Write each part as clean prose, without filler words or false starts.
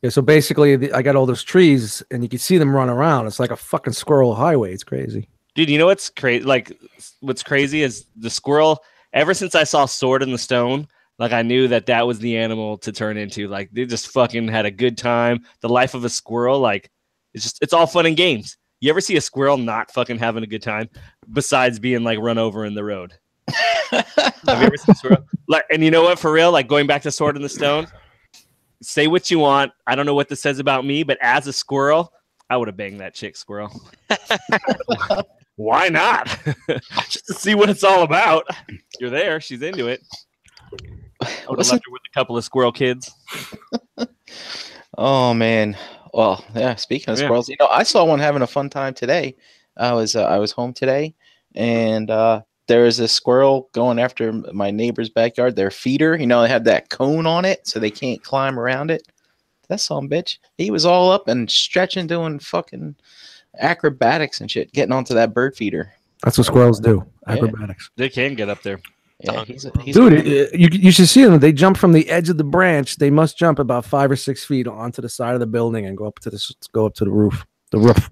Yeah, so basically, I got all those trees, and you can see them run around. It's like a fucking squirrel highway. It's crazy. Dude, you know what's crazy? Like, what's crazy is the squirrel. Ever since I saw Sword in the Stone, like I knew that was the animal to turn into. Like they just fucking had a good time. The life of a squirrel, like it's all fun and games. You ever see a squirrel not fucking having a good time besides being like run over in the road? Have you ever seen a squirrel? Like, and you know what? For real, like going back to Sword in the Stone. Say what you want. I don't know what this says about me, but as a squirrel, I would have banged that chick squirrel. Why not? Just to see what it's all about. You're there. She's into it. I would have left her with a couple of squirrel kids. Oh man. Well, yeah. Speaking of squirrels, you know, I saw one having a fun time today. I was home today, and there was a squirrel going after my neighbor's backyard. Their feeder, you know, they have that cone on it, so they can't climb around it. That son of a bitch. He was all up and stretching, doing fucking acrobatics and shit, getting onto that bird feeder. That's what squirrels do. Acrobatics. They can get up there. Yeah, dude, you should see them. They jump from the edge of the branch. They must jump about 5 or 6 feet onto the side of the building and go up to the roof. The roof.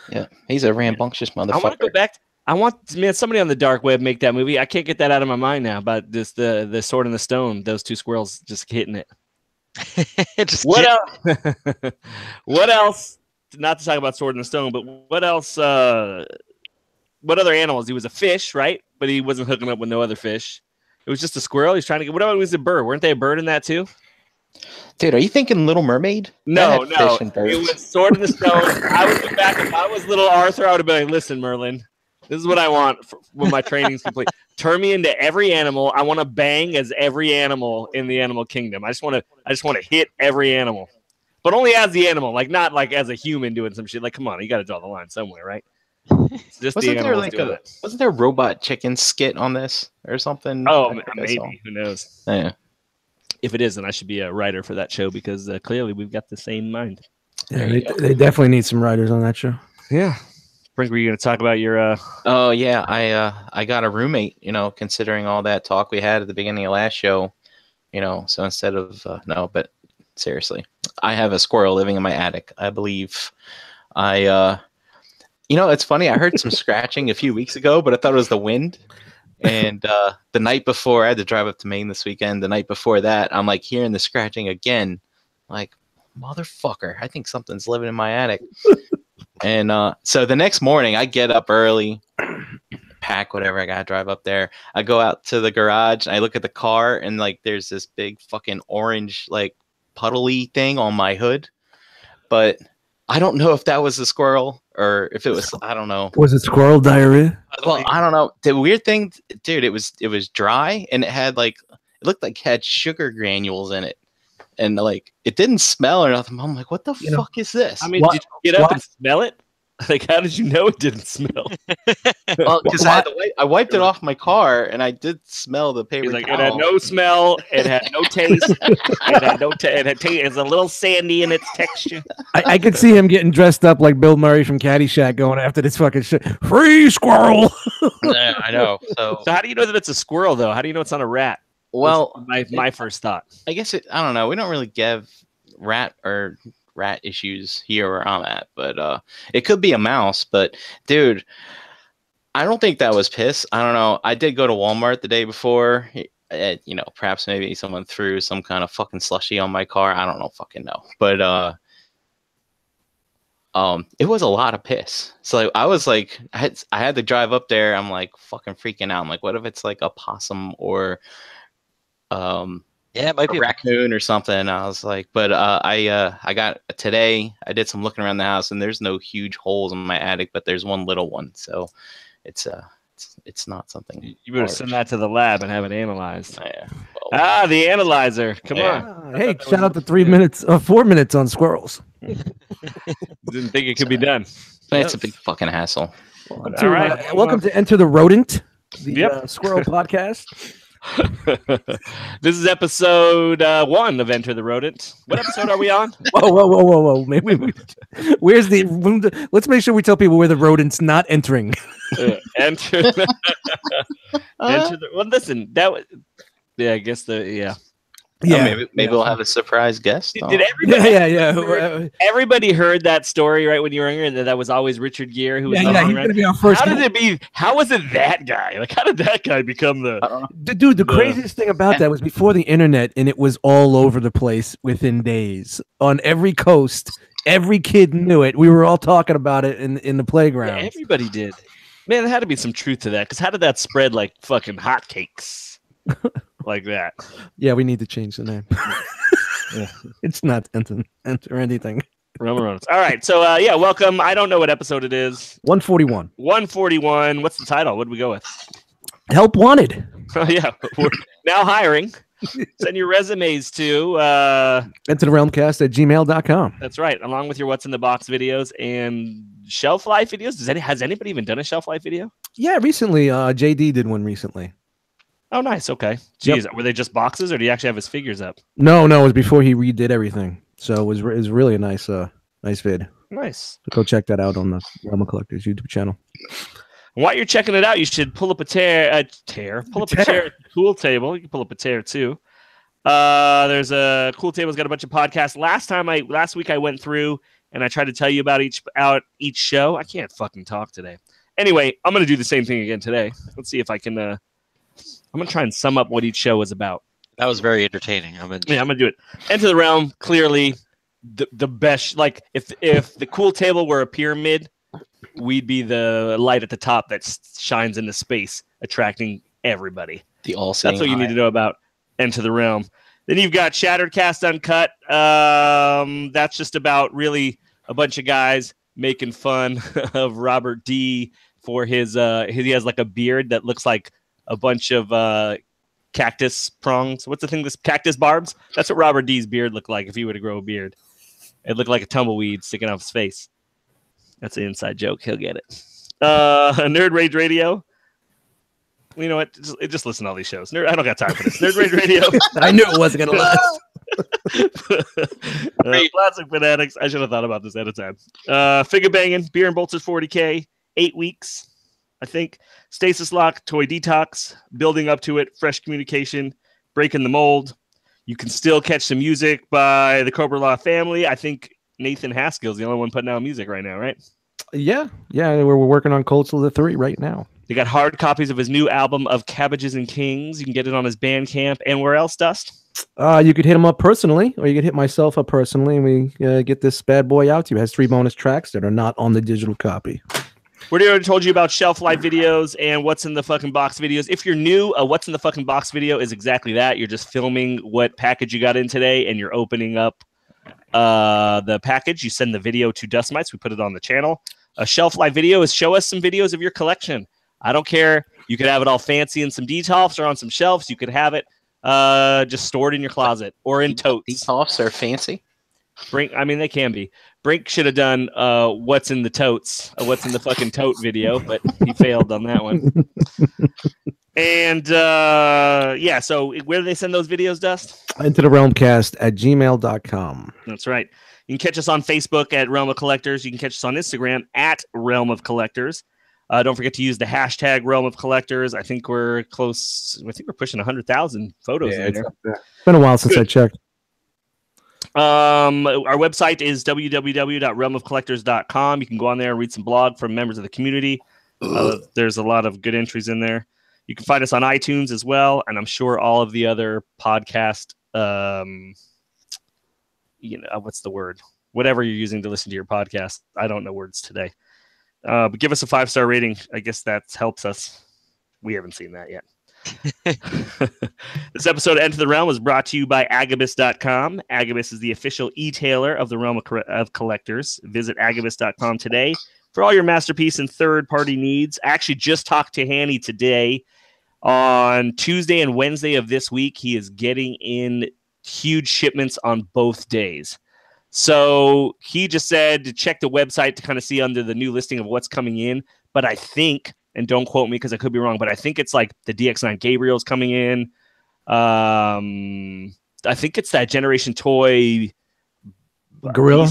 Yeah, he's a rambunctious motherfucker. I want to go back. I want somebody on the dark web make that movie. I can't get that out of my mind now. About the Sword and the Stone. Those two squirrels just hitting it. What else? What else? Not to talk about Sword and the Stone, but what else? What other animals? He was a fish, right? But he wasn't hooking up with no other fish. It was just a squirrel. He's trying to get. What about it was a bird? Weren't they a bird in that too? Dude, are you thinking Little Mermaid? No. It was Sword in the Stone. I would go back if I was little Arthur. I would have been like, "Listen, Merlin, this is what I want when my training's complete. Turn me into every animal. I want to bang as every animal in the animal kingdom. I just want to hit every animal, but only as the animal, like not like as a human doing some shit. Like, come on, you got to draw the line somewhere, right? Just wasn't there a robot chicken skit on this or something? Oh, maybe. Who knows? Yeah. If it isn't, I should be a writer for that show because clearly we've got the same mind. Yeah, they definitely need some writers on that show. Yeah. Brink, were you going to talk about your? Oh yeah, I got a roommate. You know, considering all that talk we had at the beginning of last show, you know, so instead of no, but seriously, I have a squirrel living in my attic. I believe, you know, it's funny. I heard some scratching a few weeks ago, but I thought it was the wind. And the night before, I had to drive up to Maine this weekend. The night before that, I'm like hearing the scratching again. Like, motherfucker, I think something's living in my attic. And so the next morning, I get up early, pack whatever I got to drive up there. I go out to the garage, and I look at the car, and like there's this big fucking orange, like puddly thing on my hood. But I don't know if that was a squirrel or if it was, I don't know. Was it squirrel diarrhea? Well, I don't know. The weird thing, dude, it was dry and it had like, it looked like it had sugar granules in it. And like, it didn't smell or nothing. I'm like, what the fuck is this? I mean, did you get up and smell it? Like, how did you know it didn't smell? Well, because I wiped it off my car and I did smell the paper towel. It had no smell. It had no taste. It's a little sandy in its texture. I could see him getting dressed up like Bill Murray from Caddyshack going after this fucking shit. Free squirrel. Yeah, I know. So how do you know that it's a squirrel, though? How do you know it's not a rat? Well, my first thought. I guess I don't know. We don't really give rat issues here where I'm at, but it could be a mouse. But dude, I don't think that was piss. I don't know. I did go to Walmart the day before. You know, perhaps maybe someone threw some kind of fucking slushy on my car. I don't know, fucking know. But it was a lot of piss. So I was like, I had to drive up there. I'm like fucking freaking out. I'm like, what if it's like a possum or yeah, it might be a raccoon or something. I was like, but I got today. I did some looking around the house, and there's no huge holes in my attic, but there's one little one. So it's not something. You better send that to the lab and have it analyzed. Yeah. Well, the analyzer. Come on. Hey, shout out to 4 minutes on squirrels. Didn't think it could be done. It's a big fucking hassle. All right. Welcome to Enter the Rodent, the Squirrel podcast. This is episode 1 of Enter the Rodent. What episode are we on? Whoa. Where's the? Let's make sure we tell people where the rodent's not entering. Enter. Enter the. Well, listen. I guess Yeah, maybe we'll have a surprise guest. Did everybody? yeah. Everybody heard that story right when you were younger, and that was always Richard Gere who was He's running. gonna be our first. How did it be? How was it that guy? Like, how did that guy become the? Dude, the craziest thing about that was before the internet, and it was all over the place within days on every coast. Every kid knew it. We were all talking about it in the playground. Yeah, everybody did. Man, there had to be some truth to that. Because how did that spread like fucking hotcakes? Like that. Yeah, we need to change the name. Yeah. It's not enter anything. All right. So, yeah, welcome. I don't know what episode it is. 141. 141. What's the title? What do we go with? Help wanted. Oh, yeah. We're now hiring. Send your resumes to entertherealmcast@gmail.com. That's right. Along with your What's in the Box videos and shelf life videos. Has anybody even done a shelf life video? Yeah, recently. JD did one recently. Oh, nice. Okay. Jeez, were they just boxes, or do you actually have his figures up? No, it was before he redid everything. So it was really a nice vid. Nice. So go check that out on the Realm of Collectors YouTube channel. While you're checking it out, you should pull up a chair. Pull up a chair. Cool table. You can pull up a chair too. There's a cool table. It's got a bunch of podcasts. Last week I went through and I tried to tell you about each show. I can't fucking talk today. Anyway, I'm gonna do the same thing again today. Let's see if I can. I'm gonna try and sum up what each show is about. That was very entertaining. I'm gonna do it. Enter the Realm, clearly the best. Like if the cool table were a pyramid, we'd be the light at the top that shines into space, attracting everybody. That's what you need to know about Enter the Realm. Then you've got Shattered Cast Uncut. That's just about really a bunch of guys making fun of Robert D for his he has like a beard that looks like a bunch of cactus prongs. What's the thing? This cactus barbs? That's what Robert D's beard looked like if he were to grow a beard. It looked like a tumbleweed sticking out of his face. That's an inside joke. He'll get it. Nerd Rage Radio. You know what? Just listen to all these shows. I don't got time for this. Nerd Rage Radio. I knew it wasn't going to last. Plastic Fanatics. I should have thought about this at a time. Figure Banging. Beer and Bolts is 40K. 8 weeks, I think. Stasis Lock. Toy Detox. Building Up to It. Fresh Communication. Breaking the Mold. You can still catch some music by the Cobra Law family. I think Nathan Haskell's the only one putting out music right now, right? Yeah. We're working on Cold Slither 3 right now. They got hard copies of his new album of Cabbages and Kings. You can get it on his Bandcamp. And where else, Dust? You could hit him up personally, or you could hit myself up personally, and we get this bad boy out to you. It has 3 bonus tracks that are not on the digital copy. We already told you about Shelf Life videos and What's in the Fucking Box videos. If you're new, a What's in the Fucking Box video is exactly that. You're just filming what package you got in today, and you're opening up the package. You send the video to Dust Mites. We put it on the channel. A Shelf Life video is show us some videos of your collection. I don't care. You could have it all fancy in some detolfs or on some shelves. You could have it just stored in your closet or in totes. Detolfs are fancy. They can be. Brink should have done what's in the totes, what's in the fucking tote video, but he failed on that one. And so where do they send those videos, Dust? Into the realmcast@gmail.com. That's right. You can catch us on Facebook at Realm of Collectors. You can catch us on Instagram at Realm of Collectors. Don't forget to use the hashtag Realm of Collectors. I think we're close. I think we're pushing 100,000 photos in there. It's been a while since I checked. Our website is www.realmofcollectors.com. You can go on there and read some blog from members of the community. There's a lot of good entries in there. You can find us on iTunes as well, and I'm sure all of the other podcast, what's the word? Whatever you're using to listen to your podcast. I don't know words today. But give us a 5-star rating. I guess that helps us. We haven't seen that yet. This episode of Enter the Realm was brought to you by Agabus.com. Agabus is the official e-tailer of the Realm of Collectors. Visit Agabus.com today for all your masterpiece and third-party needs. I actually just talked to Hanny today. On Tuesday and Wednesday of this week, he is getting in huge shipments on both days. So he just said to check the website to kind of see under the new listing of what's coming in. But I think, and don't quote me because I could be wrong, but I think it's like the DX9 Gabriel's coming in. I think it's that Generation Toy Gorilla.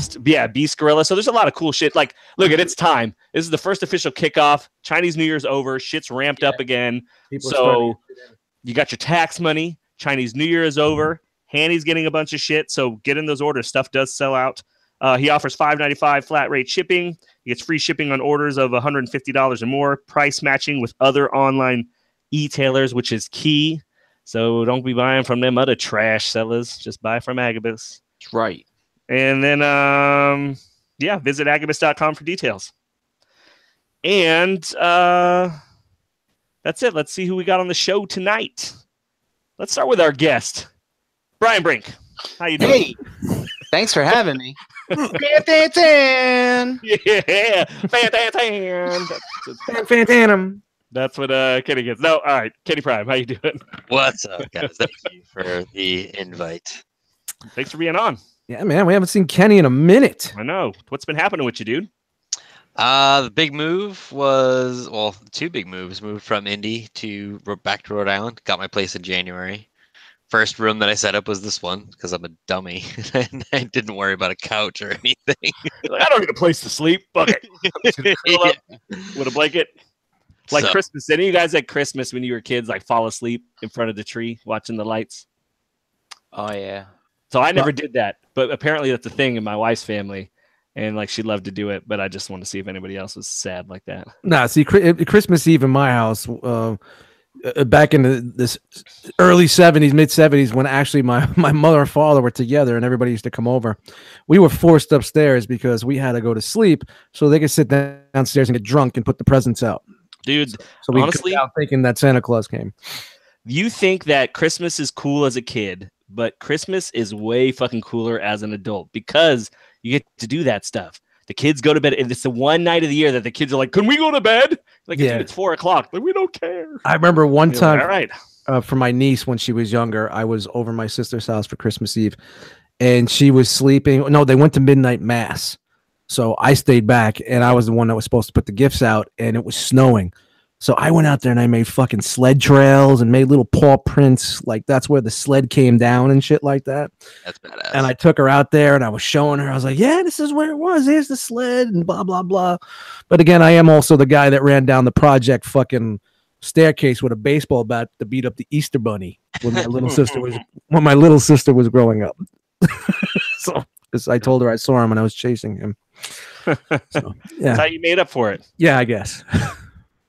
Beast Gorilla. So there's a lot of cool shit. Like, look at it's time. This is the first official kickoff. Chinese New Year's over. Shit's ramped up again. So you got your tax money. Chinese New Year is over. Hanny's getting a bunch of shit, so get in those orders. Stuff does sell out. He offers $5.95 flat rate shipping. He gets free shipping on orders of $150 or more. Price matching with other online e-tailers, which is key. So don't be buying from them other trash sellers. Just buy from Agabucks. That's right. And then, visit agabucks.com for details. And that's it. Let's see who we got on the show tonight. Let's start with our guest, Brian Brink. How you doing? Hey, thanks for having me. Fan-tan-tan. Yeah, fan-tan-tan. Fantanum. That's what Kenny gets. No, all right, Kenny Prime, how you doing? What's up, guys? Thank you for the invite. Thanks for being on. Yeah, man, we haven't seen Kenny in a minute. I know. What's been happening with you, dude? The big move was, well, two big moves. Moved from Indy to back to Rhode Island. Got my place in January. First room that I set up was this one because I'm a dummy and I didn't worry about a couch or anything. Like, I don't need a place to sleep. Fuck it. I'm just gonna curl up with a blanket. Like Christmas. Any of you guys at Christmas when you were kids, like fall asleep in front of the tree watching the lights? Oh, yeah. So I never did that, but apparently that's a thing in my wife's family, and like she loved to do it. But I just want to see if anybody else was sad like that. Nah, see, Christmas Eve in my house, back in this early 70s, mid 70s, when actually my mother and father were together and everybody used to come over, we were forced upstairs because we had to go to sleep so they could sit downstairs and get drunk and put the presents out. Dude, so we honestly, out thinking that Santa Claus came. You think that Christmas is cool as a kid, but Christmas is way fucking cooler as an adult because you get to do that stuff. The kids go to bed, and it's the one night of the year that the kids are like, "Can we go to bed?" Like, yeah. Dude, it's 4:00. Like, we don't care. I remember one time, all right, for my niece when she was younger, I was over my sister's house for Christmas Eve, and she was sleeping. No, they went to midnight mass. So I stayed back, and I was the one that was supposed to put the gifts out, and it was snowing. So I went out there and I made fucking sled trails and made little paw prints. Like that's where the sled came down and shit like that. That's badass. And I took her out there and I was showing her. I was like, yeah, this is where it was. Here's the sled and blah, blah, blah. But again, I am also the guy that ran down the project fucking staircase with a baseball bat to beat up the Easter Bunny when my little sister was growing up. So because I told her I saw him when I was chasing him. So, yeah. That's how you made up for it. Yeah, I guess.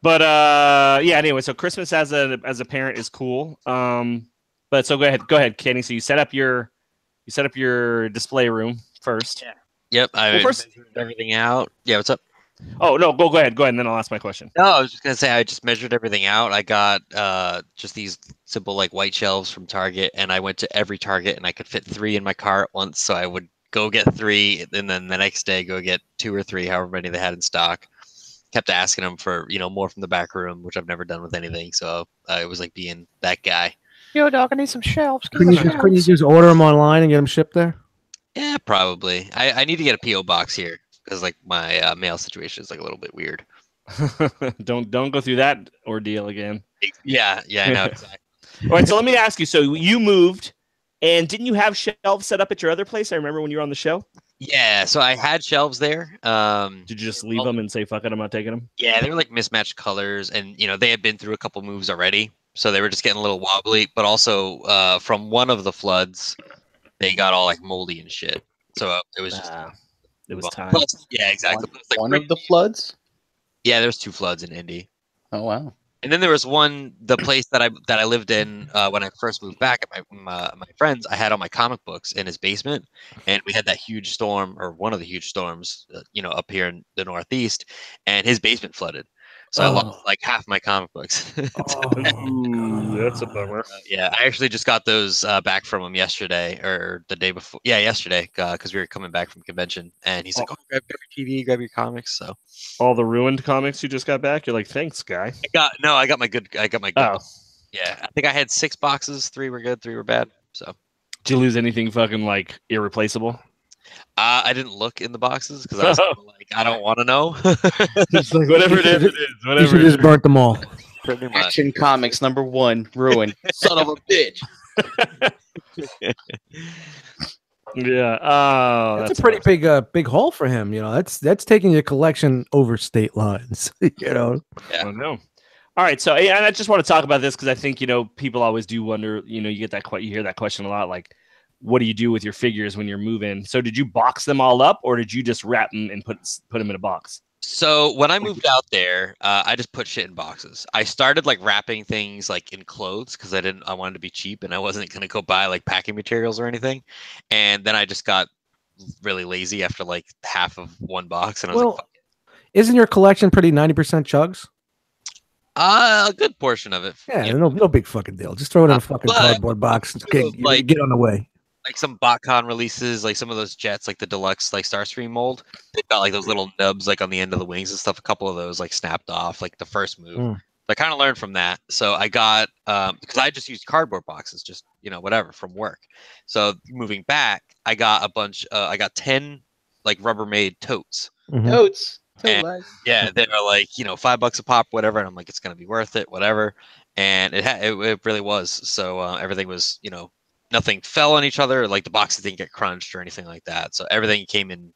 But yeah, anyway, so Christmas as a parent is cool. But so go ahead, Kenny. So you set up your display room first. Yeah. Yep. I measured everything out. Yeah, what's up? Oh no, go ahead, and then I'll ask my question. No, I was just gonna say I just measured everything out. I got just these simple like white shelves from Target, and I went to every Target and I could fit 3 in my car at once, so I would go get 3 and then the next day go get 2 or 3, however many they had in stock. Kept asking them for, more from the back room, which I've never done with anything. So it was like being that guy. Yo, dog, I need some shelves. Couldn't you just order them online and get them shipped there? Yeah, probably. I need to get a P.O. box here because like my mail situation is like a little bit weird. Don't go through that ordeal again. Yeah, I know exactly. All right, so let me ask you. So you moved, and didn't you have shelves set up at your other place? I remember when you were on the show. Yeah, so I had shelves there. Did you just leave them and say, fuck it, I'm not taking them? Yeah, they were like mismatched colors, and they had been through a couple moves already, so they were just getting a little wobbly. But also, from one of the floods, they got all like moldy and shit. So it was just it was time. Plus, yeah, exactly. One of the floods? Yeah, there's 2 floods in Indy. Oh wow. And then there was the place that I lived in when I first moved back at my friends. I had all my comic books in his basement, and we had that huge storm, or one of the huge storms, up here in the Northeast, and his basement flooded. So I lost like half my comic books. Ooh, that's a bummer. Yeah, I actually just got those back from him yesterday or the day before. Yeah, yesterday, because we were coming back from convention, and he's like, "Oh, grab your TV, grab your comics." So all the ruined comics you just got back. You're like, "Thanks, guy." I got my good. Oh. Yeah, I think I had 6 boxes. 3 were good, 3 were bad. So did you lose anything fucking like irreplaceable? I didn't look in the boxes because I was like, I don't want to know. Just like whatever it is, whatever. You should just burnt them all. Pretty much. Action Comics #1 ruined. Son of a bitch. Yeah. Oh, that's a pretty big haul for him. That's taking your collection over state lines. Yeah. I don't know. All right, so and I just want to talk about this because I think people always do wonder. You get you hear that question a lot, like, what do you do with your figures when you're moving? So did you box them all up, or did you just wrap them and put them in a box? So when I moved out there, I just put shit in boxes. I started like wrapping things like in clothes because I wanted to be cheap and I wasn't gonna go buy like packing materials or anything. And then I just got really lazy after like half of one box, and I was like, fuck it. Isn't your collection pretty 90% chugs? A good portion of it. Yeah, no big fucking deal. Just throw it in a fucking cardboard box. Okay, like, get on the way. Like some BotCon releases, like some of those jets, like the deluxe, like Starscream mold, they've got like those little nubs like on the end of the wings and stuff. A couple of those like snapped off, like the first move. I kind of learned from that. So I got because I just used cardboard boxes, just whatever from work. So moving back, I got a bunch. I got 10 like Rubbermaid totes. Totes. And, yeah, they're like $5 a pop, whatever. And I'm like, it's gonna be worth it, whatever. And it really was. So everything was nothing fell on each other. Like the boxes didn't get crunched or anything like that. So everything came in,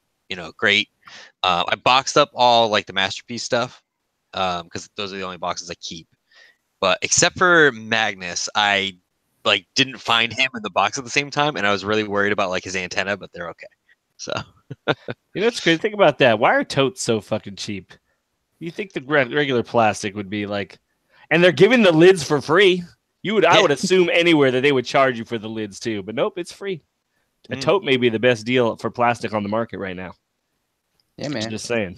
great. I boxed up all like the Masterpiece stuff because those are the only boxes I keep. But except for Magnus, I like didn't find him in the box at the same time, and I was really worried about like his antenna, but they're okay. So it's crazy. Think about that. Why are totes so fucking cheap? You think the regular plastic would be like, and they're giving the lids for free. I would assume anywhere that they would charge you for the lids too, but nope, it's free. A tote may be the best deal for plastic on the market right now. Yeah, man. Just saying.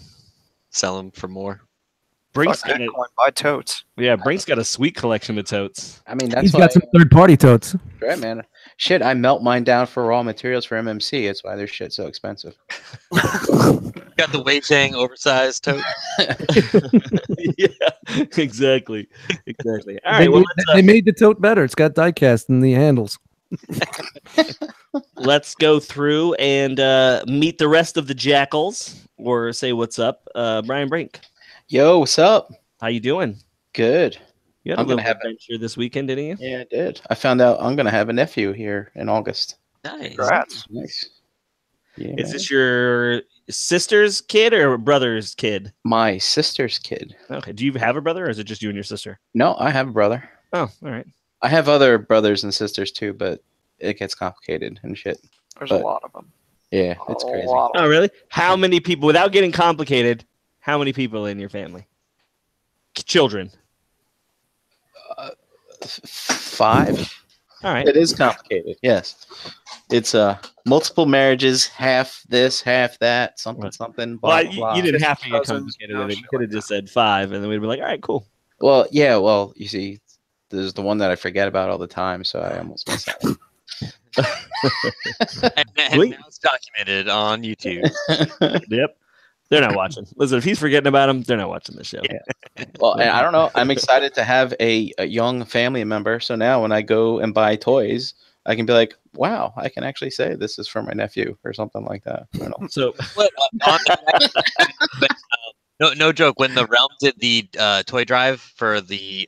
Sell them for more. Brink's got buy totes. Yeah, Brink's got a sweet collection of totes. I mean, He's got some third-party totes. Right, man. Shit, I melt mine down for raw materials for MMC. That's why their shit's so expensive. Got the Wei-Chang oversized tote. Yeah, exactly. All right, they made the tote better. It's got die cast in the handles. Let's go through and meet the rest of the jackals, or say what's up. Brian Brink. Yo, what's up? How you doing? Good. You had a little adventure this weekend, didn't you? Yeah, I did. I found out I'm gonna have a nephew here in August. Nice. Congrats. Nice. Yeah, Is this your sister's kid or brother's kid? my sister's kid? Okay. Do you have a brother, or is it just you and your sister? No, I have a brother. Oh, all right. I have other brothers and sisters too, but it gets complicated and shit. There's But- a lot of them. Yeah, it's crazy. Oh, really? How many people, without getting complicated, how many people in your family? Children. 5. All right. It is complicated. Yes, it's multiple marriages, half this, half that, something, Right. something. Blah, Well, blah, blah. you didn't have to get Cousins, complicated no with it. You shit could have like just said 5, and then we'd be like, all right, cool. Well, yeah. Well, you see, there's the one that I forget about all the time, so I almost miss that. And Sweet. now it's documented on YouTube. Yep. They're not watching. Listen, if he's forgetting about them, they're not watching the show. Well, and I don't know. I'm excited to have a young family member. So now when I go and buy toys, I can be like, wow, I can actually say this is for my nephew or something like that. I don't know. So, But, no joke. When the Realm did the toy drive for the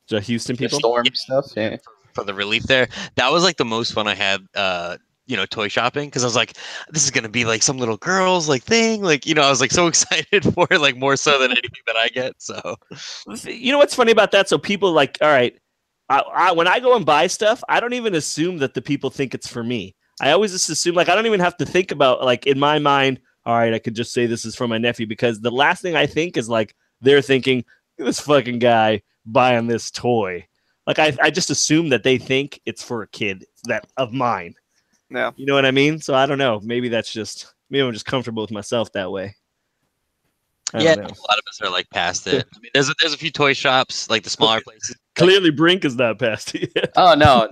Houston The people. storm stuff. Yeah. for the relief there, that was like the most fun I had. Toy shopping, because I was like, this is gonna be like some little girls like thing, like I was like so excited for it, like more so than anything that I get. So You know what's funny about that? So people like, all right, when I go and buy stuff, I don't even assume that the people think it's for me. I always just assume, like, I don't even have to think about, like, in my mind, all right, I could just say this is for my nephew, because the last thing I think is like, they're thinking, look at this fucking guy buying this toy. Like, I just assume that they think it's for a kid that of mine. Yeah. You know what I mean? So I don't know. Maybe I'm just comfortable with myself that way. I yeah, don't know. a lot of us are like past it. I mean, there's a few toy shops, like the smaller places. Clearly, Brink is not past it yet. Oh no.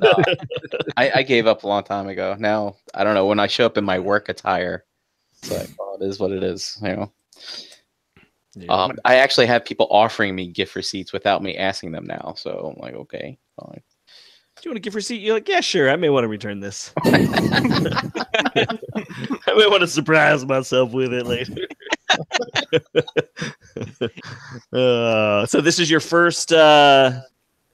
I gave up a long time ago. Now I don't know. When I show up in my work attire, it's like, oh, it is what it is. Yeah. I actually have people offering me gift receipts without me asking them now. So I'm like, okay, fine. Do you want a gift receipt? You're like, yeah, sure. I may want to return this. I may want to surprise myself with it later. So this is your first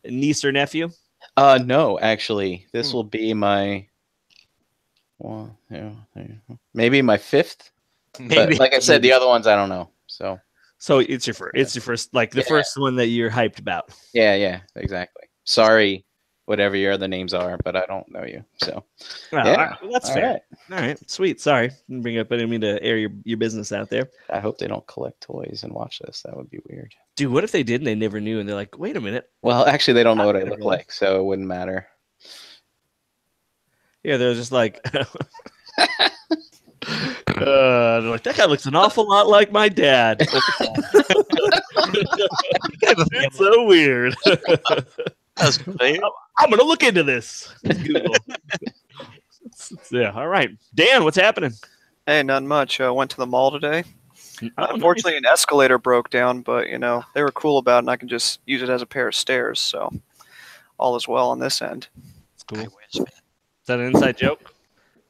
niece or nephew? No, actually, this will be my maybe my 5th. Maybe. But like I said, the other ones I don't know. So it's your first, like the first one that you're hyped about. yeah, exactly. Sorry, whatever your other names are, but I don't know you. So Well, yeah, all right, well, that's all fair. right. All right, sweet. Sorry, didn't bring up. I didn't mean to air your business out there. I hope they don't collect toys and watch this. That would be weird. Dude, what if they did and they never knew and they're like, wait a minute. Well, actually, they don't know what I Never look know. like, so it wouldn't matter. Yeah, they're just like, they're like, that guy looks an awful lot like my dad. It's so weird. That's funny. I'm gonna look into this. Google. Yeah, all right. Dan, what's happening? Hey, not much. Went to the mall today. Oh, Unfortunately, an escalator broke down, but they were cool about it, and I can just use it as a pair of stairs. So all is well on this end. That's cool. I Is wish, man. that an inside joke?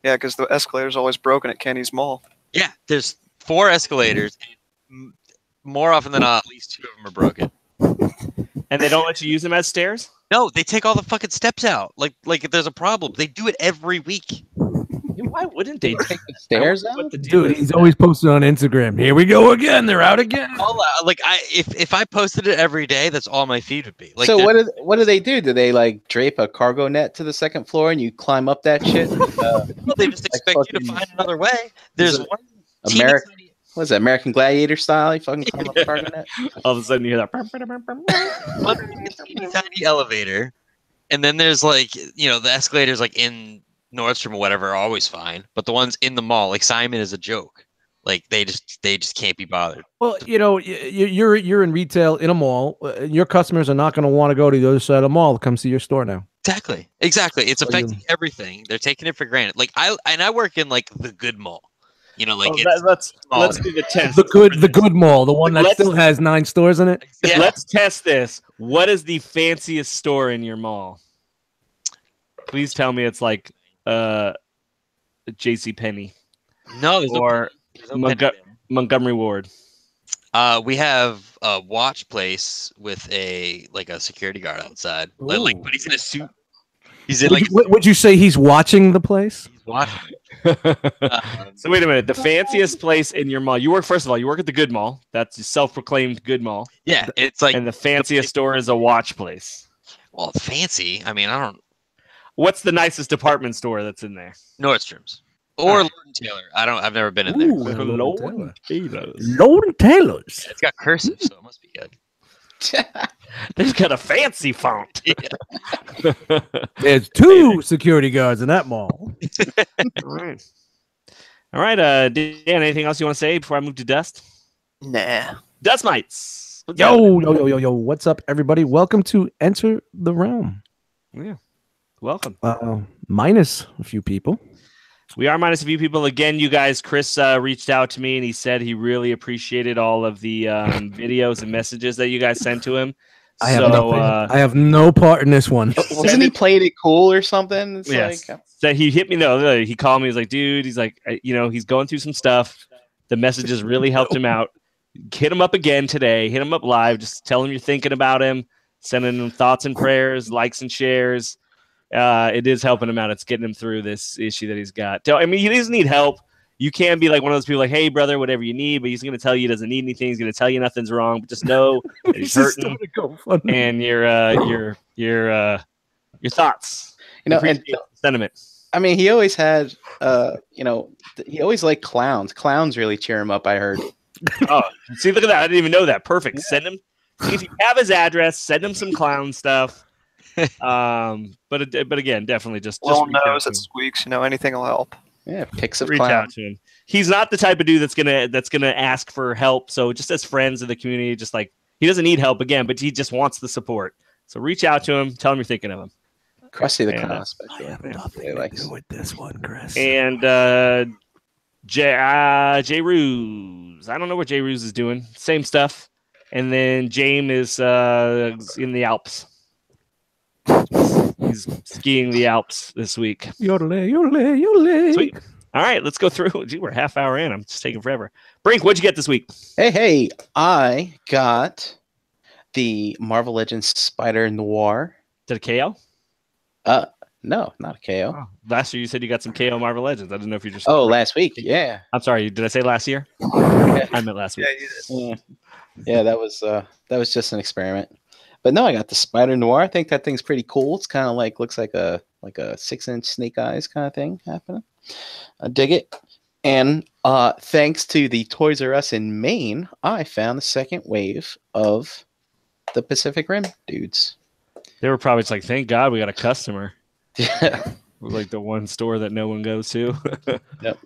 Yeah, because the escalator's always broken at Kenny's Mall. Yeah, there's 4 escalators. And more often than not, at least 2 of them are broken. And they don't let you use them as stairs? No, they take all the fucking steps out. Like if there's a problem, they do it every week. Why wouldn't they Take the stairs I don't know out? what the deal Dude, is. he's always posted on Instagram. Here we go again. They're out again. If I posted it every day, that's all my feed would be. Like, So what do they do? Do they like drape a cargo net to the second floor and you climb up that shit? they just expect you to fucking- find another way. There's it one teeny American, tiny- what is that? American Gladiator style? You fucking climb up the cargo net? All of a sudden you hear that. one teeny tiny elevator, and then there's the escalators like in Nordstrom or whatever are always fine, but the ones in the mall, like Simon, is a joke. Like they just can't be bothered. Well, you're in retail in a mall. Your customers are not going to want to go to the other side of the mall to come see your store now. Exactly. It's So you- affecting everything. They're taking it for granted. Like I work in like the good mall. Let's do the test. The good mall, the one that Let's- still has 9 stores in it. Yeah. Let's test this. What is the fanciest store in your mall? Please tell me it's like J.C. Penney No, there's or no Penny Montgomery Ward. there. We have a watch place with a security guard outside. But he's in a suit. He's in Would you say he's watching the place? he's watching. So wait a minute. The fanciest place in your mall. First of all, you work at the good mall. That's a self-proclaimed good mall. Yeah, it's like And the fanciest store is a watch place. well, fancy. I mean, I don't What's the nicest department store that's in there? Nordstrom's or Lord and Taylor. I've never been in there. Ooh, Taylor. Lord Taylor's. It's got cursive, so it must be good. They've got a fancy font. There's 2 security guards in that mall. All right. Dan, anything else you want to say before I move to Dust? Nah. Dust Mites. What's happening? Yo. What's up, everybody? Welcome to Enter the Realm. Yeah. Welcome. Minus a few people. We are minus a few people. Again, you guys, Chris reached out to me and he said he really appreciated all of the videos and messages that you guys sent to him. I have no part in this one. Wasn't he playing it cool or something? It's Yes. like, So he hit me though. He called me. He's like, dude. He's like, he's going through some stuff. The messages really helped him out. Hit him up again today. Hit him up live. Just tell him you're thinking about him. Sending him thoughts and prayers, likes and shares. It is helping him out. It's getting him through this issue that he's got. I mean, he doesn't need help. You can be like one of those people, like, "Hey, brother, whatever you need," but he's going to tell you he doesn't need anything. He's going to tell you nothing's wrong. But just know that he's hurting and your thoughts. and Appreciate the sentiment. I mean, he always had, he always liked clowns. Clowns really cheer him up. I heard. Oh, see, look at that! I didn't even know that. Perfect. Send him. If you have his address, send him some clown stuff. But again, definitely just Little reach out nose to that him. squeaks. Anything will help. Yeah, pics of Reach out clowns. to him. He's not the type of dude that's gonna ask for help. So just as friends of the community, just like he doesn't need help again, but he just wants the support. So reach out to him. Tell him you're thinking of him. Krusty the Yeah. Clown, especially. Nothing Really to likes. do with this one, Chris. And J Ruse. I don't know what J Ruse is doing. Same stuff. And then James is in the Alps. He's skiing the Alps this week. Yodel. Sweet. All right, let's go through. Gee, we're a half hour in. I'm just taking forever. Brink, what'd you get this week? Hey, I got the Marvel Legends Spider Noir. Did a KO? No, not a KO. Oh, last year you said you got some KO Marvel Legends. I didn't know if you just. Oh, last week. Yeah. I'm sorry. Did I say last year? I meant last week. Yeah, you did. Yeah, that was just an experiment. But no, I got the Spider Noir. I think that thing's pretty cool. It's kind of like looks like a 6-inch Snake Eyes kind of thing happening. I dig it. And thanks to the Toys R Us in Maine, I found the second wave of the Pacific Rim dudes. They were probably just like, thank God we got a customer. Yeah. We're like the one store that no one goes to. Yep.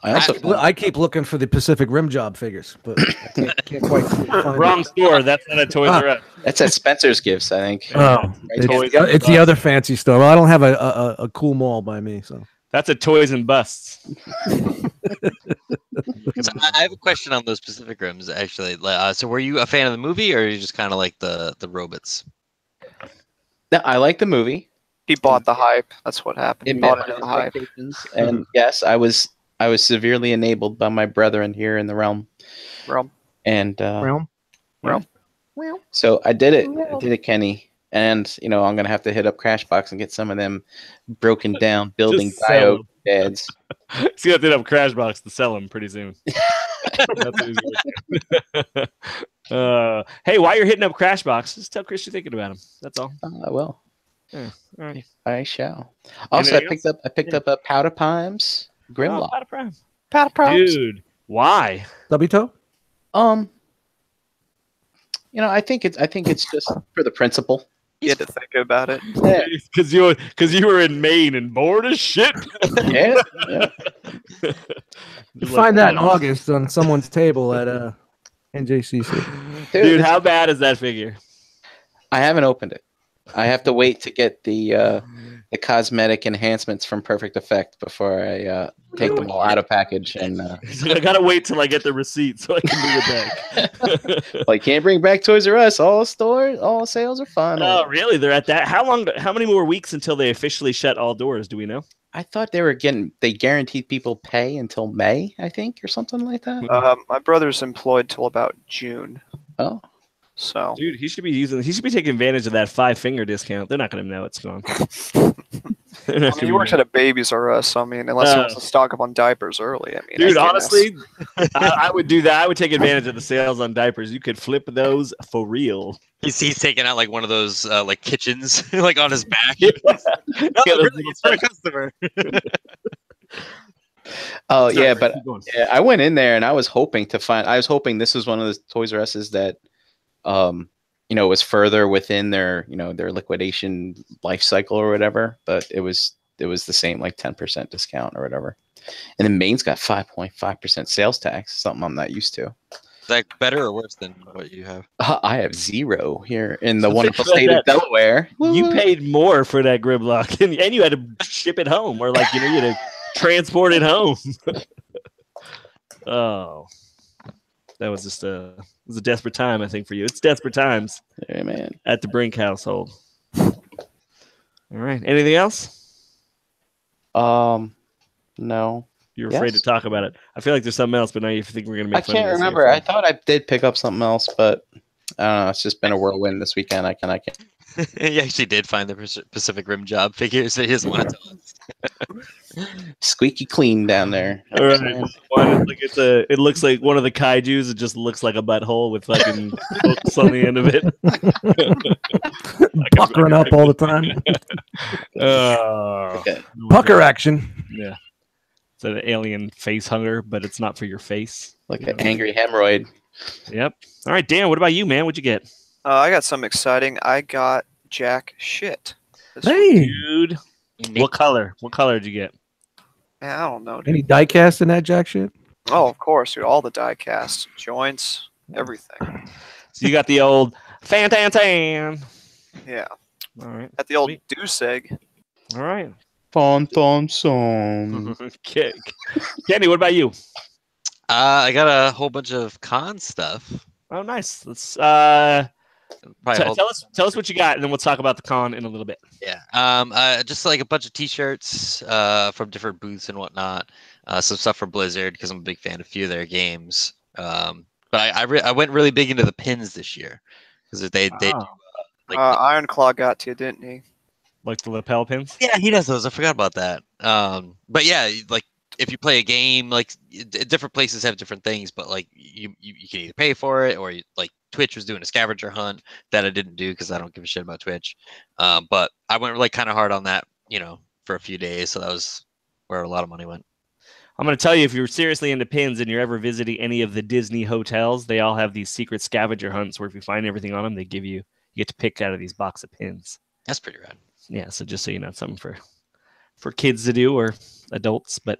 I keep looking for the Pacific Rim job figures, but I can't quite find Wrong it. store. That's not a Toys R Us. That's at Spencer's Gifts, I think. Oh, it's the other fancy store. Well, I don't have a cool mall by me, so That's a Toys and Busts. So I have a question on those Pacific Rims, actually. So were you a fan of the movie, or are you just kind of like the robots? No, I like the movie. He bought the hype. That's what happened. He bought it in the hype. And yes, I was severely enabled by my brethren here in the realm. And realm. So I did it. I did it, Kenny. And I'm gonna have to hit up Crashbox and get some of them broken down building diode beds. So you have to hit up Crashbox to sell them pretty soon. That's what he's gonna do. Hey, while you're hitting up Crashbox, just tell Chris you're thinking about him. That's all. I will. Yeah, all right. I shall. Also, I picked up a Powder Pimes Grimlock. Powder Prime. Dude, why? Stubby toe? I think it's just for the principle. You had to think about it. Yeah. Because you were in Maine and bored as shit. Yeah. You find that in August on someone's table at NJCC. Dude, how bad is that figure? I haven't opened it. I have to wait to get the cosmetic enhancements from Perfect Effect before I take them all out of package. And I gotta wait till I get the receipt so I can bring it back. well, you can't bring back Toys R Us. All sales are final. Oh, really? They're at that. How many more weeks until they officially shut all doors? Do we know? I thought they guaranteed people pay until May, I think, or something like that. My brother's employed till about June. Oh. So, dude, he should be taking advantage of that 5-finger discount. They're not going to know it's gone. he works at a Babies R Us. So, unless he wants to stock up on diapers early. Dude, honestly, I would do that. I would take advantage of the sales on diapers. You could flip those for real. He's taking out like one of those like kitchens like on his back. Really, it's for a customer. Oh yeah, but I went in there and I was hoping this was one of the Toys R Us's that was further within their their liquidation life cycle or whatever, but it was the same, like 10% discount or whatever. And then Maine's got 5.5% sales tax, something I'm not used to. Is that better or worse than what you have? I have 0 here in the wonderful state of Delaware. You paid more for that Grimlock, and you had to ship it home, or you had to transport it home. Oh, that was just it was a desperate time, I think, for you. It's desperate times. Yeah, man. At the Brink household. All right. Anything else? No. You're afraid to talk about it. I feel like there's something else, but now you think we're going to make fun of it. I can't remember. I thought I did pick up something else, but I don't know. It's just been a whirlwind this weekend. I can't. He actually did find the Pacific Rim job figures. He doesn't want to tell us. Squeaky clean down there. All right. It looks like one of the kaijus. It just looks like a butthole with fucking hooks on the end of it. Puckering up all the time. Pucker action. Yeah. It's an alien face hunger, but it's not for your face. Like an angry hemorrhoid. Yep. All right, Dan, what about you, man? What'd you get? I got something exciting. I got jack shit. Hey, dude. What color? What color did you get? Man, I don't know, dude. Any die cast in that jack shit? Oh, of course, dude. All the die cast, joints, everything. So you got the old Fantantan. Yeah. All right. At the old Deuce egg. All right. Fon song. Kenny, what about you? I got a whole bunch of con stuff. Oh, nice. Let's tell us what you got, and then we'll talk about the con in a little bit. Yeah. Just like a bunch of T-shirts from different booths and whatnot. Some stuff from Blizzard because I'm a big fan of a few of their games. But I went really big into the pins this year because they do, Ironclaw got to you, didn't he? Like the lapel pins? Yeah, he does those. I forgot about that. But yeah, like if you play a game, like different places have different things, but like you can either pay for it or like Twitch was doing a scavenger hunt that I didn't do because I don't give a shit about Twitch. But I went like kind of hard on that, for a few days. So that was where a lot of money went. I'm going to tell you, if you're seriously into pins and you're ever visiting any of the Disney hotels, they all have these secret scavenger hunts where if you find everything on them, you get to pick out of these box of pins. That's pretty rad. Yeah, so just so you know, something for kids to do or adults, but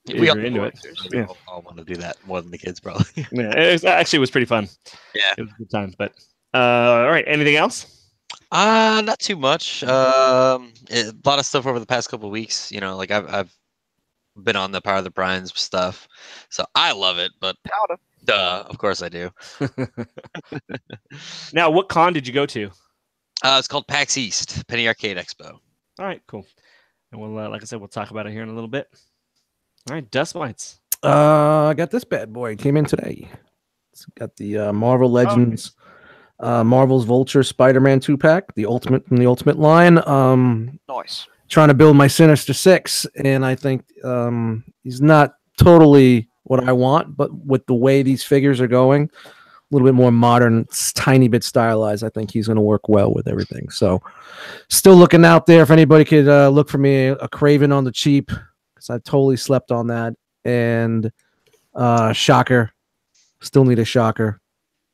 we all into it. We all want to do that more than the kids, probably. Yeah, it was pretty fun. Yeah, it was a good time. But all right, anything else? Not too much. A lot of stuff over the past couple of weeks. Like I've been on the Power of the Brines stuff, so I love it. But duh, of course I do. Now, what con did you go to? It's called PAX East, Penny Arcade Expo. All right, cool. And we'll, like I said, we'll talk about it here in a little bit. All right, Dust Mites. I got this bad boy. It came in today. It's got the Marvel Legends, Marvel's Vulture Spider-Man 2-pack, the ultimate from the Ultimate line. Nice. Trying to build my Sinister Six, and I think he's not totally what I want, but with the way these figures are going, a little bit more modern, tiny bit stylized, I think he's going to work well with everything. So still looking out there. If anybody could look for me a Craven on the cheap, because I totally slept on that. And Shocker. Still need a Shocker.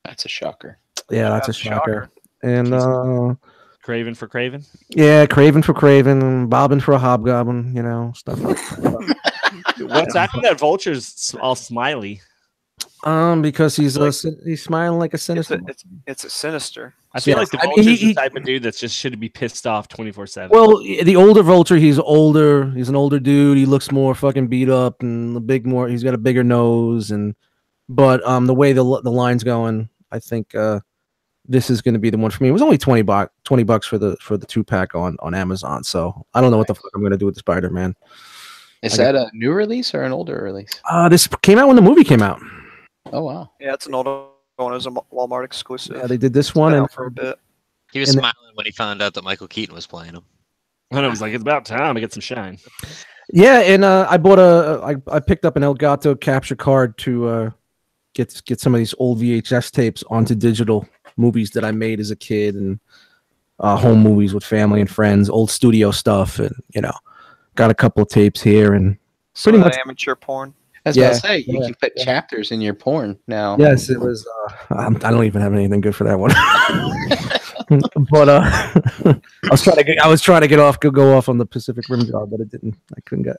That's a shocker. Yeah, that's a shocker. And Craven for Craven? Yeah, Craven for Craven, Bobbin for a Hobgoblin, stuff like that. What's happening? That Vulture's all smiley. Because he's smiling like a sinister. It's a sinister. I feel like the Vulture's the type of dude that just should be pissed off 24/7. Well, the older Vulture, he's older. He's an older dude. He looks more fucking beat up and he's got a bigger nose but the way the line's going, I think this is going to be the one for me. It was only $20 for the 2-pack on Amazon. So I don't know what the fuck I'm going to do with the Spider-Man. Is that a new release or an older release? This came out when the movie came out. Oh wow! Yeah, it's an older one. It was a Walmart exclusive. Yeah, they did this one and for a bit. He was smiling when he found out that Michael Keaton was playing him. And I was like, it's about time to get some shine. Yeah, and I bought I picked up an Elgato capture card to get some of these old VHS tapes onto digital movies that I made as a kid and home movies with family and friends, old studio stuff, and got a couple of tapes here and pretty much amateur porn. I was gonna say you can put chapters in your porn now. Yes, it was. I don't even have anything good for that one. But I was trying to go off on the Pacific Rim job, but it didn't.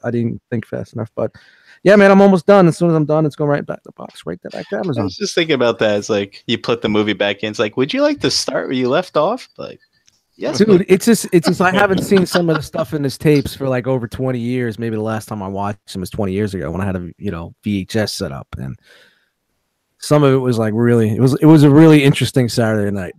I didn't think fast enough. But yeah, man, I'm almost done. As soon as I'm done, it's going right back to the box, right back to Amazon. I was just thinking about that. It's like you put the movie back in. It's like, would you like to start where you left off? Like, yes, dude. It's just I haven't seen some of the stuff in his tapes for like over 20 years. Maybe the last time I watched him was 20 years ago when I had a VHS set up, and some of it was like really. It was a really interesting Saturday night.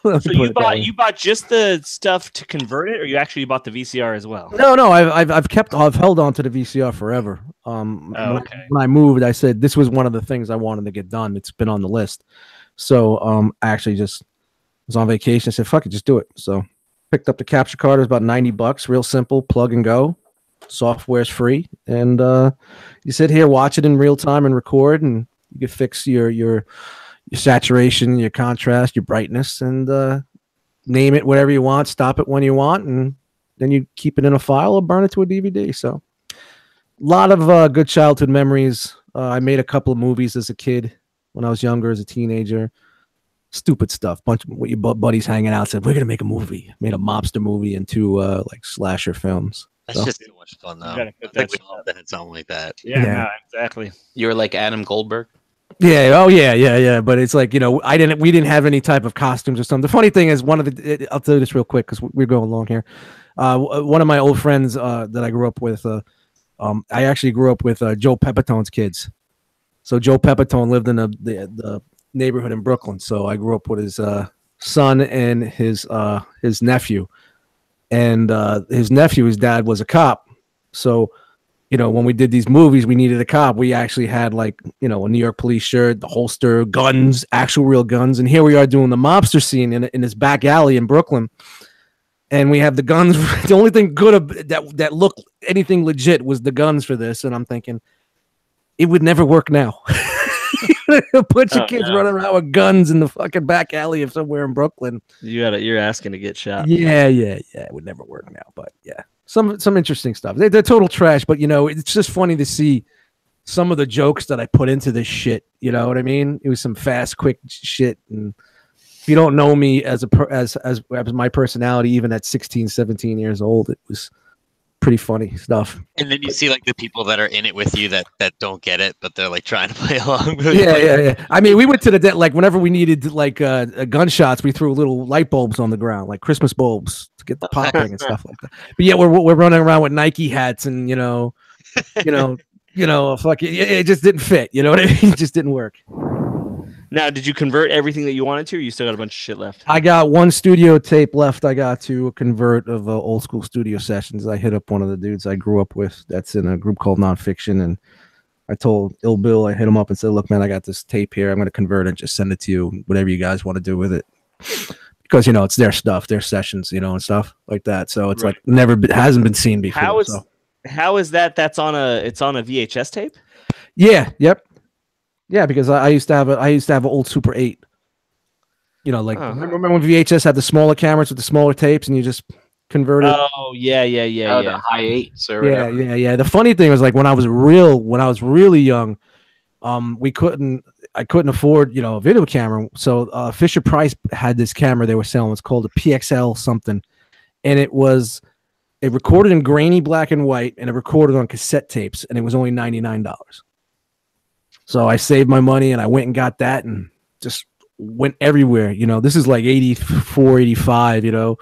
So you bought just the stuff to convert it, or you actually bought the VCR as well? No. I've held on to the VCR forever. When I moved, I said this was one of the things I wanted to get done. It's been on the list. So I actually just was on vacation. I said, fuck it, just do it. So picked up the capture card. It was about $90, real simple, plug and go. Software's free. And you sit here, watch it in real time and record, and you can fix your saturation, your contrast, your brightness, and name it whatever you want, stop it when you want, and then you keep it in a file or burn it to a DVD. So a lot of good childhood memories. I made a couple of movies as a kid when I was younger, as a teenager. Stupid stuff. Bunch of your buddies hanging out said, we're going to make a movie. Made a mobster movie and two like slasher films. That's just too much fun, though. I think we all had something like that. Yeah, no, exactly. You were like Adam Goldberg. Yeah. Oh, yeah. But it's like, we didn't have any type of costumes or something. The funny thing is, I'll tell you this real quick because we're going along here. One of my old friends that I grew up with, I actually grew up with Joe Pepitone's kids. So Joe Pepitone lived in the neighborhood in Brooklyn. So I grew up with his son and his nephew. And his nephew, his dad was a cop. So, when we did these movies, we needed a cop. We actually had a New York police shirt, the holster, guns, actual real guns. And here we are doing the mobster scene in this back alley in Brooklyn. and we have the guns. The only thing good that looked anything legit was the guns for this, and I'm thinking it would never work now. A bunch of kids running around with guns in the fucking back alley of somewhere in Brooklyn. You're asking to get shot. Yeah. It would never work now, but yeah, some interesting stuff. They're total trash, but it's just funny to see some of the jokes that I put into this shit. You know what I mean? It was some fast, quick shit. And if you don't know me as my personality, even at 16, 17 years old, it was pretty funny stuff. And then you see like the people that are in it with you that don't get it, but they're like trying to play along. Yeah. I mean, we went to the like whenever we needed like gunshots, we threw little light bulbs on the ground, like Christmas bulbs, to get the popping and stuff like that. But yeah, we're running around with Nike hats and fucking it just didn't fit. You know what I mean? It just didn't work. Now, did you convert everything that you wanted to, or you still got a bunch of shit left? I got one studio tape left. I got to convert of old school studio sessions. I hit up one of the dudes I grew up with that's in a group called Nonfiction, and I told Ill Bill, I hit him up and said, look, man, I got this tape here. I'm going to convert it and just send it to you, whatever you guys want to do with it. Because, it's their stuff, their sessions, and stuff like that. So it's like hasn't been seen before. How is that? It's on a VHS tape? Yeah. Yep. Yeah, because I used to have an old Super 8. Remember when VHS had the smaller cameras with the smaller tapes, and you just converted? Oh yeah. The high 8s or whatever. Yeah. The funny thing was, like, when I was really young, I couldn't afford a video camera. So Fisher Price had this camera they were selling. It's called a PXL something, and it recorded in grainy black and white, and it recorded on cassette tapes, and it was only $99. So I saved my money and I went and got that and just went everywhere. This is like 84, 85,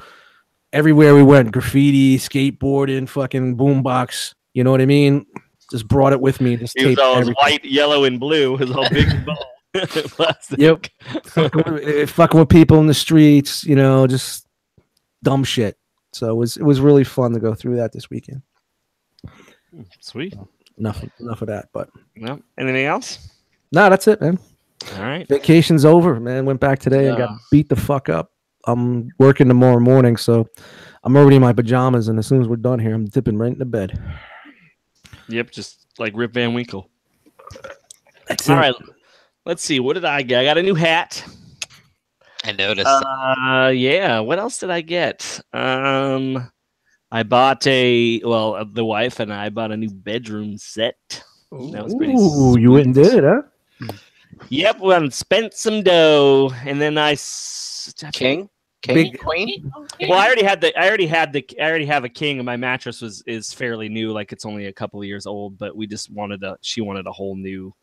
everywhere we went, graffiti, skateboarding, fucking boombox. You know what I mean? Just brought it with me. Just it was all white, yellow, and blue. It was all big and ball. Yep. fucking with people in the streets, just dumb shit. So it was really fun to go through that this weekend. Sweet. Enough of that, but no. Anything else? No, that's it, man. All right. Vacation's over, man. Went back today and got beat the fuck up. I'm working tomorrow morning, so I'm already in my pajamas, and as soon as we're done here, I'm dipping right into bed. Yep, just like Rip Van Winkle. That's all it. right. Let's see. What did I get? I got a new hat. I noticed. Yeah. What else did I get? I bought the wife and I bought a new bedroom set. That was pretty sweet. You went and did it, huh? Yep, well, and spent some dough, and then King, queen. Well, I already have a king, and my mattress is fairly new, like it's only a couple of years old. But we just she wanted a whole new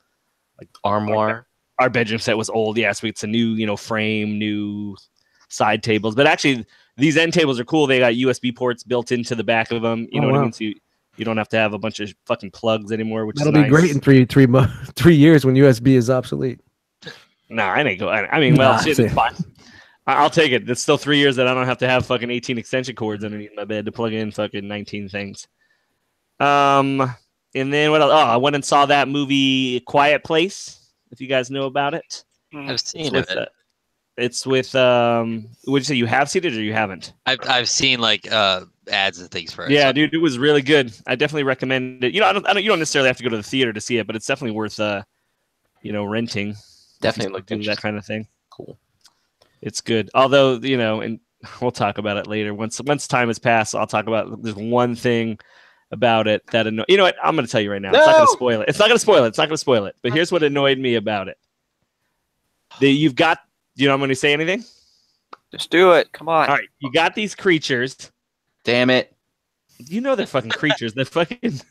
like armoire. Our bedroom set was old, yeah. So it's a new frame, new side tables, but actually. These end tables are cool. They got USB ports built into the back of them. You know what I mean? So you don't have to have a bunch of fucking plugs anymore, which that'll is be great in 3 years when USB is obsolete. Nah, I ain't go. I mean, well, shit, it's fine. I'll take it. It's still 3 years that I don't have to have fucking 18 extension cords underneath my bed to plug in fucking 19 things. And then what else? Oh, I went and saw that movie Quiet Place. If you guys know about it, I've seen it. It's with would you say you have seen it or you haven't? I've seen like ads and things for it. Yeah, dude, it was really good. I definitely recommend it. You don't necessarily have to go to the theater to see it, but it's definitely worth renting. Definitely look do that kind of thing. Cool. It's good. Although, and we'll talk about it later. Once time has passed, I'll talk about there's one thing about it that you know what? I'm going to tell you right now. No! It's not going to spoil it. It's not going to spoil it. But here's what annoyed me about it. You've got you know I'm going to say anything? Just do it. Come on. All right. You got these creatures. Damn it. You know they're fucking creatures. They're fucking...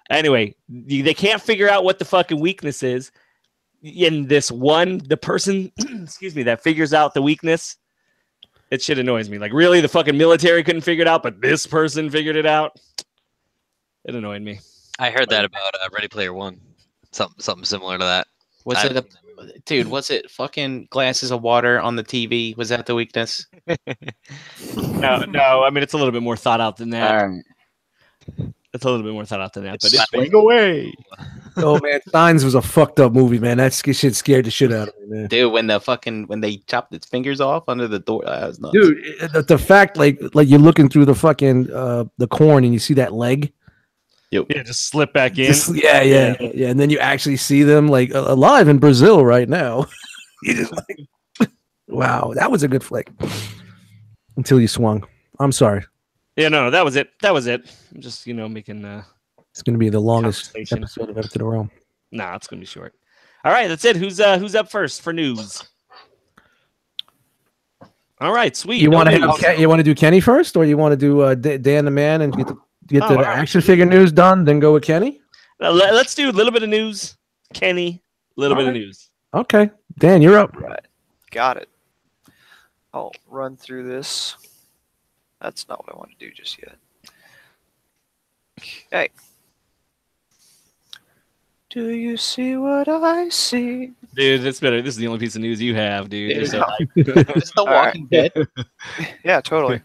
Anyway, they can't figure out what the fucking weakness is. In the person, excuse me, that figures out the weakness, it shit annoys me. Like, really, the fucking military couldn't figure it out, but this person figured it out? It annoyed me. I heard that about Ready Player One. Something similar to that. Was it fucking glasses of water on the TV? Was that the weakness? No. I mean, it's a little bit more thought out than that. It's a little bit more thought out than that. But swing away. Oh man, Signs was a fucked up movie, man. That shit scared the shit out of me, man. Dude, when they chopped its fingers off under the door, that was nuts. Dude, the fact like you're looking through the fucking the corn and you see that leg. Yeah, just slip back in. Yeah. And then you actually see them like alive in Brazil right now. You just like, wow, that was a good flick. Until you swung. I'm sorry. Yeah, no, that was it. I'm just making. It's going to be the longest Conversation. episode of Enter the Realm. Nah, it's going to be short. All right, that's it. Who's up first for news? All right, sweet. You want to do Kenny first, or you want to do Dan the Man and get the action figure news done, then go with Kenny? Let's do a little bit of news, Kenny. A little bit of news. Okay, Dan, you're up. Right, got it. I'll run through this. That's not what I want to do just yet. Okay. Do you see what I see? Dude, that's better. This is the only piece of news you have, dude. It's The Walking Dead. Yeah, totally.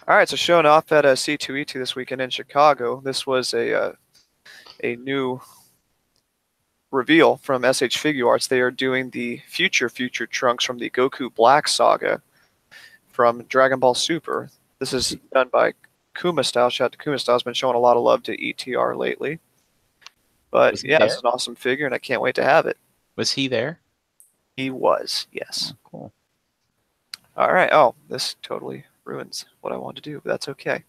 All right, so showing off at C2E2 this weekend in Chicago. This was a new reveal from SH Figure Arts. They are doing the future trunks from the Goku Black Saga from Dragon Ball Super. This is done by Kuma Style. Shout out to Kuma Style. Has been showing a lot of love to ETR lately. But yeah, it's an awesome figure, and I can't wait to have it. Was he there? He was, yes. Oh, cool. All right. Oh, this totally ruins what I wanted to do, but that's okay.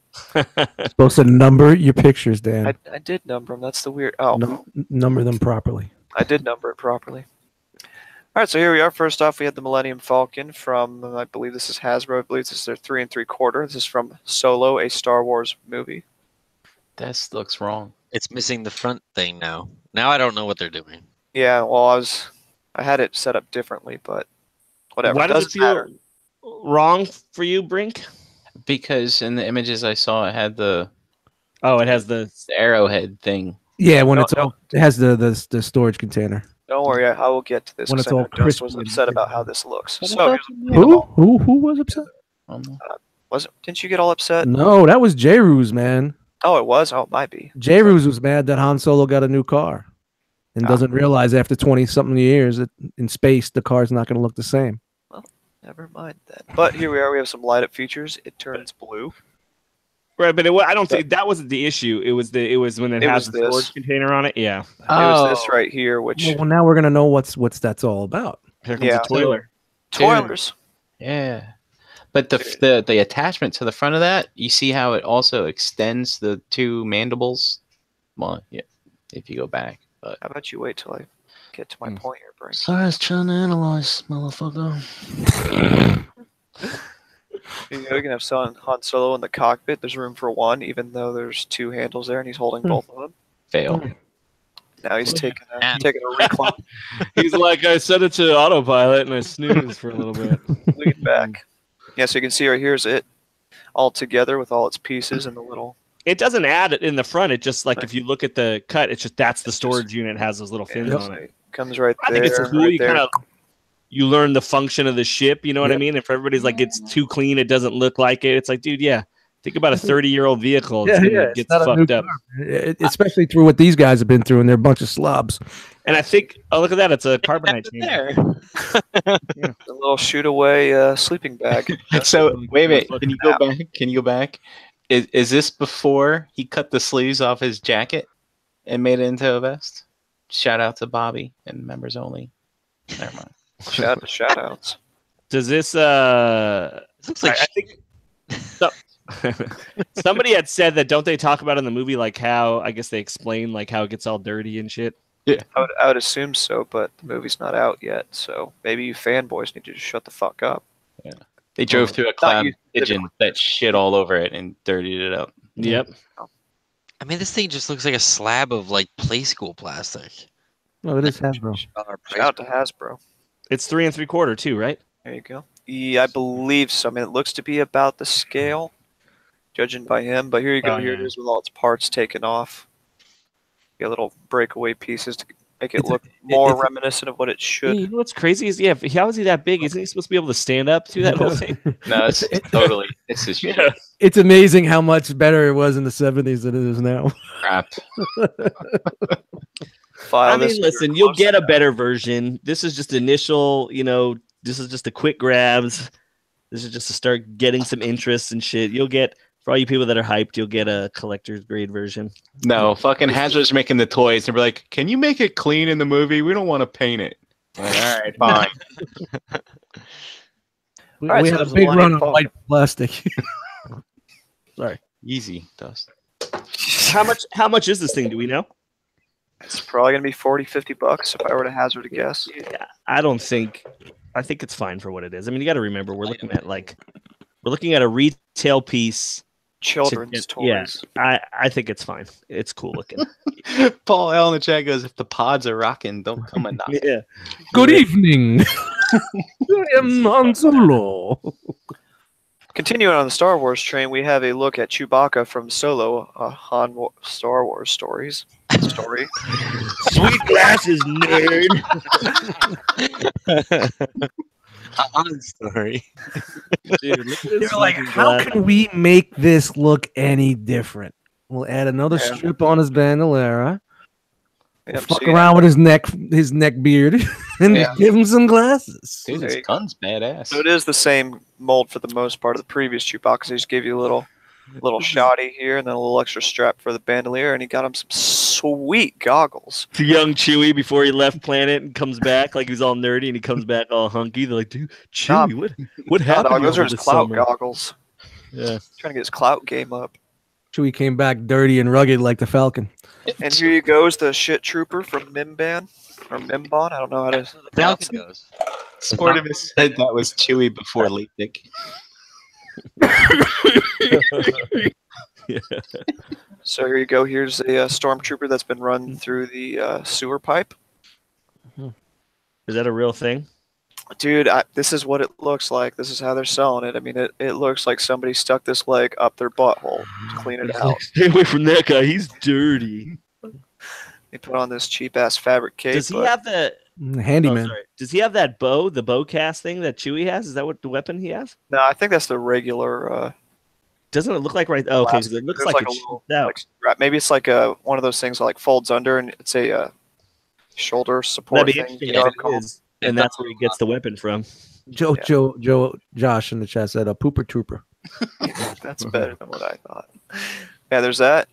Supposed to number your pictures, Dan. I did number them. That's the weird. Oh, number them properly. I did number it properly. All right, so here we are. First off, we had the Millennium Falcon from, I believe this is Hasbro. I believe this is their 3 3/4. This is from Solo, a Star Wars movie. This looks wrong. It's missing the front thing now. Now I don't know what they're doing. Yeah, well, I had it set up differently, but whatever. Why does it feel wrong for you, Brink? Because in the images I saw, it had the it has the arrowhead thing. Yeah, when it has the storage container. Don't worry, I will get to this. When it's all Just was upset about how this looks. Who was upset? Didn't you get all upset? No, that was J-Ruse, man. Oh, it was? Oh, it might be. J-Ruse was mad that Han Solo got a new car and doesn't realize after 20-something years that in space, the car's not going to look the same. Well, never mind that. But here we are. We have some light-up features. It turns blue. Right, but I don't think that wasn't the issue. It was when it has the storage container on it. Yeah. It was this right here, which... Well, now we're going to know what's that's all about. Here comes the toiler. Toilers. Yeah. But the attachment to the front of that, you see how it also extends the two mandibles? Well, yeah, if you go back. But how about you wait till I get to my point here, Brink? Sorry, I was trying to analyze, motherfucker. You can have Han Solo in the cockpit. There's room for one, even though there's two handles there, and he's holding both of them. Fail. Now he's taking a recline. He's like, I set it to autopilot, and I snoozed for a little bit. Lean back. Yeah, so you can see right here's it all together with all its pieces and the little... It doesn't add it in the front. It just, like, if you look at the cut, it's just that's the storage unit has those little fins on it. Comes right there. I think it's cool. Right you learn the function of the ship, you know what I mean? If everybody's like, it's too clean, it doesn't look like it. It's like, dude, yeah. Think about a 30-year-old vehicle. It gets fucked up. Especially through what these guys have been through, and they're a bunch of slobs. And I think, look at that. It's a carbonite chamber. A little shoot-away sleeping bag. So, wait a minute. Can you go back? Is this before he cut the sleeves off his jacket and made it into a vest? Shout out to Bobby and members only. Never mind. Shout outs. Does this looks like I think somebody had said that don't they talk about in the movie like how I guess they explain like how it gets all dirty and shit? Yeah. I would assume so, but the movie's not out yet, so maybe you fanboys need to just shut the fuck up. Yeah. They drove through a cloud pigeon that shit all over it and dirtied it up. Yep. I mean, this thing just looks like a slab of like play school plastic. No, it is Hasbro. Shout out to Hasbro. It's 3 3/4 too, right? There you go. Yeah, I believe so. I mean, it looks to be about the scale, judging by him. But here you go. Here it is with all its parts taken off. You got little breakaway pieces to make it look more reminiscent of what it should. You know what's crazy is, how is he that big? Isn't he supposed to be able to stand up through that whole thing? No, it's totally. It's his shit. It's amazing how much better it was in the 70s than it is now. Crap. file I this. mean, in your listen, you'll close get a tab. better version. This is just initial, this is just a quick grabs. This is just to start getting some interest and shit. You'll get, for all you people that are hyped, you'll get a collector's grade version. No, fucking Hasbro's making the toys, and we're like, can you make it clean in the movie? We don't want to paint it. Like, all right, fine. We, All right, we so had a there's big Lion run on Falcon. white plastic. Sorry. Easy, Dust. How much is this thing? Do we know? It's probably gonna be $40-$50 if I were to hazard a guess. Yeah, I think it's fine for what it is. I mean, you got to remember we're looking at a retail piece. Children's toys. Yeah, I think it's fine. It's cool looking. Paul L in the chat goes, if the pods are rocking, don't come and knock. Yeah. Good evening. I am Han Solo. Continuing on the Star Wars train, we have a look at Chewbacca from Solo, Star Wars story. Sweet glasses, nerd. On story. Dude, look at They're this like, fucking how glass. can we make this look any different? We'll add another Yeah. strip on his bandolera. Yep, Fuck so you around with his neck beard, and Yeah. give him some glasses. Dude, There this you go. gun's badass. So it is the same mold for the most part of the previous Chewbacca. They just gave you a little shoddy here and then a little extra strap for the bandolier, and he got him some sweet goggles. To young Chewie before he left planet and comes back like he was all nerdy and he comes back all hunky. They're like, dude, Chewie, what Nah, happened? dog, to you those are over his the clout summer? goggles. Yeah. Trying to get his clout game up. Chewie came back dirty and rugged like the Falcon. And here you goes the shit trooper from Mimban. Or Mimbon, I don't know how to The Falcon goes. Sportivus said that was Chewy before LASIK. Yeah. So here you go. Here's a stormtrooper that's been run through the sewer pipe. Is that a real thing? Dude, this is what it looks like. This is how they're selling it. I mean, it looks like somebody stuck this leg up their butthole to clean it out. Stay away from that guy. He's dirty. They put on this cheap-ass fabric cape. Does he but have the Handyman. sorry. Does he have that bow, the bow cast thing that Chewie has? Is that what the weapon he has? No, I think that's the regular... Doesn't it look like right? Oh, okay, plastic. so it looks There's like a it's little, out. like, strap. Maybe it's like one of those things that like folds under and it's a shoulder support That'd be thing. interesting you know if what I'm it is, and that's where he gets the weapon from. Josh in the chat said a pooper trooper. calling. That's better than what I thought. Yeah, there's that.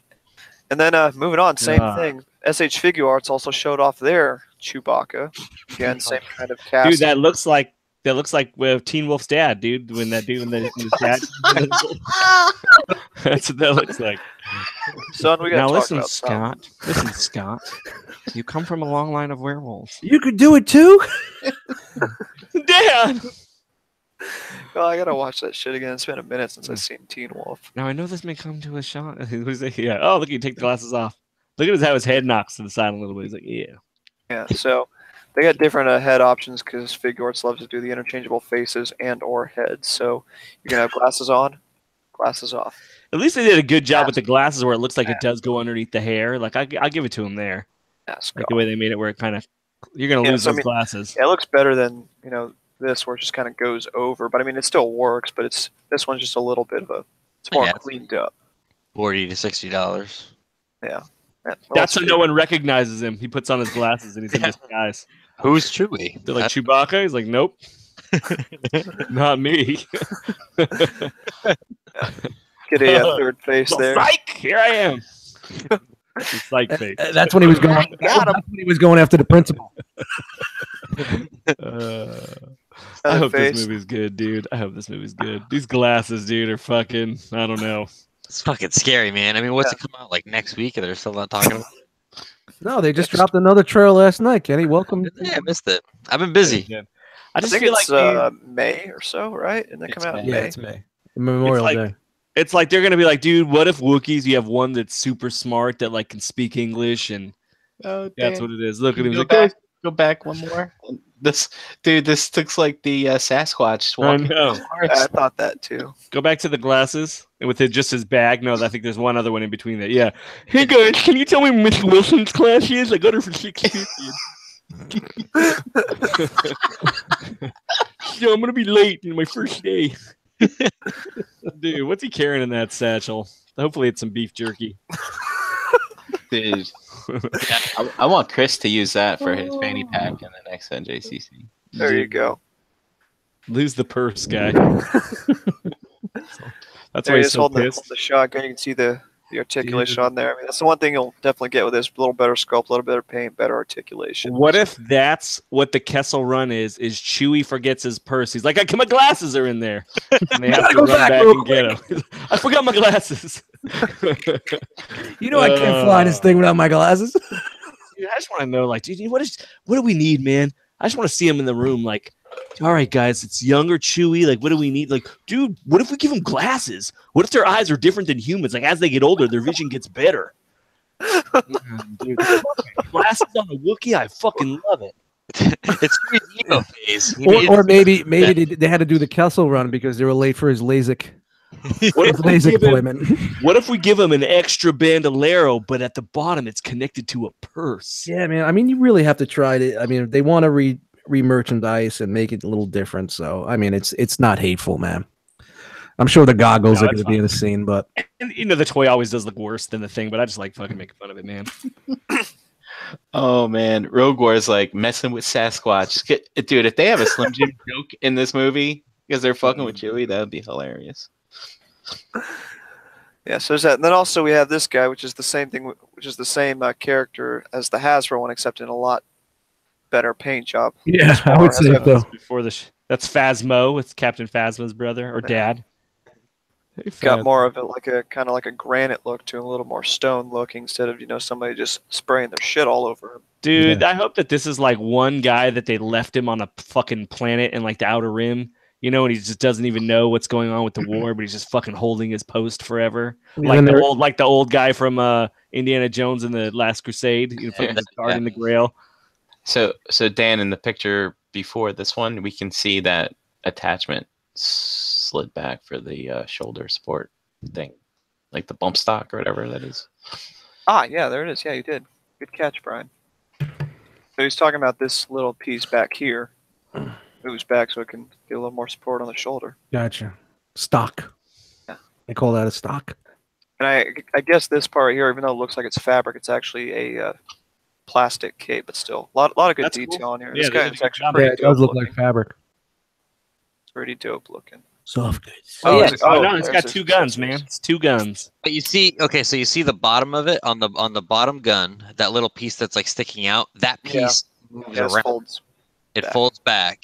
And then moving on, same thing. SH Figure Arts also showed off their Chewbacca. Again, same kind of cast. Dude, that looks like Teen Wolf's dad, dude. When that dude, when his dad, that's what that looks like. Son, we got Now to talk listen, about something. Scott. Listen, Scott. You come from a long line of werewolves. You could do it too. Dad. Oh, I gotta watch that shit again. It's been a minute since I've seen Teen Wolf. Now I know this may come to a shot. Who's like, yeah. Oh, look, you take the glasses off. Look at how his head knocks to the side a little bit. He's like, yeah. Yeah, so they got different head options because Figure Arts loves to do the interchangeable faces and or heads. So you're gonna have glasses on, glasses off. At least they did a good job with the glasses where it looks like it does go underneath the hair. Like I'll give it to him there. Yes, Like the way they made it where it kind of you're gonna Yeah, lose so I those mean- glasses. Yeah, it looks better than this where it just kind of goes over. But I mean, it still works. But this one's just a little bit of it's more Yeah. cleaned up. $40 to $60. Yeah, That's so no one recognizes him. He puts on his glasses and he's in disguise. Who's Chewie? They're like Chewbacca. He's like, nope, not me. Get a third face Well, there. psych! Here I am. Psych face. That's when he was going. That's when he was going after the principal. I Another hope face. this movie's good, dude. I hope this movie's good. These glasses, dude, are fucking. I don't know. It's fucking scary, man. I mean, what's it come out like next week and they're still not talking about it? No, they just dropped another trailer last night. Kenny, welcome. Yeah, I missed it. I've been busy. I I just think feel it's like May or so, right? And they come It's out in May. Yeah, May. it's May. Memorial It's Day. it's like they're gonna be like, dude, what if Wookiees? You have one that's super smart that like can speak English, and Oh, that's what it is. Look at him. He's Go like, back, go back one more. This looks like the Sasquatch I walking. know. I thought that too. Go back to the glasses and with just his bag. No, I think there's one other one in between that. Yeah. Hey guys, can you tell me when Miss Wilson's class is? I got her for 6:50. So I'm gonna be late in my first day. Dude, what's he carrying in that satchel? Hopefully it's some beef jerky. Dude, I want Chris to use that for his fanny pack in the next NJCC. There you go. Lose the purse, guy. That's There why he he's is so holding pissed. the shotgun. You can see the articulation Dude. on there. I mean, that's the one thing you'll definitely get with this: a little better sculpt, a little better paint, better articulation. What if that's what the Kessel Run is? Is Chewie forgets his purse? He's like, my glasses are in there, and they have to Go run back back real and get them. I forgot my glasses. You know I can't fly this thing without my glasses. Dude, I just want to know, like, dude, what do we need, man? I just want to see him in the room, like, all right, guys, it's younger Chewie. Like, what do we need? Like, dude, what if we give them glasses? What if their eyes are different than humans? Like, as they get older, their vision gets better. Dude, glasses on a Wookiee, I fucking love it. It's emo phase. Or maybe they had to do the Kessel Run because they were late for his LASIK. What His if, we LASIK give him, appointment. what if we give him an extra bandolero, but at the bottom it's connected to a purse? Yeah, man. I mean, you really have to try to. I mean, they want to re-merchandise and make it a little different. So, I mean, it's not hateful, man. I'm sure the goggles No, are it's going to be in the scene, but And you know the toy always does look worse than the thing, but I just like fucking making fun of it, man. Oh man, Rogue War is like messing with Sasquatch. Dude, if they have a Slim Jim joke in this movie because they're fucking with Chewie, that would be hilarious. Yeah, so there's that. And then also we have this guy, which is the same thing, which is the same character as the Hasbro one, except in a lot better paint job. yeah, I would say so. Before that's Phasmo. It's Captain Phasma's brother or dad. Hey, Got Phas. more of it like a kind of like a granite look to him, a little more stone look instead of somebody just spraying their shit all over him. Dude, I hope that this is like one guy that they left him on a fucking planet in like the Outer Rim, and he just doesn't even know what's going on with the war, but he's just fucking holding his post forever. Yeah, Like the old guy from Indiana Jones in the Last Crusade, fucking guarding the Grail. So Dan, in the picture before this one, we can see that attachment slid back for the shoulder support thing, like the bump stock or whatever that is. Ah, yeah, there it is. Yeah, you did. Good catch, Brian. So he's talking about this little piece back here. Moves back so it can get a little more support on the shoulder. Gotcha. Stock. Yeah. They call that a stock. And I guess this part here, even though it looks like it's fabric, it's actually a plastic cape, but still a lot of good That's detail cool. on here. Yeah, This guy they did is a good actually job. pretty Yeah, it dope does look looking. like fabric. Pretty dope looking. Soft goods. Oh, yeah. is it- Oh, no, it's there's got his two guns, accessories. man. It's two guns. But you see, okay, so you see the bottom of it on the bottom gun, that little piece that's like sticking out. That Yeah. piece moves Yeah, it around. folds. It back. folds back,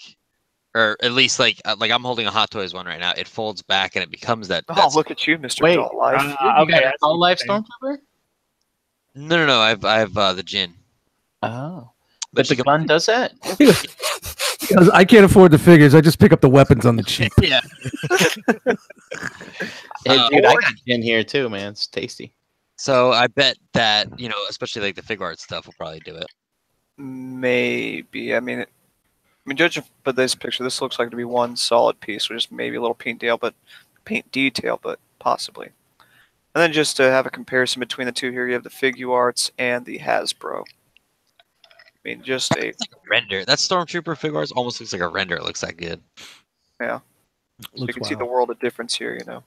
or at least like I'm holding a Hot Toys one right now. It folds back and it becomes that. Oh, that's- look at you, Mr. Wait, Doll Life. You got Okay, a All Life Stormtrooper? No. I have the gin. Oh, But but the you can- gun does that? Because I can't afford the figures. I just pick up the weapons on the cheap. Yeah. Hey, dude, I got gin here too, man. It's tasty. So I bet that especially like the fig art stuff will probably do it. Maybe. I mean, judging by this picture, this looks like to be one solid piece, with just maybe a little paint detail, but possibly. And then just to have a comparison between the two here, you have the Figure Arts and the Hasbro. I mean, just a Render. That Stormtrooper fig art almost looks like a render. It looks that good. so you Looks can see the wild. world of difference here, All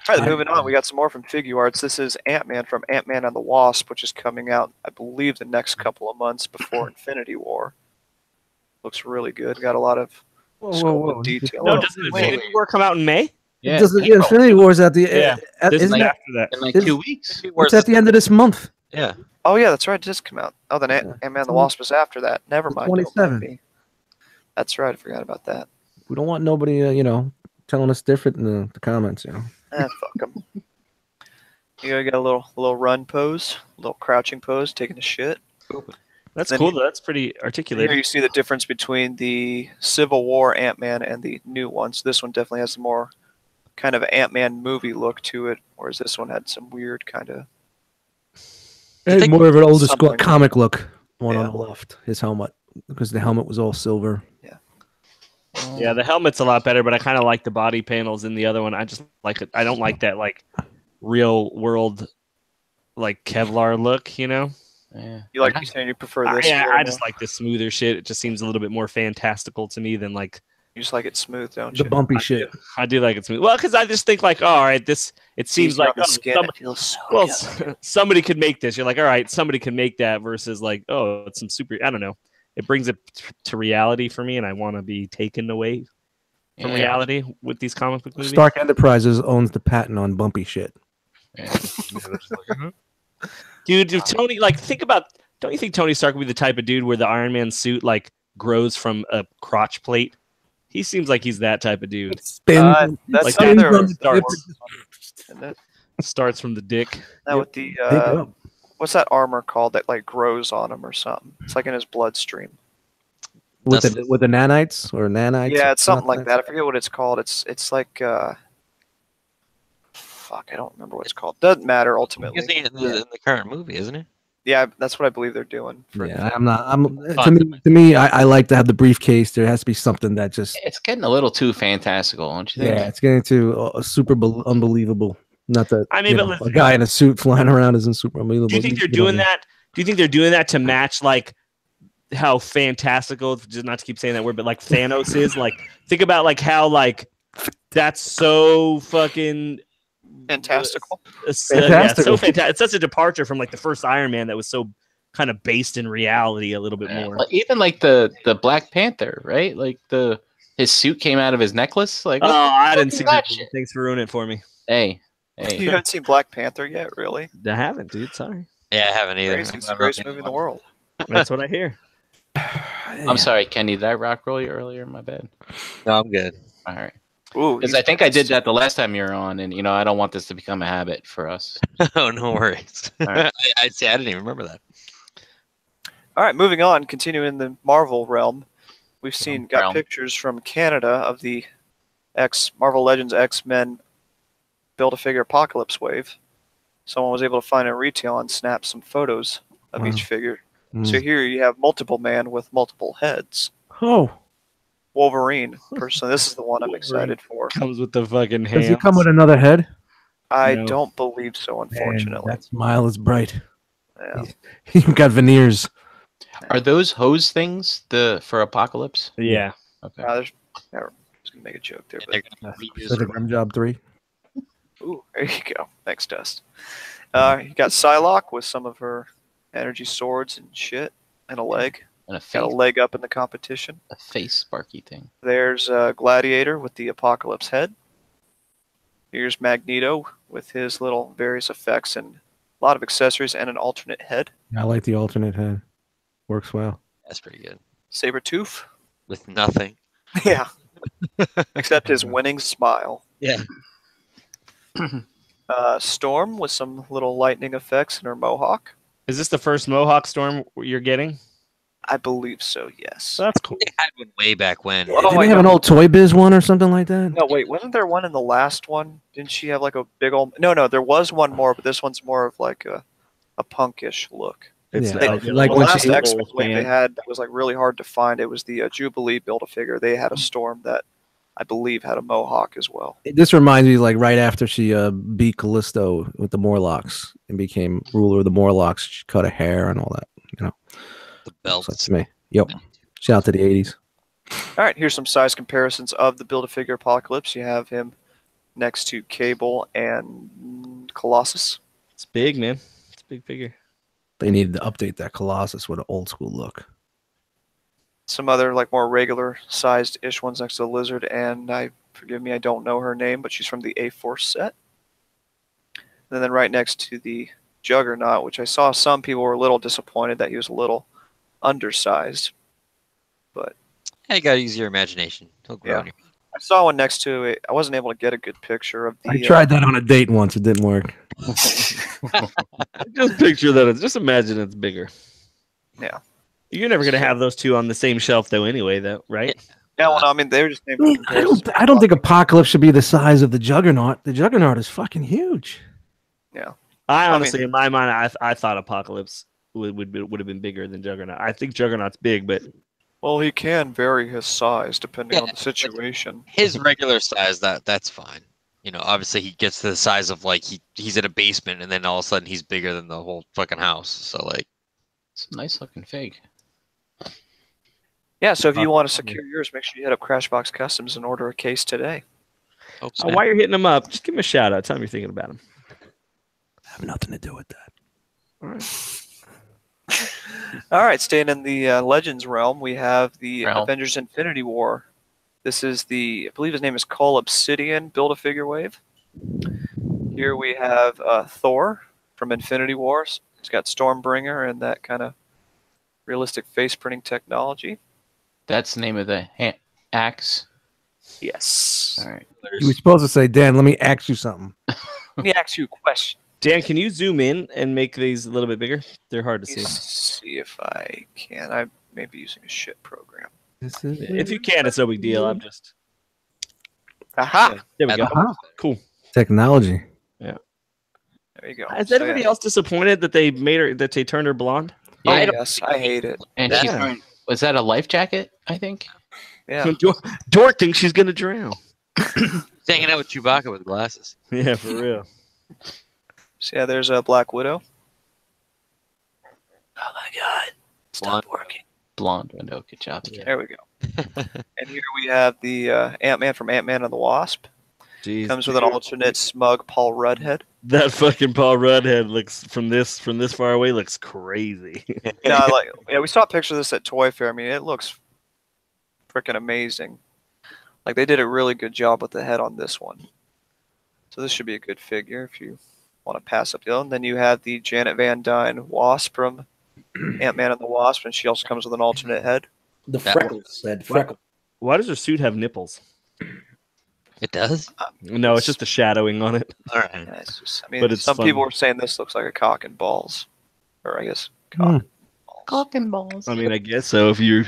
right, then moving on, we got some more from Figure Arts. This is Ant-Man from Ant-Man and the Wasp, which is coming out, I believe, the next couple of months before Infinity War. Looks really good. Got a lot of scope of detail. No, on it. doesn't Infinity War come out in May? Yeah, Does it, Infinity War's at the Yeah, This is isn't it? after that. in like It's- 2 weeks. It's at the end of this month. Yeah. Oh yeah, that's right. It does come out. Oh, then Ant-Man and the Wasp was after that. Never mind. don't mind 27. me. That's right. I forgot about that. We don't want nobody, telling us different in the comments. Fuck them. You got a little run pose, a little crouching pose, taking a shit. That's Then cool, though. That's pretty Here articulated. you see the difference between the Civil War Ant-Man and the new one. So this one definitely has a more kind of Ant-Man movie look to it, whereas this one had some weird kind of. Hey, think more of an older something- comic look. One on Yeah. the left, his helmet, because the helmet was all silver. Yeah, the helmet's a lot better, but I kind of like the body panels in the other one. I just like it. I don't like that like real world like Kevlar look, Yeah. You saying you prefer this? I more just than- like the smoother shit. It just seems a little bit more fantastical to me than like You just like it smooth, don't The you? bumpy shit. I do like it smooth. Well, because I just think like, oh, all right, this it seems Easier like on the skin. some- It feels so well, good. somebody could make this. You're like, all right, somebody can make that versus like, oh, it's some super. I don't know. It brings it to reality for me, and I want to be taken away from reality with these comic book movies. Stark Enterprises owns the patent on bumpy shit. Dude, if Tony, like, think about. Don't you think Tony Stark would be the type of dude where the Iron Man suit like grows from a crotch plate? He seems like he's that type of dude. That's like some of that their starts, isn't it? starts from the dick. Now with the what's that armor called that like grows on him or something? It's like in his bloodstream. With the nanites or nanites? Yeah, or it's something like nanites? that. I forget what it's called. It's like fuck, I don't remember what it's called. Doesn't matter ultimately. Using it in the current movie, isn't it? Yeah, that's what I believe they're doing. Yeah, to me, I like to have the briefcase. There has to be something that just. It's getting a little too fantastical, don't you think? Yeah, it's getting too super unbelievable. Not that I mean, but a listen, guy in a suit flying around isn't super unbelievable. do you think they're doing that? Do you think they're doing that to match like how fantastical? Just not to keep saying that word, but like Thanos is. Like, think about like how like that's so fucking Fantastical. Yeah, so fantastic. It's such a departure from like the first Iron Man that was so kind of based in reality a little bit more. Like, even like the Black Panther, right? Like his suit came out of his necklace. Like, Oh, I didn't see that. shit? Thanks for ruining it for me. Hey. You haven't seen Black Panther yet, really? I haven't, dude. Sorry. Yeah, I haven't either. Crazy. It's the greatest movie in the world. That's what I hear. I'm sorry, Kenny. Did I rock roll you earlier? My bad. No, I'm good. All right. Ooh, Because I think I did that the last time you were on, and I don't want this to become a habit for us. Oh, no worries. right. I didn't even remember that. All right, moving on. Continuing in the Marvel realm, we've got pictures from Canada of the Marvel Legends X-Men Build-A-Figure Apocalypse Wave. Someone was able to find it in retail and snap some photos of each figure. So here you have multiple man with multiple heads. Oh. Wolverine, personally, this is the one I'm excited for. Comes with the fucking hands. Does he come with another head? I don't believe so, unfortunately. That smile is bright. Yeah. You've got veneers. Are those hose things for Apocalypse? Yeah. Okay. I was gonna make a joke there, but Pacific Rim Job 3. ooh, there you go. Thanks, Dust. You got Psylocke with some of her energy swords and shit, and a leg. And a face. Got a leg up in the competition. A face sparky thing. There's Gladiator with the Apocalypse head. Here's Magneto with his little various effects and a lot of accessories and an alternate head. I like the alternate head. Works well. That's pretty good. Sabretooth. With nothing. Yeah. Except his winning smile. Yeah. Storm with some little lightning effects in her mohawk. Is this the first Mohawk Storm you're getting? I believe so, yes. That's cool. They had one way back when. Oh, Did they have an old Toy Biz one or something like that? No, wait, wasn't there one in the last one? Didn't she have like a big old... No, there was one more, but this one's more of like a punkish look. It's Yeah, like the when last she- X-Men wave they had that was like really hard to find. It was the Jubilee Build-A-Figure. They had a Storm that I believe had a mohawk as well. This reminds me, like right after she beat Callisto with the Morlocks and became ruler of the Morlocks, she cut her hair and all that. The belt. Looks like to me. Yep. Shout out to the 80s. All right, here's some size comparisons of the Build-A-Figure Apocalypse. You have him next to Cable and Colossus. It's big, man. It's a big figure. They needed to update that Colossus with an old school look. Some other like more regular sized-ish ones next to the Lizard, and forgive me, I don't know her name, but she's from the A-Force set. And then right next to the Juggernaut, which I saw some people were a little disappointed that he was a little undersized. But Yeah, you gotta use your imagination. He'll grow Yeah. on you. I saw one next to it. I wasn't able to get a good picture of the... I tried that on a date once. It didn't work. Just picture that. Just imagine it's bigger. Yeah. You're never gonna have those two on the same shelf, though. Anyway, though, right? Yeah, well, no, I mean, they were just named I mean, I don't think Apocalypse should be the size of the Juggernaut. The Juggernaut is fucking huge. Yeah. I honestly, in my mind, I thought Apocalypse would have been bigger than Juggernaut. I think Juggernaut's big, but Well, he can vary his size depending on the situation. His regular size, that's fine. You know, obviously he gets to the size of like he's in a basement, and then all of a sudden he's bigger than the whole fucking house. So like, It's a nice looking fig. Yeah, so if you want to secure yours, make sure you hit up Crashbox Customs and order a case today. Hope so. While you're hitting them up, just give them a shout out. Tell them you're thinking about them. I have nothing to do with that. All right. All right, staying in the Legends realm, we have the Realm. Avengers Infinity War. This is I believe his name is Cole Obsidian, Build-A-Figure Wave. Here we have Thor from Infinity Wars. He's got Stormbringer and that kind of realistic face printing technology. That's the name of the axe. Yes. All right. You were supposed to say, Dan, let me ask you something. Let me ask you a question. Dan, can you zoom in and make these a little bit bigger? They're hard to Let me see. see if I can. I may be using a shit program. This is If you can, it's no big deal. I'm just. Aha! There we go. Uh-huh. Cool. Technology. There you go. Is So, anybody else disappointed that they turned her blonde? Oh, Yeah. yes, I hate it. And Yeah. she's wearing, was that a life jacket? I think. Yeah. Dork thinks she's gonna drown. He's hanging out with Chewbacca with glasses. Yeah, for real. So yeah, there's a Black Widow. Oh my god. Blonde. Working. Blonde window. Good job. Yeah. There we go. And here we have the Ant-Man from Ant-Man and the Wasp. Jeez. Comes with an alternate smug Paul Rudd head. That fucking Paul Rudd head looks from this far away looks crazy. Yeah, we saw a picture of this at Toy Fair. I mean, it looks freaking amazing. Like they did a really good job with the head on this one. So this should be a good figure if you want to pass up the other. And then you have the Janet Van Dyne Wasp from Ant-Man and the Wasp, and she also comes with an alternate head. The That freckles said freckle. Why does her suit have nipples? It does? No, it's just the shadowing on it. All right. Yeah, it's just, I mean, But it's some fun. people were saying this looks like a cock and balls, or I guess cock and balls. Cock and balls. I mean, I guess so. If you,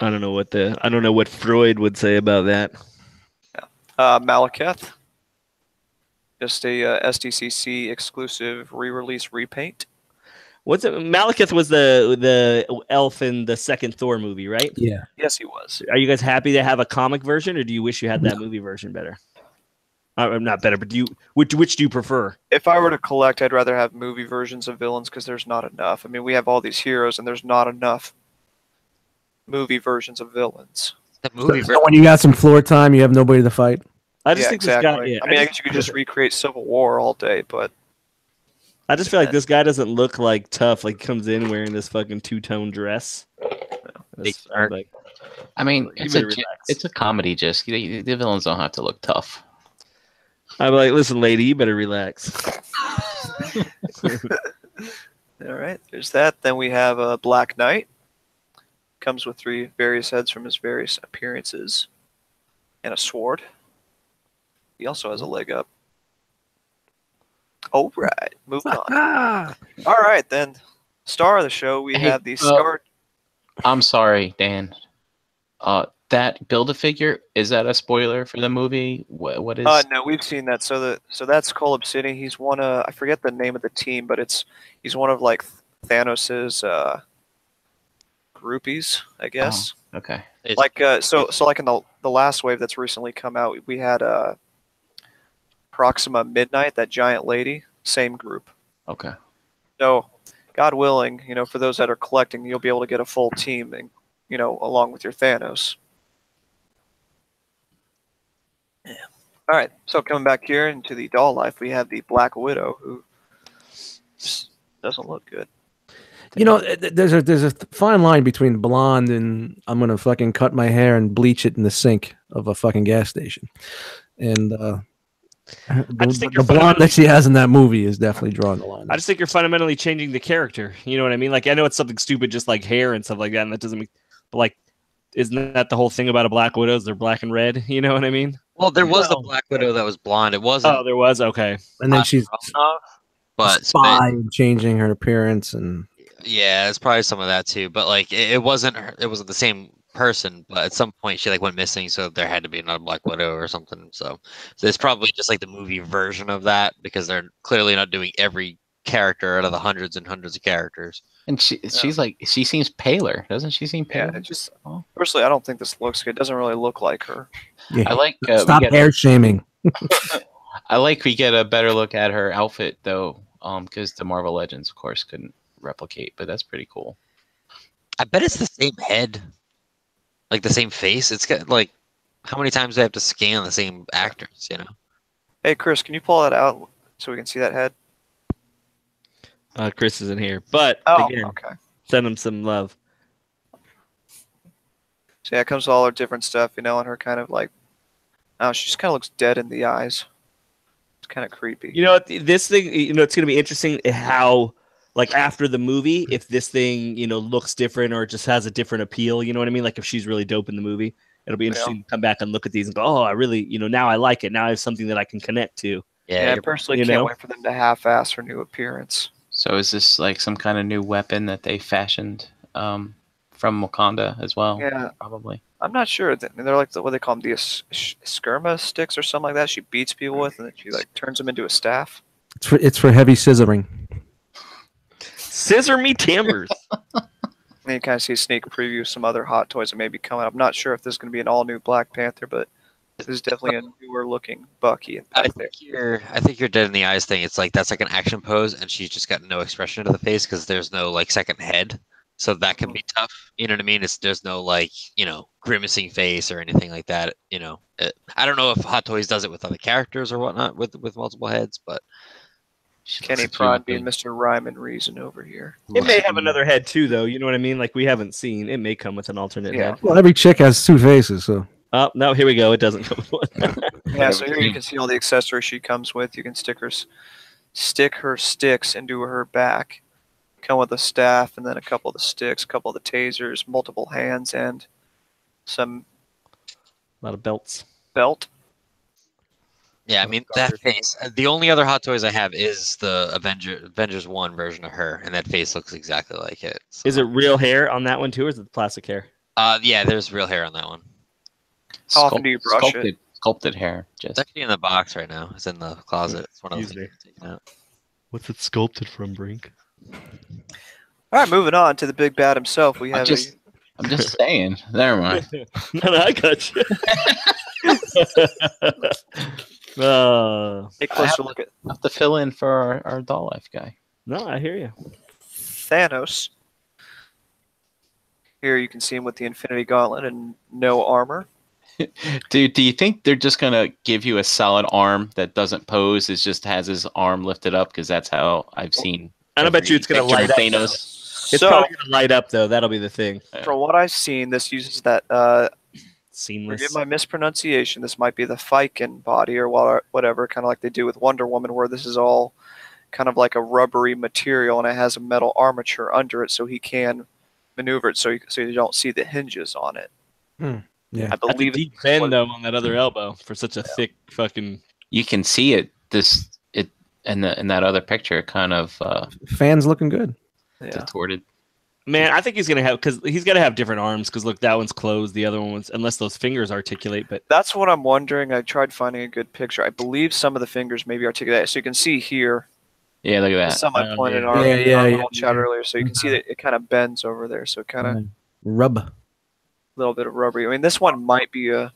I don't know what Freud would say about that. Malekith, just a SDCC exclusive re-release repaint. What's it? Malekith was the elf in the second Thor movie, right? Yeah. Yes, he was. Are you guys happy to have a comic version, or do you wish you had that movie version better? Not better, but which do you prefer? If I were to collect, I'd rather have movie versions of villains because there's not enough. I mean, we have all these heroes, and there's not enough movie versions of villains. The movie So when you got some floor time, you have nobody to fight. I just Yeah, think exactly. this guy. Yeah, I mean, I guess you could just recreate Civil War all day, but I just feel like this guy doesn't look like tough. Like he comes in wearing this fucking two-tone dress. That's- I'm like, I mean, You it's better a relax. it's a comedy disc. The villains don't have to look tough. I'm like, listen, lady, you better relax. all right. There's that. Then we have a Black Knight. Comes with 3 various heads from his various appearances, and a sword. He also has a leg up. All right, moving on. All right, then. Star of the show, we Hey, have the Scar. I'm sorry, Dan. That Build-A-Figure, is that a spoiler for the movie? What is? No, we've seen that. So that's Cole Obsidian. He's one of, I forget the name of the team, but he's one of like Thanos's groupies, I guess. Okay. It's- Like so like in the last wave that's recently come out, we had Proxima Midnight, that giant lady, same group. Okay. So, God willing, for those that are collecting, you'll be able to get a full team, and along with your Thanos. Yeah. All right. So coming back here into the doll life, we have the Black Widow, who just doesn't look good. There's a fine line between blonde and I'm gonna fucking cut my hair and bleach it in the sink of a fucking gas station, and just think the blonde that she has in that movie is definitely drawing the line. I just think you're fundamentally changing the character. You know what I mean? Like I know it's something stupid, just like hair and stuff like that, and that doesn't make. But like, isn't that the whole thing about a Black Widow? Is they're black and red? You know what I mean? Well, there was a Black Widow that was blonde. It wasn't. Oh, there was. Okay. And then she's but spy changing her appearance, and yeah, it's probably some of that too. But like, it wasn't her, it wasn't the same person. But at some point, she like went missing, so there had to be another Black Widow or something. So it's probably just like the movie version of that because they're clearly not doing every character out of the hundreds and hundreds of characters. And she's like, she seems paler, doesn't she? Seem paler? Yeah, personally, I don't think this looks good. It doesn't really look like her. yeah. I like. Stop hair shaming. I like we get a better look at her outfit though, because the Marvel Legends, of course, couldn't replicate. But that's pretty cool. I bet it's the same head, like the same face. It's got like, how many times do I have to scan the same actors? You know. Hey, Chris, can you pull that out so we can see that head? Chris isn't here, but Oh, again, okay. send him some love. So yeah, it comes with all her different stuff, and her kind of like, oh, she just kind of looks dead in the eyes. It's kind of creepy. You know, this thing, it's going to be interesting how, like, after the movie, if this thing, looks different or just has a different appeal, you know what I mean? Like, if she's really dope in the movie, it'll be interesting to come back and look at these and go, oh, I really, now I like it. Now I have something that I can connect to. Yeah, I personally can't wait for them to half-ass her new appearance. So is this like some kind of new weapon that they fashioned from Wakanda as well? Yeah, probably. I'm not sure. They're like what they call them, the skirma sticks or something like that. She beats people with, and then she like turns them into a staff. It's for heavy scissoring. Scissor me timbers. And you kind of see a sneak preview of some other hot toys that may be coming up. I'm not sure if this is going to be an all-new Black Panther, but this is definitely a newer-looking Bucky. I think you're dead in the eyes thing. It's like that's like an action pose, and she's just got no expression to the face because there's no like second head, so that can be tough. You know what I mean? There's no like grimacing face or anything like that. I don't know if Hot Toys does it with other characters or whatnot with multiple heads, but Kenny Prod being Mr. Rhyme and Reason over here. It may have another head too, though. You know what I mean? Like we haven't seen. It may come with an alternate head. Well, every chick has two faces, so. Oh no! Here we go. It doesn't come with one. Yeah, so here you can see all the accessories she comes with. You can stick her sticks into her back. Come with a staff, and then a couple of the sticks, a couple of the tasers, multiple hands, and some. A lot of belts. Belt. Yeah, I mean that face. The only other Hot Toys I have is the Avengers 1 version of her, and that face looks exactly like it. So. Is it real hair on that one too, or is it plastic hair? Yeah, there's real hair on that one. How often do you brush it? Sculpted hair. It's actually in the box right now. It's in the closet. It's one of the things taken out. What's it sculpted from, Brink? All right, moving on to the big bad himself. We have. I'm just saying. Never mind. No, I got you. Take a closer look at. I have to fill in for our doll life guy. No, I hear you. Thanos. Here you can see him with the Infinity Gauntlet and no armor. Do you think they're just gonna give you a solid arm that doesn't pose? It just has his arm lifted up because that's how I've seen. And I bet you it's gonna light up. Thanos. It's probably gonna light up though. That'll be the thing. From what I've seen, this uses that. Seamless. Forgive my mispronunciation. This might be the Fiken body or whatever, kind of like they do with Wonder Woman, where this is all kind of like a rubbery material and it has a metal armature under it, so he can maneuver it, so you don't see the hinges on it. Yeah, I believe it's deep bend though on that other elbow for such a thick fucking. You can see it. In that other picture, kind of fans looking good. Distorted. Man, I think he's gonna have because he's gotta have different arms. Because look, that one's closed. The other one was, unless those fingers articulate. But that's what I'm wondering. I tried finding a good picture. I believe some of the fingers maybe articulate. So you can see here. Yeah, look at that. Some I pointed on the chat earlier. So you can see that it kind of bends over there. So it kind of rub. A little bit of rubbery. I mean, this one might be a.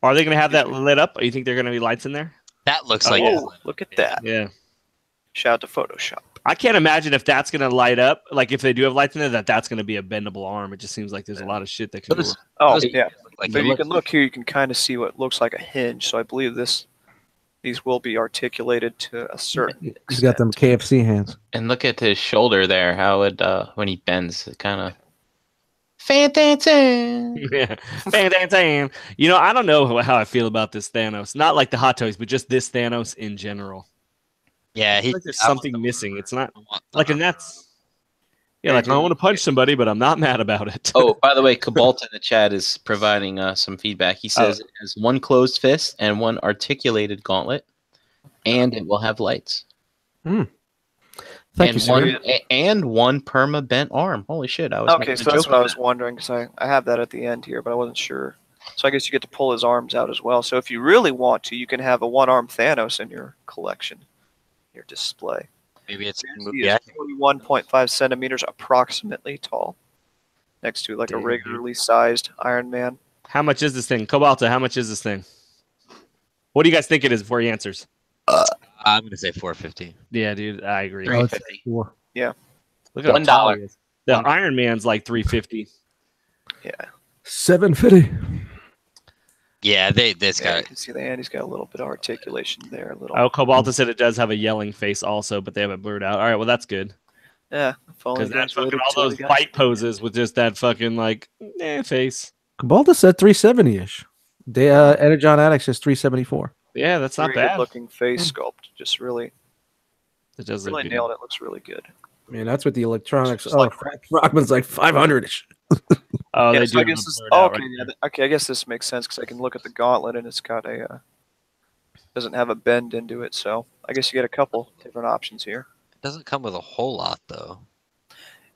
Are they gonna have that lit up? Or you think they're gonna be lights in there? That looks like. Oh, look at that. Yeah. Shout out to Photoshop. I can't imagine if that's gonna light up. Like if they do have lights in there, that's gonna be a bendable arm. It just seems like there's a lot of shit that can. Oh yeah. So you can look here. You can kind of see what looks like a hinge. So I believe these will be articulated to a certain extent. He's got them KFC hands. And look at his shoulder there. How it when he bends, it kind of. Fantastic. Yeah, fantastic. I don't know how I feel about this Thanos. Not like the Hot Toys, but just this Thanos in general. Yeah, like there's something missing. It's not like, and that's like I want to punch somebody, but I'm not mad about it. Oh, by the way, Cabalt in the chat is providing some feedback. He says it has one closed fist and one articulated gauntlet, and it will have lights. Thank you, and one perma bent arm. Holy shit! So that's what I was wondering because I have that at the end here, but I wasn't sure. So I guess you get to pull his arms out as well. So if you really want to, you can have a one-arm Thanos in your collection, your display. Maybe it's 41.5 centimeters approximately tall, next to like a regularly sized Iron Man. How much is this thing, Cobalta? How much is this thing? What do you guys think it is before he answers? I'm gonna say $450. Yeah, dude, I agree. $350. Yeah. Look at $1. The Iron Man's like 350. Yeah. 750. Yeah, this Yeah, guy. you can see the hand. He's got a little bit of articulation there. A little. Oh, Cobalta said it does have a yelling face also, but they have it blurred out. All right, well that's good. Yeah. Because that's fucking all those fight poses with just that fucking like face. Cabalda said 370-ish. The Energon Addicts is 374. Yeah, that's not Really bad. looking face sculpt. Just really, It does really look nailed it. Looks really good. I mean, that's with the electronics. Just Oh, like- Rockman's like 500-ish. Oh, Yeah, they so I do. guess have it this, blurred out okay, right yeah, there. okay. I guess this makes sense because I can look at the gauntlet and it's got a doesn't have a bend into it. So I guess you get a couple different options here. It doesn't come with a whole lot though.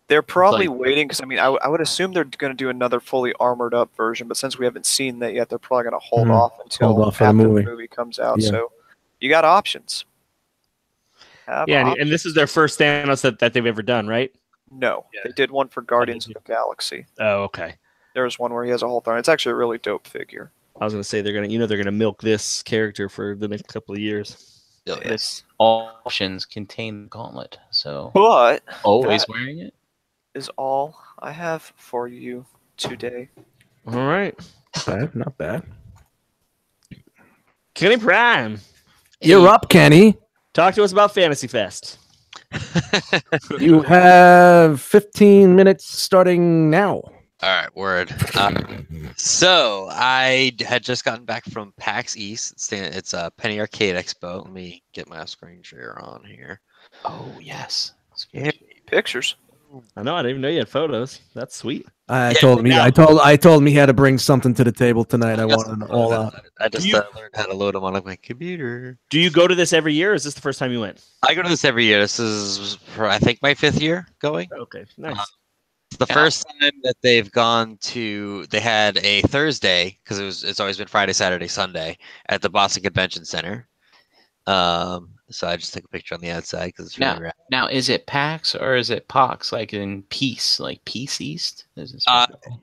They're probably like- waiting because I mean I would assume they're going to do another fully armored up version, but since we haven't seen that yet, they're probably going to hold Mhm. off until Hold off for the after movie. comes out. Yeah. So you got options. Have Yeah, options. and this is their first Thanos that they've ever done, right? No, Yeah. they did one for Guardians of the Galaxy. Oh, okay. There was one where he has a whole throne. It's actually a really dope figure. I was gonna say they're gonna milk this character for the next couple of years. Oh, yeah. Yes. All options contain the gauntlet, so But always that wearing it. is all I have for you today. All right, Not bad. Kenny Prime, You're up, Kenny. talk to us about Fantasy Fest. You have 15 minutes starting now. All right, word. So I had just gotten back from PAX East. It's a Penny Arcade Expo. Let me get my screen share on here. Oh yes. Yeah. Pictures. I know. I didn't even know you had photos. That's sweet. I Yeah, told him. now- I told him he had to bring something to the table tonight. I wanted an all out. I just You- learned how to load them on my computer. Do you go to this every year, or is this the first time you went? I go to this every year. This is, I think, my 5th year going. Okay, nice. It's the first time that they've gone to. They had a Thursday because it's always been Friday, Saturday, Sunday at the Boston Convention Center. So I just took a picture on the outside because it's really rad. Now, is it PAX or is it POX? Like in Peace, like Peace East? Is it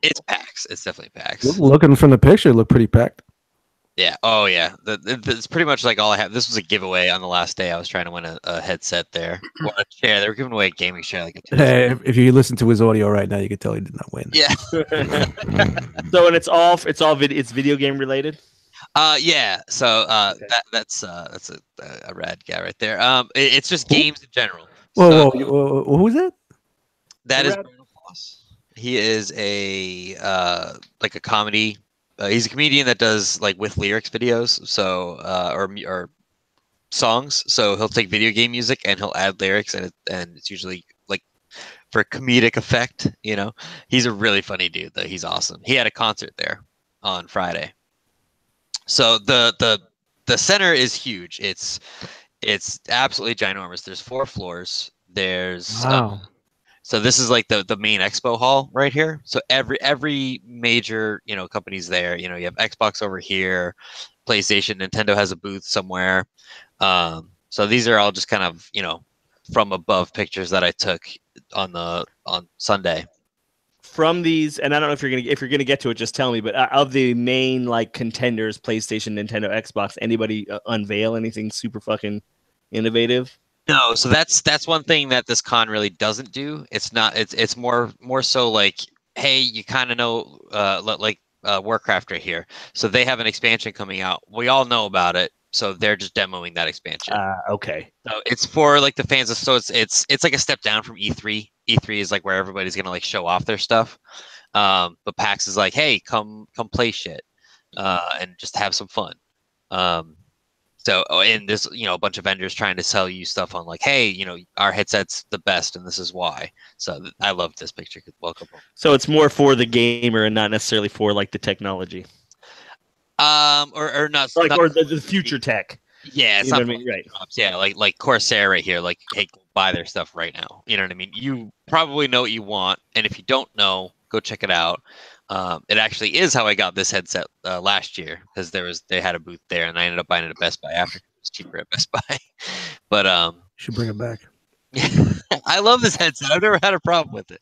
It's PAX. It's definitely PAX. Looking from the picture, it looked pretty packed. Yeah. Oh yeah. It's pretty much like all I have. This was a giveaway on the last day. I was trying to win a headset there. Or a chair. They were giving away a gaming chair. Like a Hey, if you listen to his audio right now, you can tell he did not win. yeah. So and it's video game related. Yeah. So Okay. that's a rad guy right there. It's just Who? games in general. Whoa, So whoa, who's that? that is Rad. Bruno Foss. He is a like a comedy. He's a comedian that does like with lyrics videos. So or songs. So he'll take video game music and he'll add lyrics, and it's usually like for comedic effect. You know, he's a really funny dude. Though he's awesome. He had a concert there on Friday. So the center is huge. It's absolutely ginormous. There's 4 floors. There's Wow. so this is like the main expo hall right here. So every major company's there. You have Xbox over here, PlayStation, Nintendo has a booth somewhere. So these are all just kind of from above pictures that I took on Sunday. From these, and I don't know if you're gonna get to it, just tell me. But of the main like contenders, PlayStation, Nintendo, Xbox, anybody unveil anything super fucking innovative? No, so that's one thing that this con really doesn't do. It's not. It's more so like, hey, you kind of know, like Warcraft right here. So they have an expansion coming out. We all know about it. So they're just demoing that expansion. Okay. So it's for like the fans. So it's like a step down from E3. E3 is like where everybody's gonna like show off their stuff. But PAX is like, hey, come play shit, and just have some fun. And there's a bunch of vendors trying to sell you stuff on like, hey, our headset's the best, and this is why. So I love this picture. Welcome. So it's more for the gamer and not necessarily for like the technology, Or not like not- or the future tech. Yeah, it's You know not what I mean? Right. Yeah, like Corsair right here. Like, hey, go buy their stuff right now. You know what I mean? You probably know what you want, and if you don't know, go check it out. It actually is how I got this headset last year because they had a booth there, and I ended up buying it at Best Buy after. It was cheaper at Best Buy. But You should bring it back. I love this headset. I've never had a problem with it.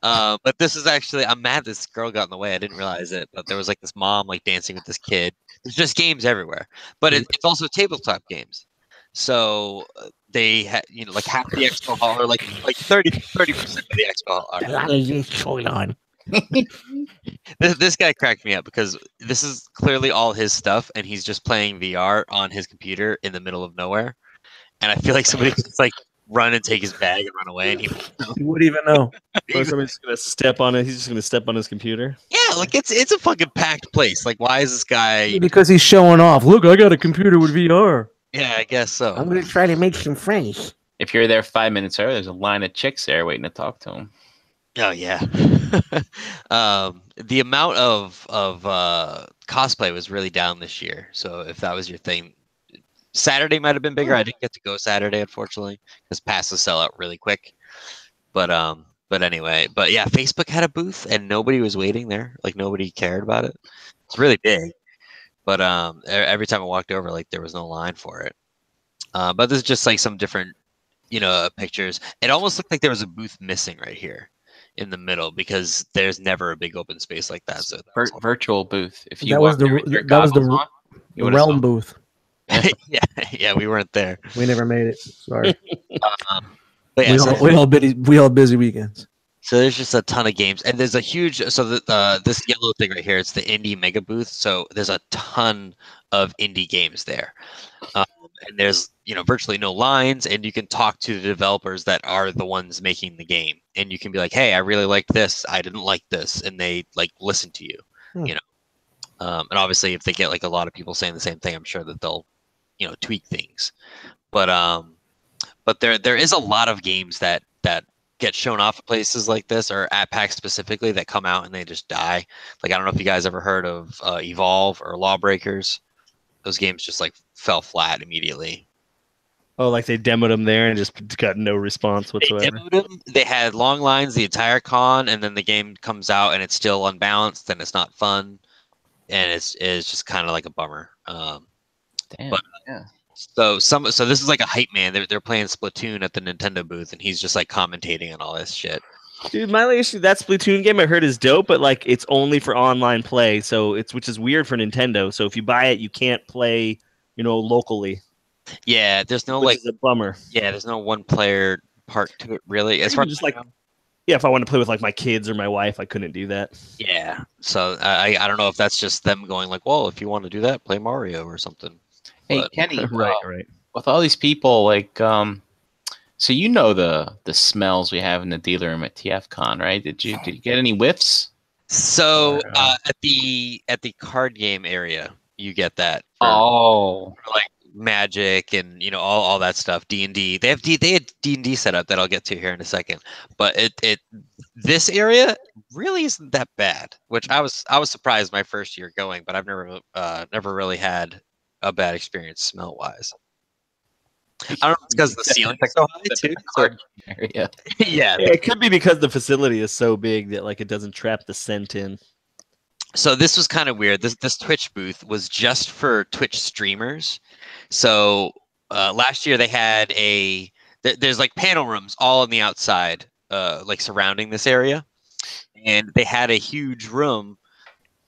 But this is actually, I'm mad this girl got in the way. I didn't realize it, but there was like this mom like dancing with this kid. There's just games everywhere, but it's also tabletop games. So they had, like half the expo hall, or like 30% of the expo hall. A lot of this going on. This guy cracked me up because this is clearly all his stuff, and he's just playing VR on his computer in the middle of nowhere. And I feel like somebody could just like run and take his bag and run away, and he You wouldn't even know. Or somebody's gonna step on it. He's just gonna step on his computer. yeah, like it's a fucking packed place. Like, why is this guy? Because he's showing off. Look, I got a computer with VR. Yeah, I guess so. I'm gonna try to make some friends. If you're there 5 minutes early, there's a line of chicks there waiting to talk to him. Oh yeah. The amount of cosplay was really down this year. So if that was your thing, Saturday might have been bigger. I didn't get to go Saturday, unfortunately, because passes sell out really quick. But anyway, but yeah, Facebook had a booth and nobody was waiting there. Like nobody cared about it. It's really big. But every time I walked over, like there was no line for it. But there's just like some different, pictures. It almost looked like there was a booth missing right here in the middle because there's never a big open space like that. So Virtual booth. If you That was walked there with your that was the goggles on, you would've realm saw. booth. yeah, we weren't there. We never made it. Sorry. But yeah, we all busy weekends. so there's just a ton of games, and there's a huge. So this yellow thing right here, it's the indie mega booth. So there's a ton of indie games there, and there's virtually no lines, and you can talk to the developers that are the ones making the game, and you can be like, hey, I really liked this, I didn't like this, and they like listen to you, and obviously if they get like a lot of people saying the same thing, I'm sure that they'll tweak things, but there is a lot of games that get shown off at places like this, or at PAX specifically, that come out and they just die. Like, I don't know if you guys ever heard of Evolve or Lawbreakers. Those games just like fell flat immediately. Oh, like they demoed them there and just got no response whatsoever. They demoed them. They had long lines the entire con, and then the game comes out and it's still unbalanced and it's not fun, and it's just kind of like a bummer. Damn. But, yeah. So this is like a hype man. They're playing Splatoon at the Nintendo booth, and he's just like commentating on all this shit. Dude, my only issue, that Splatoon game I heard is dope, but like it's only for online play, so which is weird for Nintendo. So if you buy it, you can't play, locally. Yeah, there's no which is a bummer. Yeah, there's no one player part to it really. As far as if I want to play with like my kids or my wife, I couldn't do that. Yeah, so I don't know if that's just them going like, well, if you want to do that, play Mario or something. Hey, But, Kenny, Right. with all these people, like, so the smells we have in the dealer room at TFCon, right? Did you get any whiffs? So at the card game area, you get that. Oh, For like Magic and all that stuff. D&D. They had D&D set up that I'll get to here in a second. But this area really isn't that bad, which I was surprised my first year going, but I've never really had a bad experience smell wise. I don't know if it's because the ceilings are so high too. area. Yeah. It could be because the facility is so big that like it doesn't trap the scent in. So this was kind of weird. This Twitch booth was just for Twitch streamers. So last year they had there's like panel rooms all on the outside, like surrounding this area, and they had a huge room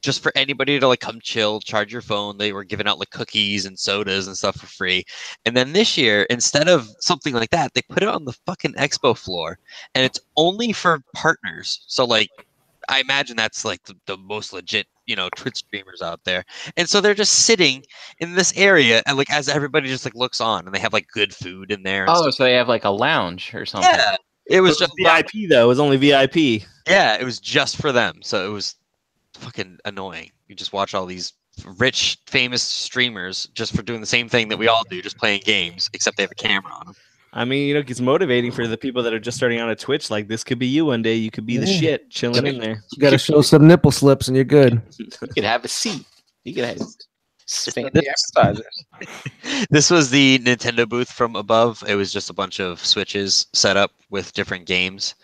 just for anybody to like come chill, charge your phone. They were giving out like cookies and sodas and stuff for free. And then this year, instead of something like that, they put it on the fucking expo floor, and it's only for partners. So like, I imagine that's like the most legit, Twitch streamers out there. And so they're just sitting in this area, and like as everybody just like looks on, and they have like good food in there. And Oh, so they have like a lounge or something. yeah, it was just VIP though. It was only VIP. Yeah, it was just for them. So it was fucking annoying. You just watch all these rich, famous streamers just for doing the same thing that we all do, just playing games, except they have a camera on them. I mean, it's motivating for the people that are just starting out at Twitch. Like, this could be you one day. You could be the shit chilling in there. You got to show some nipple slips and you're good. You could have a seat. You could have fancy appetizers. This was the Nintendo booth from above. It was just a bunch of Switches set up with different games.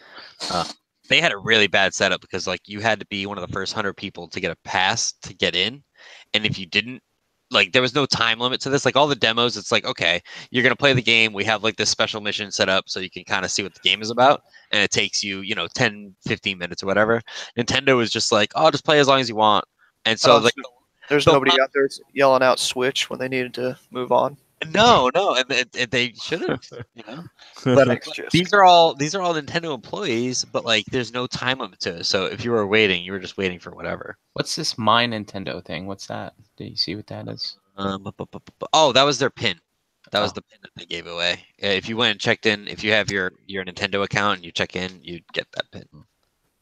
They had a really bad setup because like you had to be one of the first 100 people to get a pass to get in, and if you didn't, like there was no time limit to this. Like all the demos, it's like, okay, you're gonna play the game. We have like this special mission set up so you can kind of see what the game is about, and it takes you 10, 15 minutes or whatever. Nintendo was just like, oh, just play as long as you want, and so like there's nobody out there yelling out Switch when they needed to move on. No, and they should have, you know. But Thanks, Jisk. these are all Nintendo employees, but like there's no time limit to it. So if you were waiting, you were just waiting for whatever. What's this My Nintendo thing? What's that? Do you see what that is? Oh, that was their pin. That was Oh. the pin that they gave away. If you went and checked in, if you have your Nintendo account and you check in, you'd get that pin.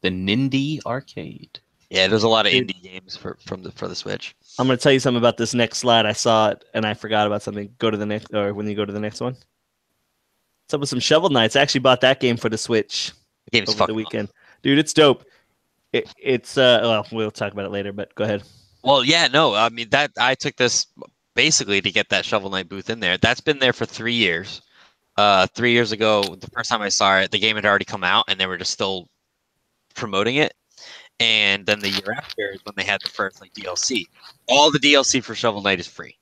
The Nindy Arcade. Yeah, there's a lot of Dude. indie games for the Switch. I'm going to tell you something about this next slide. I saw it and I forgot about something. Go to the next, or when you go to the next one. What's up with some Shovel Knights? I actually bought that game for the Switch The game's over the fucking weekend. Dude, it's dope. It's well, we'll talk about it later, but go ahead. Well, yeah, no, I mean that I took this basically to get that Shovel Knight booth in there. That's been there for 3 years. 3 years ago, the first time I saw it, the game had already come out, and they were just still promoting it. And then the year after is when they had the first like DLC. All the DLC for Shovel Knight is free.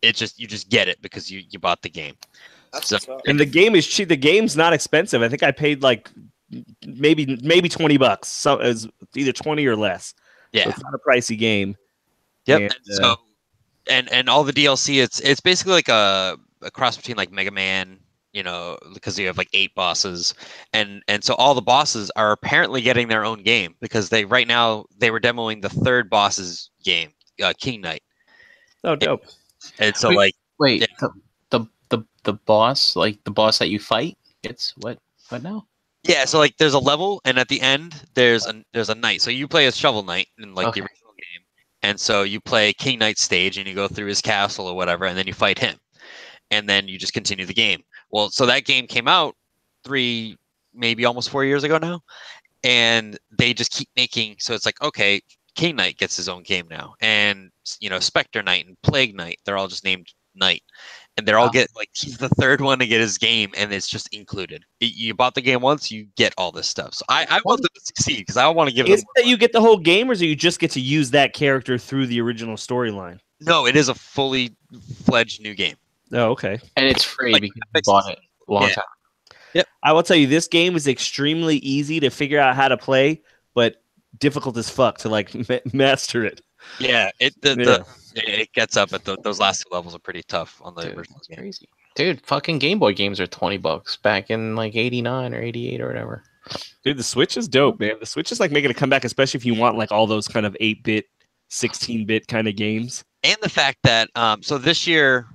It's just you just get it because you bought the game. That's So- what's up. And the game is cheap. The game's not expensive. I think I paid like maybe $20. So it's either 20 or less. So Yeah. it's not a pricey game. Yep. And, And so and all the DLC, it's basically like a cross between like Mega Man, you know, because you have like 8 bosses, and so all the bosses are apparently getting their own game because right now they were demoing the third boss's game, King Knight, Oh, dope. and so Wait, like Wait, Yeah. the boss, like the boss that you fight, it's what now? yeah, so like there's a level, and at the end there's a knight. So you play as Shovel Knight in like Okay. the original game, and so you play King Knight's stage, and you go through his castle or whatever, and then you fight him, and then you just continue the game. Well, so that game came out 3, maybe almost 4 years ago now, and they just keep making. So it's like, okay, King Knight gets his own game now, and you know, Spectre Knight and Plague Knight, they're all just named Knight, and they're all Wow. get like he's the third one to get his game, and it's just included. You bought the game once, you get all this stuff. So I want them to succeed because I want to give them. Is it that you get the whole game, or do you just get to use that character through the original storyline? No, it is a fully fledged new game. Oh, okay. And it's free Like, because you bought it a long Yeah. time. I will tell you, this game is extremely easy to figure out how to play, but difficult as fuck to like master it. Yeah, it gets up at those last 2 levels are pretty tough on the Dude, original that's game. crazy. Dude, fucking Game Boy games are $20 back in like 89 or 88 or whatever. Dude, the Switch is dope, man. The Switch is like making a comeback, especially if you want like all those kind of 8-bit, 16-bit kind of games. And the fact that so this year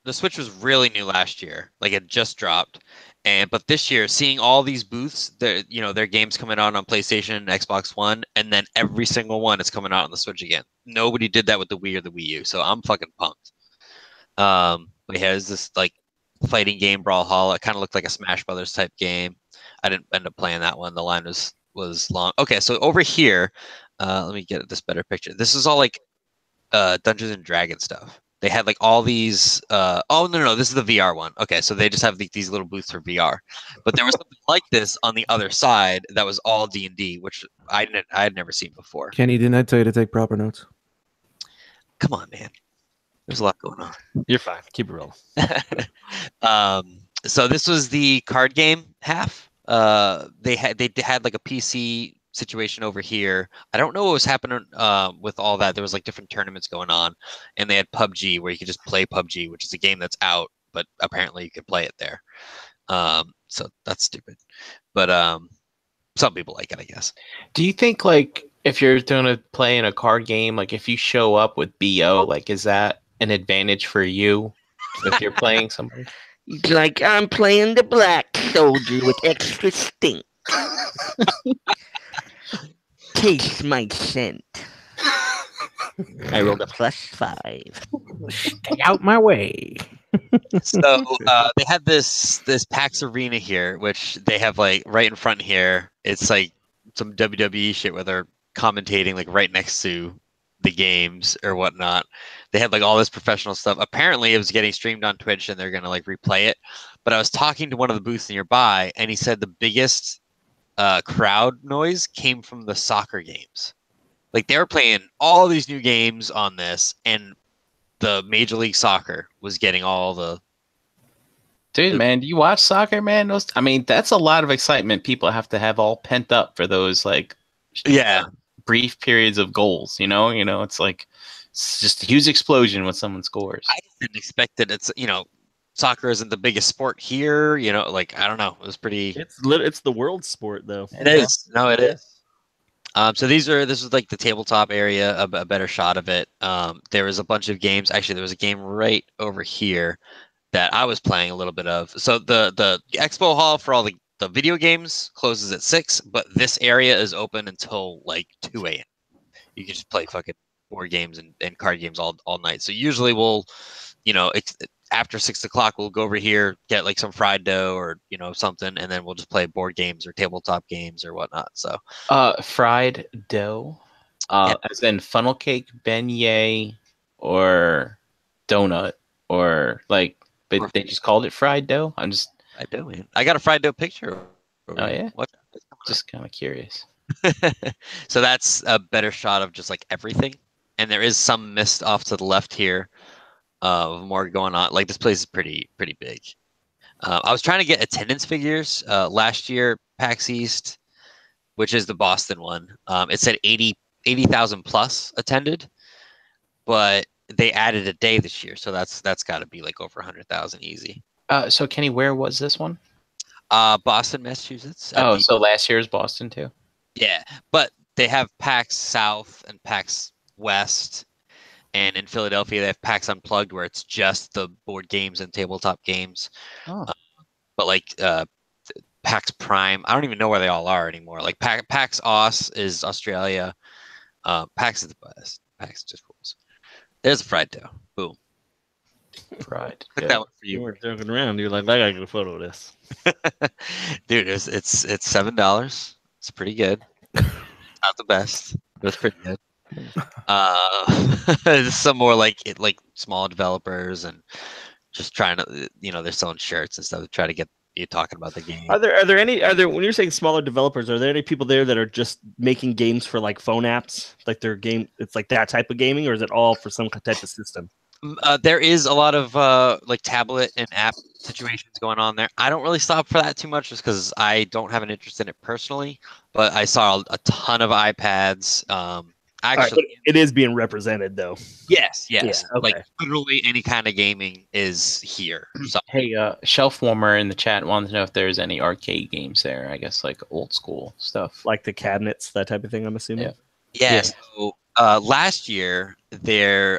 the Switch was really new last year, like it just dropped, but this year seeing all these booths, their games coming out on PlayStation and Xbox One, and then every single one is coming out on the Switch again. Nobody did that with the Wii or the Wii U, so I'm fucking pumped. But yeah, it's this like fighting game Brawlhalla. It kind of looked like a Smash Brothers type game. I didn't end up playing that one. The line was long. Okay, so over here, let me get this better picture. This is all like Dungeons and Dragons stuff. They had like all these. Oh no, this is the VR one. Okay, so they just have these little booths for VR, but there was something like this on the other side that was all D&D, which I had never seen before. Kenny, didn't I tell you to take proper notes? Come on, man. There's a lot going on. You're fine. Keep it rolling. So this was the card game half. They had like a PC situation over here. I don't know what was happening with all that. There was like different tournaments going on, and they had PUBG where you could just play PUBG, which is a game that's out, but apparently you can play it there. So that's stupid, but some people like it, I guess. Do you think like if you're going to play in a card game, like if you show up with BO, like is that an advantage for you if you're playing somebody? Like I'm playing the black soldier with extra stink. Taste my scent. I rolled a +5. Stay out my way. So they had this PAX Arena here, which they have like right in front here. It's like some WWE shit where they're commentating like right next to the games or whatnot. They had like all this professional stuff. Apparently it was getting streamed on Twitch and they're gonna like replay it. But I was talking to one of the booths nearby and he said the biggest crowd noise came from the soccer games. Like they were playing all these new games on this, and the Major League Soccer was getting all the. Dude, man, do you watch soccer, man? That's a lot of excitement people have to have all pent up for those like Yeah. brief periods of goals. You know, it's like It's just a huge explosion when someone scores. I didn't expect it. It's soccer isn't the biggest sport here. Like I don't know. It was pretty. It's the world sport though. It is. No, it is. So this is like the tabletop area, a better shot of it. There was a bunch of games. Actually, there was a game right over here that I was playing a little bit of. So the expo hall for all the video games closes at 6, but this area is open until like 2 a.m. You can just play fucking board games and card games all night. So usually we'll, after 6 o'clock, we'll go over here, get like some fried dough or, something, and then we'll just play board games or tabletop games or whatnot. So, fried dough, as in funnel cake, beignet, or donut, or like, but they just called it fried dough. I dough, man. I got a fried dough picture. Oh yeah. What? Just kind of curious. So that's a better shot of just like everything, and there is some mist off to the left here. More going on. Like this place is pretty big. I was trying to get attendance figures last year, PAX East, which is the Boston one. It said 80,000 plus attended, but they added a day this year, so that's got to be like over 100,000 easy. So Kenny, where was this one? Boston, Massachusetts. So last year's Boston too. Yeah, but they have PAX South and PAX West. And in Philadelphia, they have PAX Unplugged, where it's just the board games and tabletop games. Oh. But like PAX Prime, I don't even know where they all are anymore. Like PAX Aus is Australia. PAX is the best. PAX just rules. There's a fried dough. Boom. Fried. Took that one for you. You weren't joking around. You're like, I gotta get a photo of this. Dude, it's $7. It's pretty good. Not the best, but it's pretty good. Some more like small developers and just trying to they're selling shirts and stuff to try to get you talking about the game. Are there when you're saying smaller developers, are there any people there that are just making games for like phone apps, like their game? It's like that type of gaming, or is it all for some type of system? There is a lot of like tablet and app situations going on there. I don't really stop for that too much just because I don't have an interest in it personally, but I saw a ton of iPads. Actually, right, it is being represented though. Yes. Yeah, okay. Like literally any kind of gaming is here. So. Hey, Shelf Warmer in the chat wanted to know if there's any arcade games there. I guess like old school stuff, like the cabinets, that type of thing. I'm assuming. Yeah. So last year, there,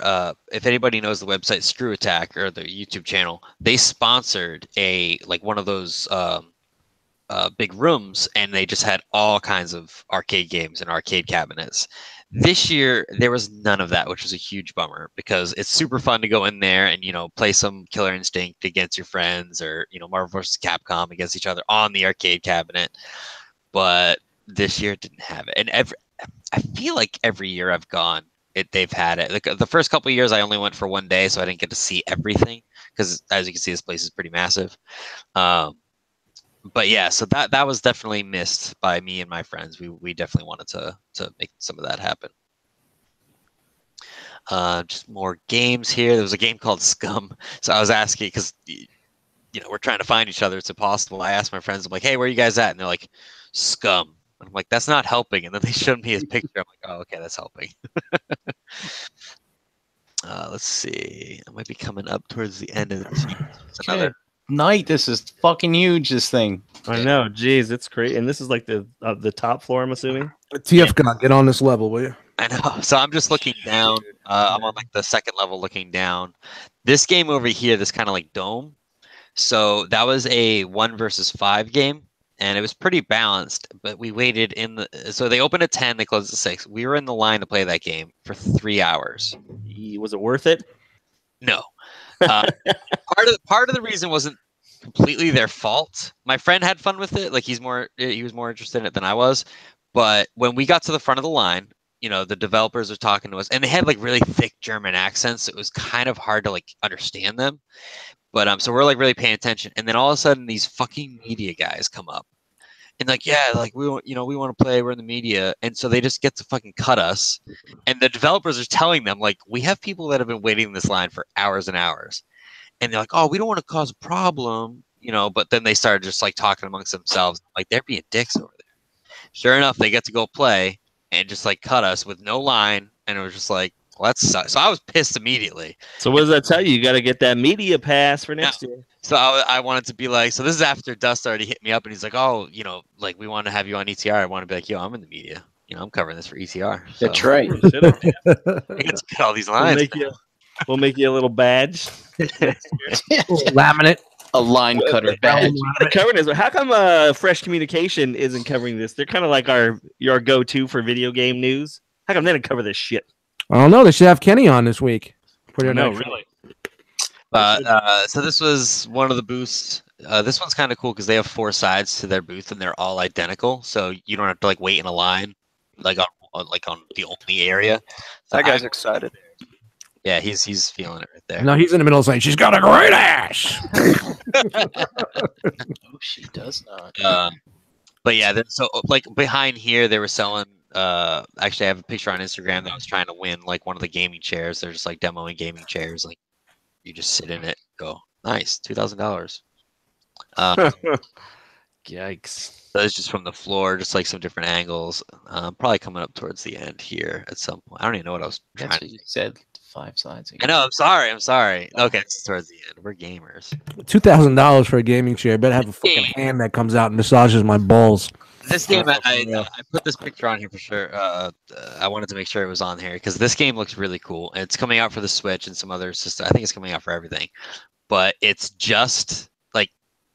if anybody knows the website Screw Attack or the YouTube channel, they sponsored one of those big rooms, and they just had all kinds of arcade games and arcade cabinets. This year, there was none of that, which was a huge bummer because it's super fun to go in there and, play some Killer Instinct against your friends or, Marvel vs. Capcom against each other on the arcade cabinet. But this year it didn't have it. And I feel like every year I've gone, they've had it. Like the first couple of years, I only went for one day, so I didn't get to see everything because, as you can see, this place is pretty massive. But yeah, so that was definitely missed by me and my friends. We definitely wanted to make some of that happen. Just more games here. There was a game called Scum. So I was asking because we're trying to find each other. It's impossible. I asked my friends, I'm like, hey, where are you guys at? And they're like, Scum. And I'm like, that's not helping. And then they showed me his picture. I'm like, oh, okay, that's helping. Let's see. I might be coming up towards the end of this. It's another night. This is fucking huge. This thing. I know. Jeez, it's great. And this is like the top floor, I'm assuming. TF God, get on this level, will you? I know. So I'm just looking down. I'm on like the second level looking down. This game over here, this kind of like dome. So that was a 1 versus 5 game. And it was pretty balanced, but we waited so they opened at 10, they closed at 6. We were in the line to play that game for 3 hours. Was it worth it? No. Part of the reason wasn't completely their fault. My friend had fun with it. Like he was more interested in it than I was. But when we got to the front of the line, the developers are talking to us, and they had like really thick German accents. It was kind of hard to like understand them. But so we're like really paying attention, and then all of a sudden these fucking media guys come up, and like, yeah, like we want to play. We're in the media, and so they just get to fucking cut us. And the developers are telling them like, we have people that have been waiting in this line for hours and hours, and they're like, oh, we don't want to cause a problem, But then they started just like talking amongst themselves, like they're being dicks over there. Sure enough, they get to go play and just like cut us with no line, and it was just like, well, that sucks. So I was pissed immediately. So what does that tell you? You got to get that media pass for next year. So I wanted to be like, so this is after Dust already hit me up, and he's like, oh, you know, like we want to have you on ETR. I want to be like, yo, I'm in the media. You know, I'm covering this for ETR. So. That's right. I get to get all these lines. We'll make you a little badge. Laminate. A line cutter badge. Covering this. How come Fresh Communication isn't covering this? They're kind of like your go-to for video game news. How come they didn't cover this shit? I don't know. They should have Kenny on this week. No, really. So this was one of the booths. This one's kind of cool because they have 4 sides to their booth and they're all identical, so you don't have to like wait in a line like on the only area. So That guy's excited. Yeah, he's feeling it right there. No, he's in the middle saying she's got a great ass. Oh, she does not. But yeah, so like behind here they were selling. Actually, I have a picture on Instagram that was trying to win like one of the gaming chairs. They're just like demoing gaming chairs. Like you just sit in it, go nice, $2,000. Yikes. That is just from the floor, just like some different angles. Probably coming up towards the end here at some point. I don't even know what I was trying That's to what you said. 5 sides. I know. I'm sorry. Okay, it's towards the end. We're gamers. $2,000 for a gaming chair. I better have a fucking hand that comes out and massages my balls. This game, I put this picture on here for sure. I wanted to make sure it was on here because this game looks really cool. And it's coming out for the Switch and some other systems. I think it's coming out for everything. But it's just like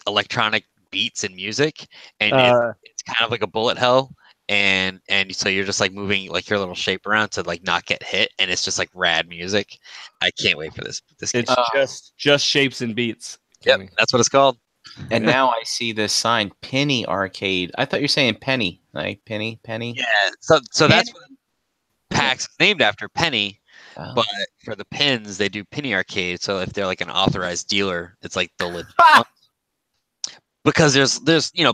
electronic beats and music, and it's kind of like a bullet hell. And so you're just like moving like your little shape around to like not get hit, and it's just like rad music. I can't wait for this. It's just shapes and beats. Yep, that's what it's called. And now I see this sign, Penny Arcade. I thought you were saying Penny, like Penny. Yeah, so that's what PAX is named after, Penny. Oh. But for the pins, they do Penny Arcade. So if they're like an authorized dealer, it's like the because there's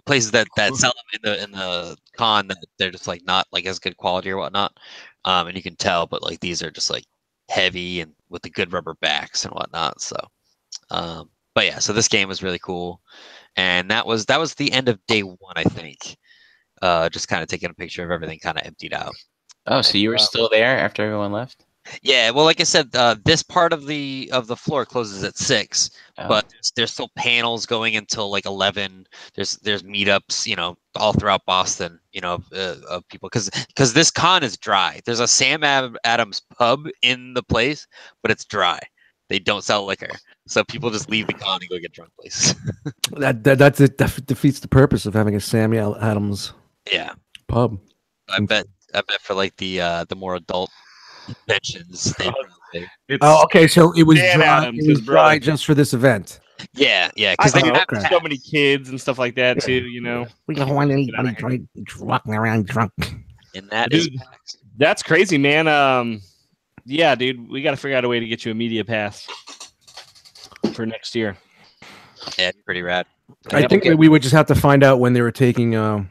places that sell them in the con that they're just like not like as good quality or whatnot, and you can tell. But like these are just like heavy and with the good rubber backs and whatnot. So, but yeah, so this game was really cool, and that was the end of day 1, I think. Just kind of taking a picture of everything kind of emptied out. Oh, so you were still there after everyone left? Yeah, well, like I said, this part of the floor closes at 6, but there's still panels going until like 11. There's meetups, all throughout Boston, of people because this con is dry. There's a Sam Adams pub in the place, but it's dry. They don't sell liquor, so people just leave the con and go get drunk places. that defeats the purpose of having a Samuel Adams pub. I bet for like the more adult conventions. Okay, so it was Dan dry. Adams, It was his dry brother. just for this event. Yeah, because they have so many kids and stuff like that too. We don't want anybody walking around drunk. and that Dude, is that's crazy, man. Yeah, dude, we got to figure out a way to get you a media pass for next year. yeah, pretty rad. I think we would just have to find out when they were taking in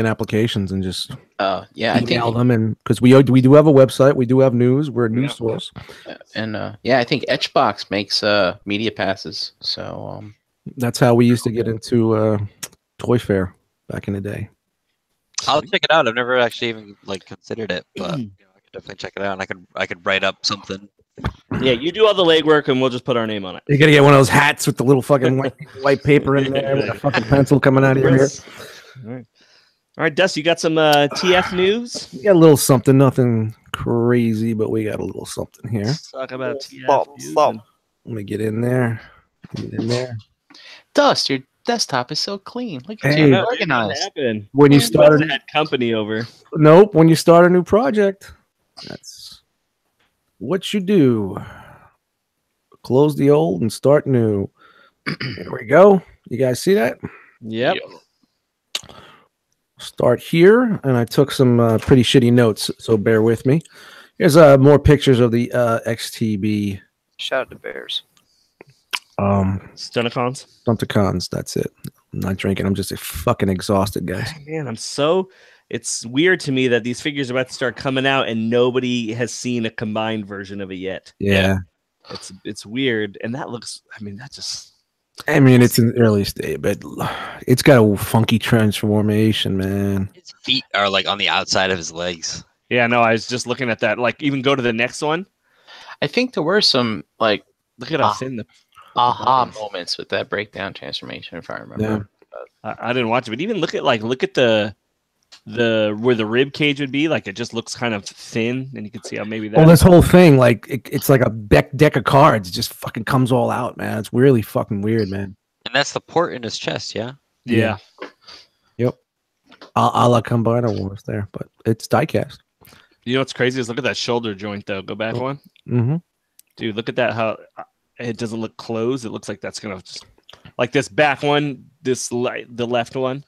applications and just I think email them, and because we do have a website, we do have news, we're a news source, and I think Etchbox makes media passes. So that's how we used to get into Toy Fair back in the day. I'll check it out. I've never actually even like considered it, but I could definitely check it out. And I could write up something. Yeah, you do all the legwork, and we'll just put our name on it. You gotta get one of those hats with the little fucking white paper in there with a fucking pencil coming out of your ear. All right, Dust, you got some TF news? We got a little something, nothing crazy, but we got a little something here. Let's talk about TF news. Let me get in there. Dust, your desktop is so clean. Look at Hey, you, organized. When you start had company over. Nope, when you start a new project, that's what you do. Close the old and start new. There we go. You guys see that? Yep. Start here, and I took some pretty shitty notes, so bear with me. Here's more pictures of the XTB. Shout out to Bears. Stunticons. That's it. I'm not drinking. I'm just fucking exhausted, guys. Man, it's weird to me that these figures are about to start coming out and nobody has seen a combined version of it yet. Yeah. It's weird. And that looks, it's an early stage, but it's got a funky transformation, man. His feet are like on the outside of his legs. Yeah, no, I was just looking at that. Like, even go to the next one. I think there were some like Look at how thin the. aha moments with that breakdown transformation, if I remember. I didn't watch it, but even look at the where the rib cage would be. Like, it just looks kind of thin, and you can see how maybe that. Well, this whole thing, like, it's like a deck of cards. It just fucking comes all out, man. It's really fucking weird, man. And that's the port in his chest, yeah? Yeah. Yep. A la Combiner Wars there, but it's diecast. You know what's crazy is look at that shoulder joint though. Go back one. Mm-hmm. Dude, look at that. How it doesn't look closed. It looks like that's gonna just like this back one. The left one.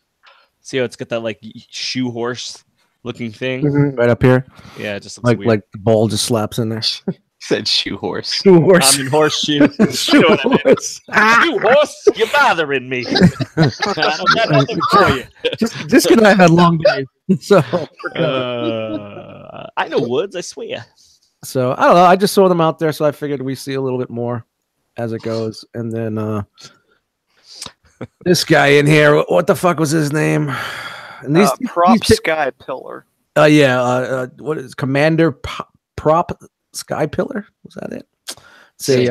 See how it's got that like shoe horse looking thing Right up here. Yeah, it just looks weird. Like the ball just slaps in there. Said shoe horse. Shoe horse. I mean horseshoe. Shoe horse. You horse, you're bothering me. I don't got nothing for you. Just because I had long days. So I know Woods, I swear. So I don't know. I just saw them out there, so I figured we see a little bit more as it goes. And then this guy in here, what the fuck was his name? And Prop Sky Pillar. What is Commander Prop Sky Pillar? Was that it? Say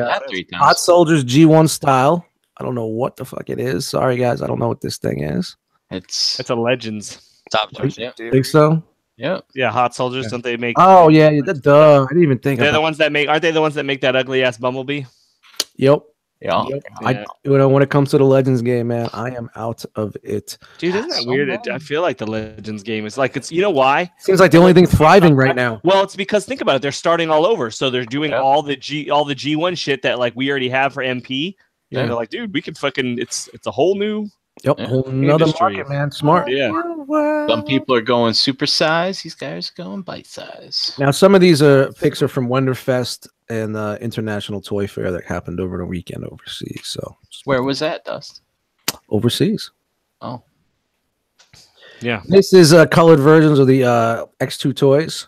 Hot Soldiers G1 style. I don't know what the fuck it is. Sorry guys, I don't know what this thing is. It's a Legends. Top yeah. Think so? Yeah. Yeah, Hot Soldiers, don't they make? Oh yeah, duh. I didn't even think. They're the ones that make. Aren't they the ones that make that ugly ass Bumblebee? Yep. Yeah. Yep. When it comes to the Legends game, man, I am out of it. Dude, isn't that weird? I feel like the Legends game is like you know why? Seems like the only thing thriving right now. Well, it's because think about it. They're starting all over, so they're doing all the G1 shit that like we already have for MP. Yeah. And they're like, dude, we can fucking. It's a whole new. Yep, another market, man. Smart. Yeah. Some people are going super size. These guys are going bite size. Now, some of these pics are from Wonderfest and International Toy Fair that happened over the weekend overseas. So, where was that, Dust? Overseas. Oh, yeah. This is colored versions of the X2 toys.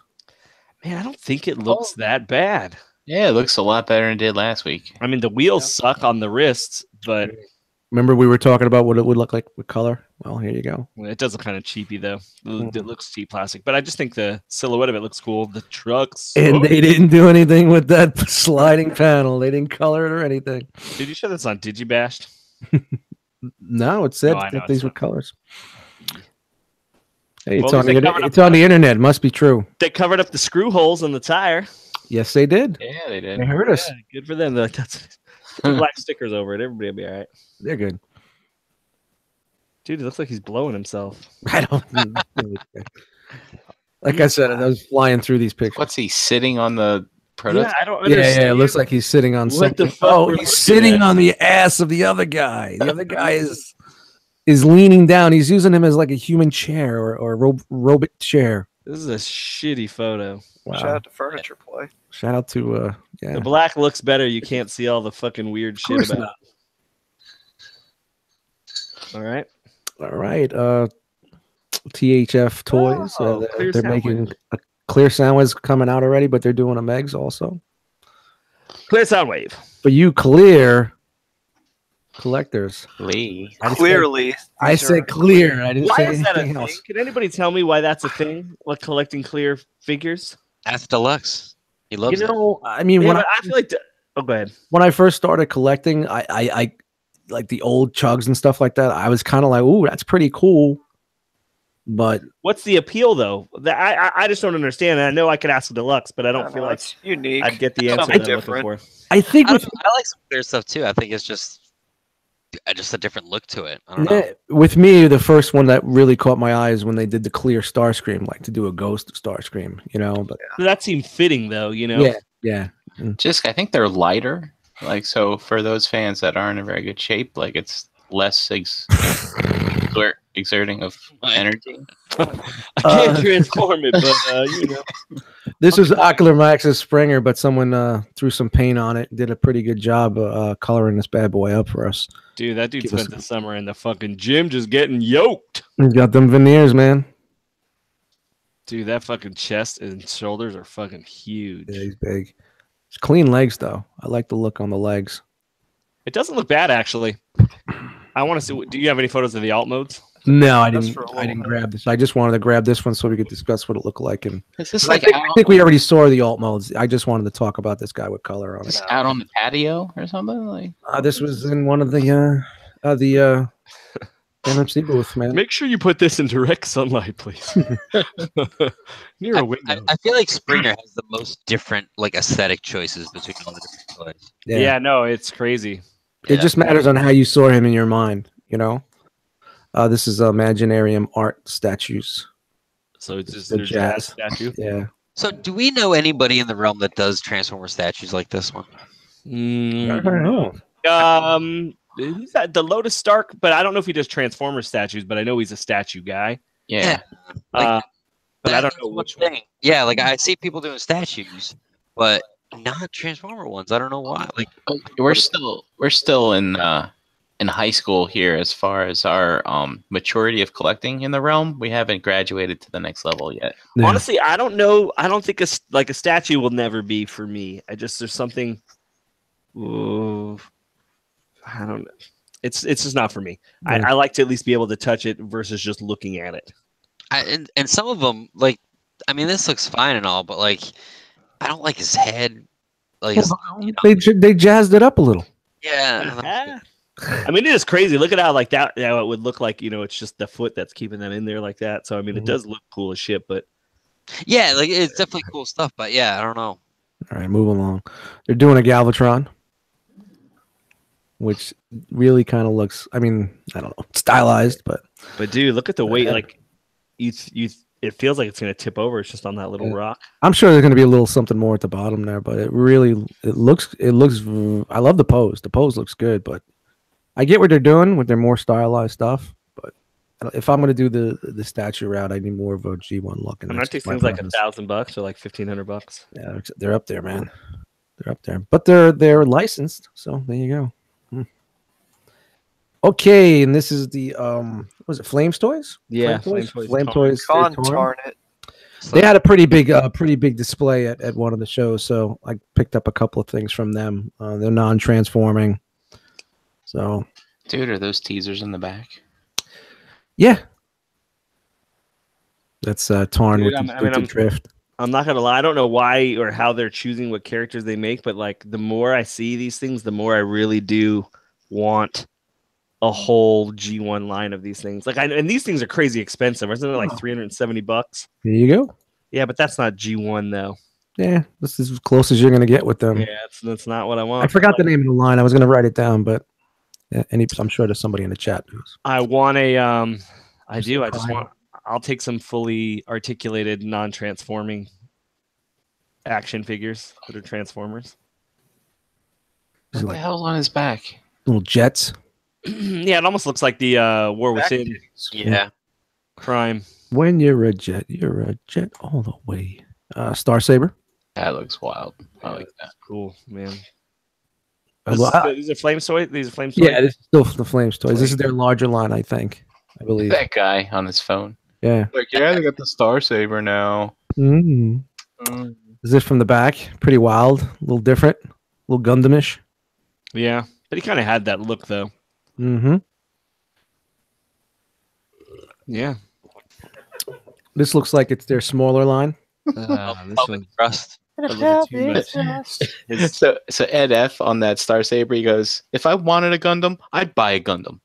Man, I don't think it looks that bad. Yeah, it looks a lot better than it did last week. I mean, the wheels suck on the wrists, but. Remember we were talking about what it would look like with color? Well, here you go. It does look kind of cheapy, though. It looks cheap plastic, but I just think the silhouette of it looks cool. The trucks. And they didn't do anything with that sliding panel. They didn't color it or anything. Did you show this on Digibashed? No, it said that these were colors. Hey, it's on the internet. It must be true. They covered up the screw holes in the tire. Yes, they did. Yeah, they did. They heard us. Yeah, good for them. That's black stickers over it. Everybody will be all right. They're good. Dude, it looks like he's blowing himself. I don't. Like I said, I was flying through these pictures. What's he sitting on the prototype? Yeah, I don't understand. Yeah, it looks like he's sitting on something. Oh, he's sitting on the ass of the other guy. The other guy is leaning down. He's using him as like a human chair or robot chair. This is a shitty photo. Wow. Shout out to Furniture Play. Shout out to yeah. The black looks better. You can't see all the fucking weird shit about it. All right. THF Toys. They're making a Clear Soundwave's coming out already, but they're doing a Megs also. Clear Soundwave. For you clear collectors. Clearly. I said clear. I didn't why say is that a anything thing? else. Can anybody tell me why that's a thing? Like collecting clear figures? Ask Deluxe. He loves it. I mean, I feel like. Oh, go ahead. When I first started collecting, I like the old chugs and stuff like that. I was kind of like, "Ooh, that's pretty cool." But what's the appeal, though? I just don't understand. And I know I could ask Deluxe, but I don't feel like it's unique. I'd get the answer Something that I'm looking for. I think I like some clear stuff too. I think it's just a different look to it. I don't know. With me, the first one that really caught my eye is when they did the clear Starscream, like to do a ghost of Starscream, you know. But that seemed fitting, though, you know. Yeah. Just, I think they're lighter. Like, so for those fans that aren't in very good shape, like it's less exerting of energy. I can't transform it, but you know. This was Ocular Max's Springer, but someone threw some paint on it. Did a pretty good job coloring this bad boy up for us. Dude, that dude spent the summer in the fucking gym just getting yoked. He's got them veneers, man. Dude, that fucking chest and shoulders are fucking huge. Yeah, he's big. It's clean legs, though. I like the look on the legs. It doesn't look bad, actually. I want to see. Do you have any photos of the alt modes? No, I That's didn't. for a I little didn't bit. grab this. I just wanted to grab this one so we could discuss what it looked like. And Is this I like think, out, I think we already saw the alt modes. I just wanted to talk about this guy with color on is it. this out on the patio or something? Like This was in one of the NMC booth, man. Make sure you put this in direct sunlight, please. Near a window. I feel like Springer has the most different like aesthetic choices between all the different toys. Yeah, no, it's crazy. It just matters on how you saw him in your mind, you know. This is Imaginarium art statues. So it's just The their jazz jazz. statue. Yeah. So, do we know anybody in the realm that does Transformer statues like this one? I don't know. He's at the Lotus Stark, but I don't know if he does Transformer statues, but I know he's a statue guy. yeah. But I don't That's know one which one. thing. Yeah, like I see people doing statues, but not Transformer ones. I don't know why. Like We're still in high school here as far as our maturity of collecting in the realm. We haven't graduated to the next level yet. Yeah. Honestly, I don't know. I don't think a statue will never be for me. There's something. Ooh, I don't know. It's just not for me. Yeah. I like to at least be able to touch it versus just looking at it. and some of them, like, I mean, this looks fine and all, but like, I don't like his head. Like, They jazzed it up a little. yeah. I mean, it is crazy. Look at how like that. How it would look like. It's just the foot that's keeping them in there like that. So I mean, it does look cool as shit. But Yeah, like it's definitely cool stuff. But yeah, I don't know. All right, move along. They're doing a Galvatron, which really kind of looks. I mean, I don't know, stylized, but dude, look at the weight. Like, it feels like it's gonna tip over. It's just on that little rock. I'm sure there's going to be a little something more at the bottom there. But it looks. I love the pose. The pose looks good, but I get what they're doing with their more stylized stuff. But if I'm going to do the statue route, I need more of a G1 look. And And aren't these things like $1,000 or like $1,500? Yeah, they're up there, man. They're up there, but they're licensed. So there you go. Okay, and this is the was it Flames Toys? Yeah, Flame Flame Toys. Con Torn. tarn it. They had a pretty big display at one of the shows, so I picked up a couple of things from them. They're non-transforming, so Dude, are those teasers in the back? yeah, that's Tarn Dude, with I mean, the drift. I'm not gonna lie. I don't know why or how they're choosing what characters they make, but like the more I see these things, the more I really do want a whole G1 line of these things. Like, and these things are crazy expensive. Isn't it like $370? There you go. Yeah, but that's not G1 though. Yeah, this is as close as you're gonna get with them. Yeah, that's not what I want. I forgot the name of the line. I was gonna write it down, but I'm sure there's somebody in the chat knows. I want a I do. I just want. I'll take some fully articulated, non-transforming action figures that are Transformers. What the hell's on his back? Little jets. Yeah, it almost looks like the War Within Yeah. Prime. When you're a jet all the way. Star Saber. That looks wild. I like that. Cool, man. Well, These are Flames toys. These are Flames toys. yeah, this is still the Flames toys. This is their larger line, I think. I believe. That guy on his phone. Yeah. Like, yeah, they got the Star Saber now. Mm. Is this from the back? Pretty wild. A little different. A little Gundamish. Yeah, but he kind of had that look though. Mm-hmm. Yeah. This looks like it's their smaller line. This one, Trust. a little too much. His- So Ed F on that Star Saber, he goes, if I wanted a Gundam, I'd buy a Gundam.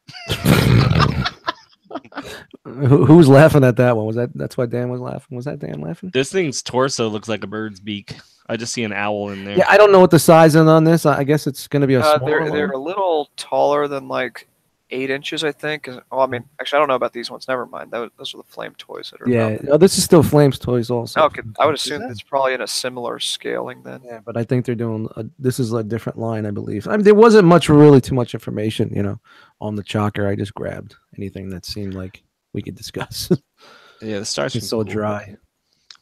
Who was laughing at that one? That's why Dan was laughing? Was that Dan laughing? This thing's torso looks like a bird's beak. I just see an owl in there. Yeah, I don't know what the size is on this. I guess it's going to be a smaller They're one. a little taller than like 8 inches, I think. Oh, I mean, actually, I don't know about these ones. Never mind. Those are the Flame toys that are. Yeah, about- no, this is still Flames toys also. Okay, I would assume it's probably in a similar scaling then. Yeah, but I think they're doing this is a different line, I believe. I mean, there wasn't really too much information, on the chocker. I just grabbed anything that seemed like we could discuss. Yeah, the stars. It's so dry.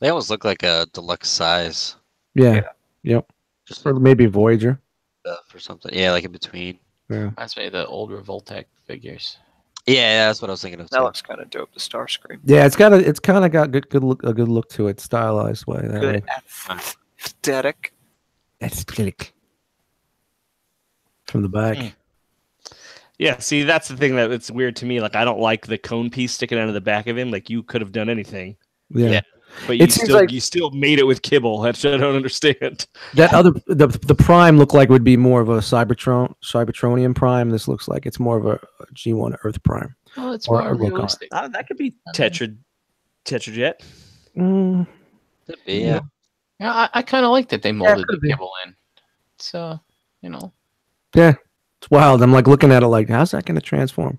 They almost look like a deluxe size. Yeah. Yep. Just Or maybe Voyager. or something. Yeah, like in between. Yeah. That's maybe the old Revoltech figures. Yeah, that's what I was thinking of. That Too. looks kind of dope. The Starscream. Yeah, it's kind of got a good look to it, stylized way. That Good way. aesthetic. Aesthetic. From the back. Yeah, see, that's the thing that it's weird to me. Like, I don't like the cone piece sticking out of the back of him. Like, you could have done anything, Yeah. but It seems like you still made it with kibble. That's what I don't understand. that other the prime looked like would be more of a Cybertronian prime. This looks like it's more of a G1 Earth prime. Oh, it's Or more a Rokon. realistic. That could be Tetrajet. Mm, Could be, yeah. Yeah, I kind of like that they molded could the be. kibble in. So, yeah, it's wild. I'm like looking at it like, how's that going to transform?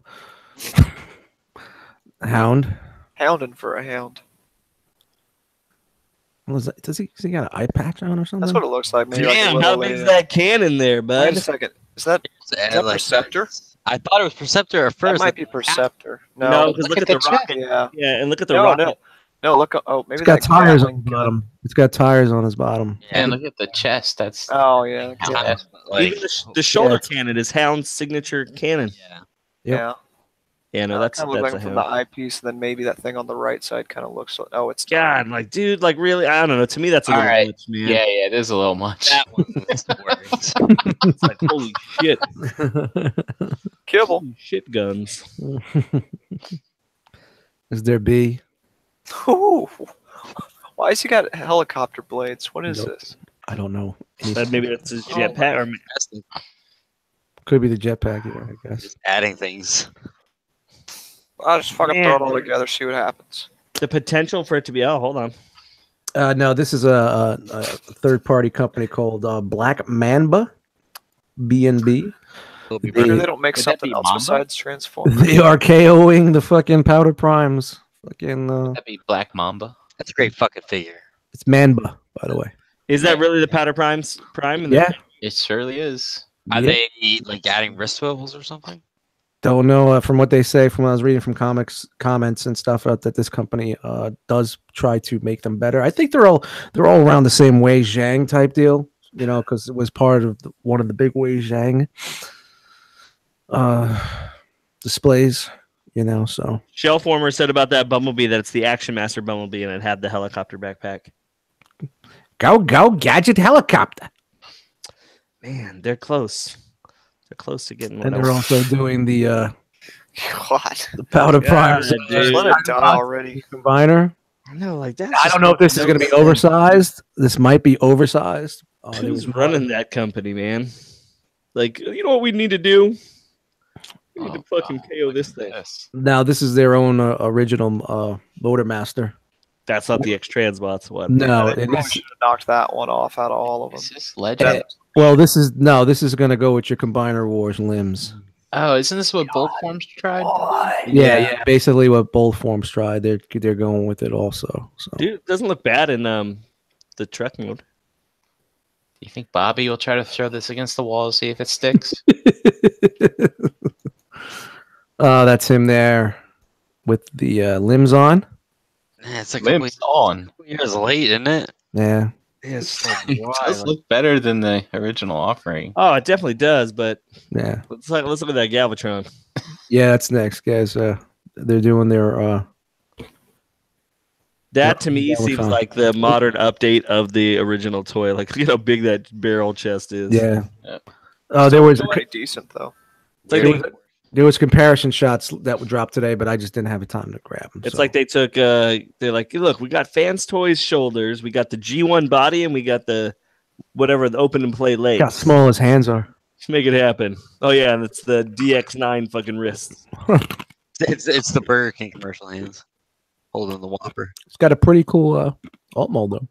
Hound. Hounding for a hound. Does he got an eye patch on or something? That's what it looks like. Maybe Damn, like a how little, big's that cannon there, Wait bud? a second. Is that Like, Perceptor? I thought it was Perceptor at first. That might like, be Perceptor. No, No. because look look at at the the rocket. Yeah. Yeah, and look at the No, rocket. no. No, look. Oh, maybe It's got that tires on Gatling the gun. bottom. It's got tires on his bottom. and look at the chest. That's Oh, yeah. How Yeah. fast- like, Even the shoulder it's- cannon is Hound's signature cannon. yeah. Yep. Yeah. Yeah, no, that's kind of look that's like a from the Hound. eyepiece, and then maybe that thing on the right side kind of looks like. Oh, it's not. God, like, dude, like, really, I don't know. To me, that's a All little right. much, man. yeah, it is a little much. That one was worse. It's like, holy shit, Kibble. holy shit, guns. Is there B? Ooh. Why has he got helicopter blades? What is Nope. this? I don't know. Maybe that's his Oh, jetpack. Or Could be the jetpack. Yeah, I guess. Just adding things. I'll just fucking Man. throw it all together, see what happens. the potential for it to be. Oh, hold on. No, this is a third-party company called Black Mamba, BNB. It'll be Sure They- they don't make Would that something be else Mamba? besides Transform. They are KOing the fucking Powder Primes. Fucking, That'd be Black Mamba. That's a great fucking figure. it's Mamba, by the way. Is that really the Powder Prime? Yeah. It surely is. Are Yeah. they like adding wrist swivels or something? Don't know from what they say from what I was reading from comments and stuff that this company does try to make them better. I think they're all around the same Wei Zhang type deal, because it was part of one of the big Wei Zhang displays, So Shellformer said about that Bumblebee that it's the Action Master Bumblebee and it had the helicopter backpack. go gadget helicopter, Man, they're close. They're close to getting one. and they're also doing the What? Powder Yeah, Primes dude. Just let it die already. combiner. I know, like that. I don't know if this is going to be oversized. This might be oversized. There Who's was running that company, man? Like, you know what we need to do? We need to fucking KO this thing. Yes. Now this is their own original Motormaster. That's not the X Transbots one. No, They and probably this, should have knocked that one off out of all of them. Is this Legend? well, this is going to go with your Combiner Wars limbs. Oh, isn't this what Bolt Forms tried? Yeah. Basically, what both forms tried, they're going with it also. So. Dude, it doesn't look bad in the truck mode. Do you think Bobby will try to throw this against the wall to see if it sticks? That's him there with the limbs on. Man, it's like Limbs on. years late, isn't it? Yeah. Yes. It does look better than the original offering. Oh, it definitely does, but Yeah. let's look at that Galvatron. Yeah, that's next, guys. They're doing their That to me Galvatron. seems like the modern update of the original toy. Like, look how big that barrel chest is. yeah. Yeah. There was Pretty decent though. It's like There there was comparison shots that would drop today, but I just didn't have the time to grab them. It's like they took they're like, look, we got Fans Toys shoulders, we got the G1 body, and we got the whatever the open and play legs. how small his hands are. Let's make it happen. Oh yeah, and it's the DX9 fucking wrists. It's the Burger King commercial hands holding the Whopper. It's got a pretty cool alt mold though.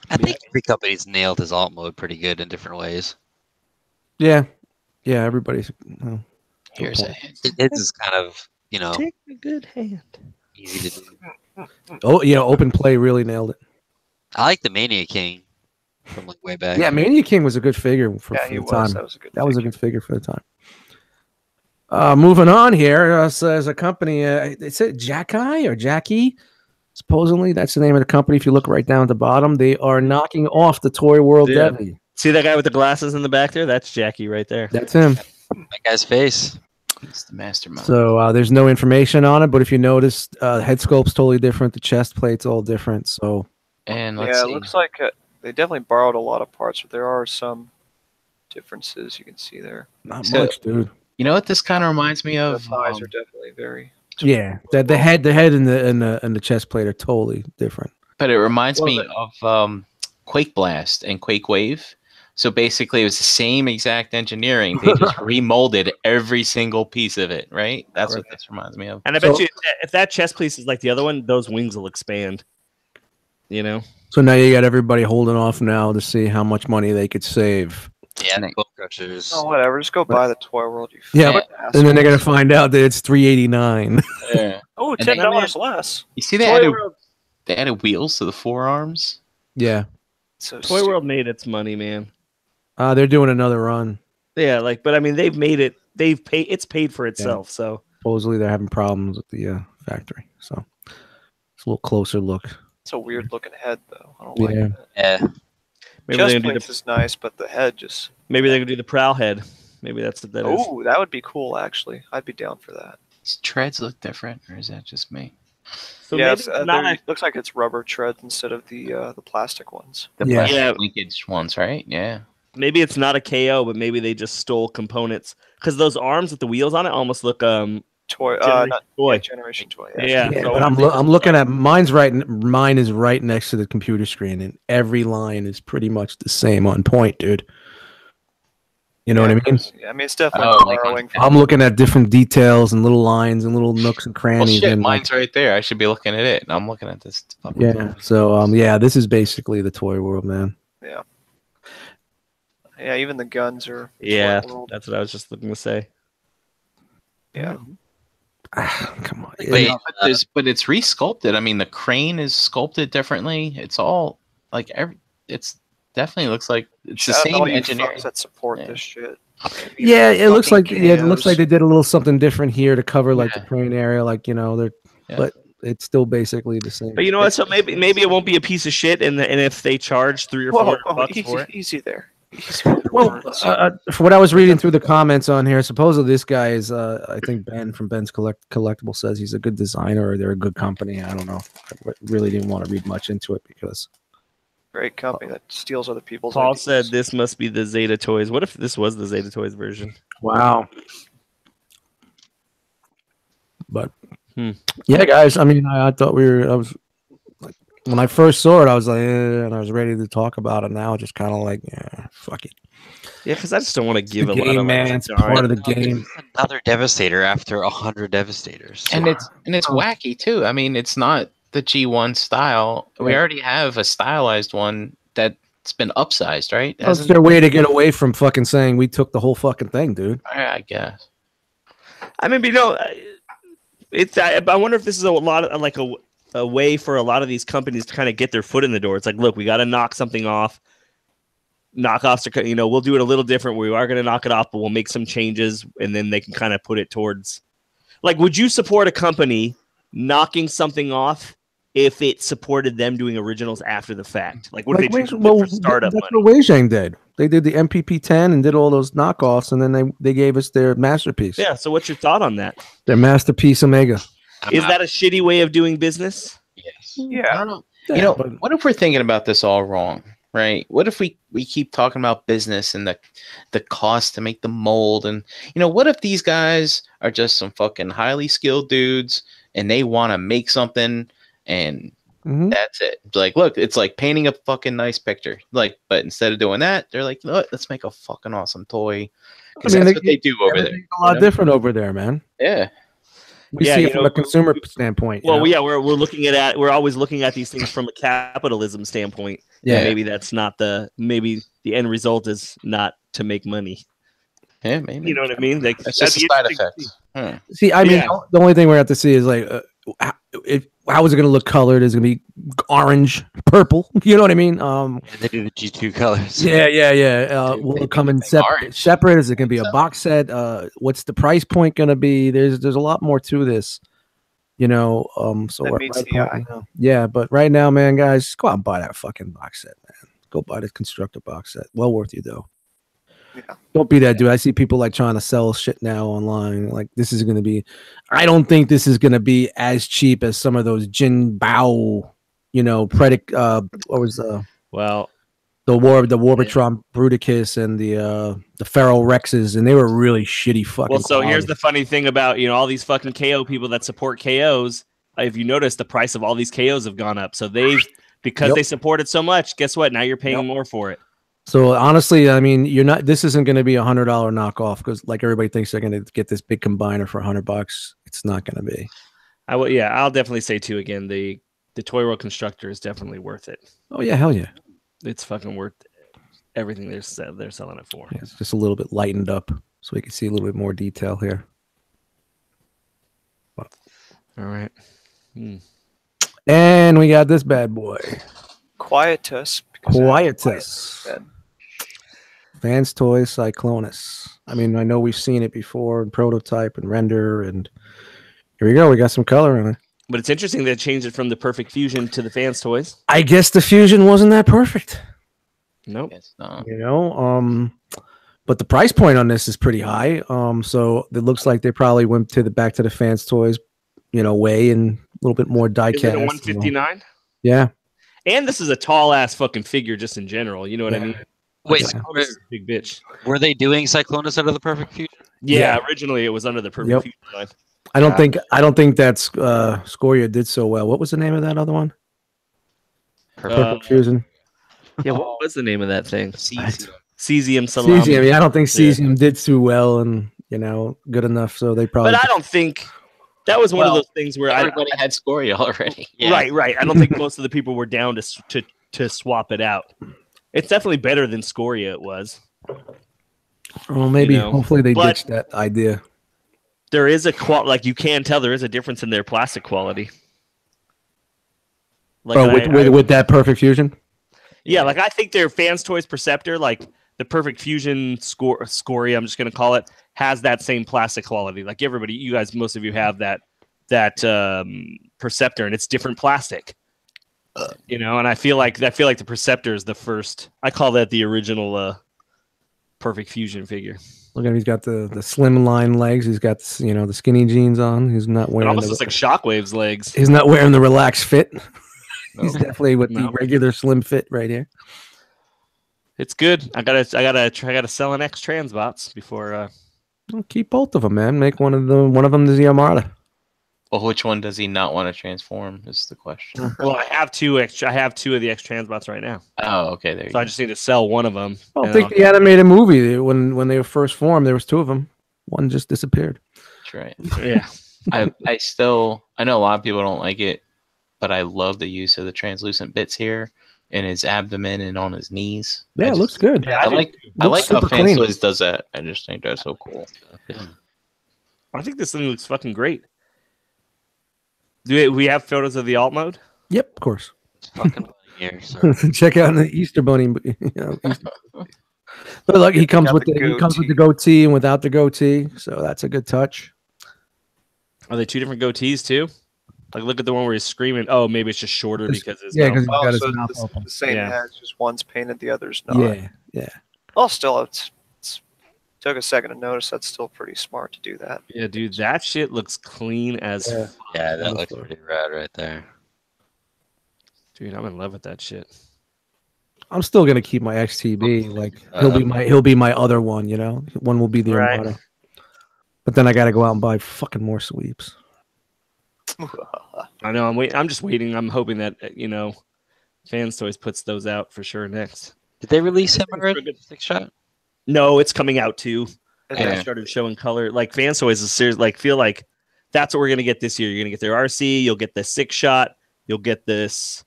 I think every company's nailed his alt mode pretty good in different ways. Yeah, everybody's. Here's point. a His is kind of, Take a good hand. easy to do. Oh yeah, open play really nailed it. I like the Mania King from like way back. Yeah, Mania King was a good figure for Yeah, the he was. time. That was a good. That was a figure. good figure for the time. Moving on here, says a company. It's a Jackie or Jackie. Supposedly, that's the name of the company. If you look right down at the bottom, they are knocking off the Toy World Yeah. Debbie. See that guy with the glasses in the back there? That's Jackie right there. That's him. That guy's face. It's the mastermind. So there's no information on it, but if you notice, head sculpt's totally different. The chest plate's all different. So And let's Yeah, it see. looks like they definitely borrowed a lot of parts, but there are some differences you can see there. not So- much, dude. You know what this kind of reminds me The of? thighs are definitely very. Yeah, the head and the chest plate are totally different. But it reminds Well, me of Quake Blast and Quake Wave. So basically, it was the same exact engineering. They just remolded every single piece of it, right? That's what this reminds me of. And I bet you if that chest piece is like the other one, those wings will expand. You know. So now you got everybody holding off now to see how much money they could save. Yeah, Bone Crushers. Oh, whatever. Just go buy the Toy World. You Yeah, fucking and then they're gonna assholes. find out that it's $389. Yeah. Oh, And they- $10 less. You see, Toy they added wheels to the forearms. Yeah, So Toy stupid. World made its money, man. they're doing another run. Yeah, like, but I mean, they've made it. They've paid. It's paid for itself. So Supposedly they're having problems with the factory. So it's a little closer look. It's a weird looking head, though. I don't like Yeah. it. Yeah. maybe Chest they can do plates the is nice, but the head just. maybe they can do the prowl head. Maybe that's what that is. Oh, that would be cool. Actually, I'd be down for that. Does treads look different, or is that just me? So Yes, maybe it's not a- looks like it's rubber treads instead of the plastic ones. The Yeah. plastic Yeah. linkage ones, right? Yeah. maybe it's not a KO, but maybe they just stole components because those arms with the wheels on it almost look Toy, Generation not toy. Generation Toy. Yeah. Yeah, so but I'm looking at mine is right next to the computer screen, and every line is pretty much the same on point, dude. You know what I mean? Yeah, I mean, it's definitely Oh, like- borrowing. I'm looking at different details and little lines and little nooks and Well, crannies. shit, and mine's right there. I should be looking at it. And I'm looking at this. yeah. So yeah, this is basically the Toy World, man. Yeah, even the guns are. yeah. Toy World. That's what I was just looking to say. Yeah. Come on. Wait, But it's resculpted. I mean, the crane is sculpted differently. It's all like it's definitely looks like it's the Shout out to same all you engineering. fucks that support Yeah. this shit. Yeah, it looks like Fucking it looks like KOs. they did a little something different here to cover like the Yeah. crane area, like they're, Yeah. but it's still basically the same. But you know what? So maybe it won't be a piece of shit, and if they charge $300 or Whoa, $400 easy, for it, easy there. Easy with the Well, words. for what I was reading through the comments on here, supposedly this guy is, I think Ben from Ben's Collectible says he's a good designer or they're a good company. I don't know. I really didn't want to read much into it because Great company that steals other people's Paul ideas. said this must be the Zeta Toys. What if this was the Zeta Toys version? wow. But Hmm. yeah, guys. I mean, I thought I was like, when I first saw it, I was like, and I was ready to talk about it. Now, just kind of like, yeah, fuck it. Yeah, because I just don't want to give the a lot game, of man. extra It's time. part of the game. Another Devastator after 100 Devastators. And it's wacky too. I mean, it's not the G1 style. We Yeah. already have a stylized one that's been upsized, right? That's Hasn't their way to get away from fucking saying we took the whole fucking thing, dude. I guess. I mean, but, you know, I wonder if this is a lot of like a way for a lot of these companies to kind of get their foot in the door. It's like, look, we got to knock something off. Knockoffs are, we'll do it a little different. We are going to knock it off, but we'll make some changes, and then they can kind of put it towards. Like, would you support a company knocking something off if it supported them doing originals after the fact? Like, what if they just did for startup that's money? what Weijing did. They did the MPP-10 and did all those knockoffs, and then they gave us their masterpiece. Yeah. So, what's your thought on that? Their masterpiece Omega. Is that a shitty way of doing business? Yes. I Yeah. don't know. Yeah, What if we're thinking about this all wrong, right? What if we keep talking about business and the cost to make the mold, and what if these guys are just some fucking highly skilled dudes and they want to make something and Mhm. that's it. Like, look, it's like painting a fucking nice picture. Like, but instead of doing that, they're like, look, let's make a fucking awesome toy. Because that's what they do over there. Everything's a lot different over there, man. Yeah. We Yeah, see you it from know, a consumer standpoint. Well, yeah, we're looking at we're always looking at these things from a capitalism standpoint. Yeah. Maybe that's not maybe the end result is not to make money. Yeah, maybe. You know what I mean? Like, That's that'd just a be side interesting to effect. see. See, I mean, Yeah. the only thing we have to see is like, how is it going to look colored? Is it going to be orange, purple? You know what I mean? And they do the G2 colors. Yeah. Dude, Will they it come in make orange. separate? Is it going to be a So- box set? What's the price point going to be? There's a lot more to this, So That meets the eye. yeah, but right now, man, guys, just go out and buy that fucking box set, man. Go buy the constructor box set. Well worth you though. Yeah. Don't be that dude. I see people like trying to sell shit now online. Like this is going to be. I don't think this is going to be as cheap as some of those Jin Bao, what was Well, the Warbitron Bruticus and the Feral Rexes, and they were really shitty fucking. Well, so quality. here's the funny thing about all these fucking KO people that support KOs. If you notice, the price of all these KOs have gone up. So because they support it so much. Guess what? Now you're paying more for it. So honestly, I mean, this isn't going to be $100 knockoff because like everybody thinks they're going to get this big combiner for $100. It's not going to be. I'll definitely say too again. The Toy World Constructor is definitely worth it. Oh yeah, hell yeah. It's fucking worth everything they're selling it for. Yeah, it's just a little bit lightened up so we can see a little bit more detail here. All right. And we got this bad boy. Quietus. Fans Toys Cyclonus. I mean, I know we've seen it before in prototype and render, and here we go. We got some color in it. But it's interesting they changed it from the Perfect Fusion to the Fans Toys. I guess the fusion wasn't that perfect. Nope. But the price point on this is pretty high. So it looks like they probably went back to the Fans Toys, way and a little bit more die cast. Is it a 159? Yeah. And this is a tall ass fucking figure just in general. You know what I mean? Wait, This is a big bitch. were they doing Cyclonus out of the Perfect Fusion? Yeah, originally it was under the Perfect Fusion line. I don't think that's Scoria did so well. What was the name of that other one? Perfect Fusion. Yeah, what was the name of that thing? Cesium. Salami. Cesium. Yeah, I don't think Cesium did too well and good enough. So they probably. But I don't think that was one of those things where everybody had Scoria already. Yeah. Right. I don't think most of the people were down to swap it out. It's definitely better than Scoria. It was. Well, maybe. Hopefully they ditched that idea. There is you can tell there is a difference in their plastic quality. With that Perfect Fusion. Yeah, I think their Fans Toys Perceptor, like the Perfect Fusion Scoria, I'm just gonna call it, has that same plastic quality. Like everybody, you guys, most of you have that Perceptor, and it's different plastic. And I feel like the Perceptor is the first. I call that the original Perfect Fusion figure. Look at him, he's got the slim line legs. He's got the skinny jeans on. He's not wearing. It almost looks like Shockwave's legs. He's not wearing the relaxed fit. He's definitely with the regular slim fit right here. It's good. I gotta sell an X Transbots before. Well, keep both of them, man. Make one of them the Armada. Well, which one does he not want to transform? Is the question. Well, I have two of the X Transbots right now. Oh, okay. There you go. I just need to sell one of them. I think the animated movie when they were first formed, there was two of them. One just disappeared. That's right. Yeah. I know a lot of people don't like it, but I love the use of the translucent bits here in his abdomen and on his knees. Yeah, it looks good. I like how Fans Toys does that. I just think that's so cool. Yeah. I think this thing looks fucking great. Do we have photos of the alt mode? Yep, of course. It's fucking here, so. Check out the Easter Bunny. But look, he comes with the goatee and without the goatee, so that's a good touch. Are they two different goatees too? Like, look at the one where he's screaming. Oh, maybe it's just shorter because his because he's mouth. got his mouth open. The same head, just one's painted, the other's not. Yeah. Well, still, it's took a second to notice. That's still pretty smart to do that. Yeah, dude, that shit looks clean as. Yeah, that looks pretty rad right there. Dude, I'm in love with that shit. I'm still gonna keep my XTB. Like he'll be my other one. One will be the Armada. But then I got to go out and buy fucking more sweeps. I know. I'm just waiting. I'm hoping that Fans Toys puts those out for sure next. Did they release him already? Six shot? No, it's coming out too. Yeah. They started showing color. Like Fans Toys is serious. Like feel like that's what we're gonna get this year. You're gonna get their R.O.C. You'll get the 6-shot. You'll get this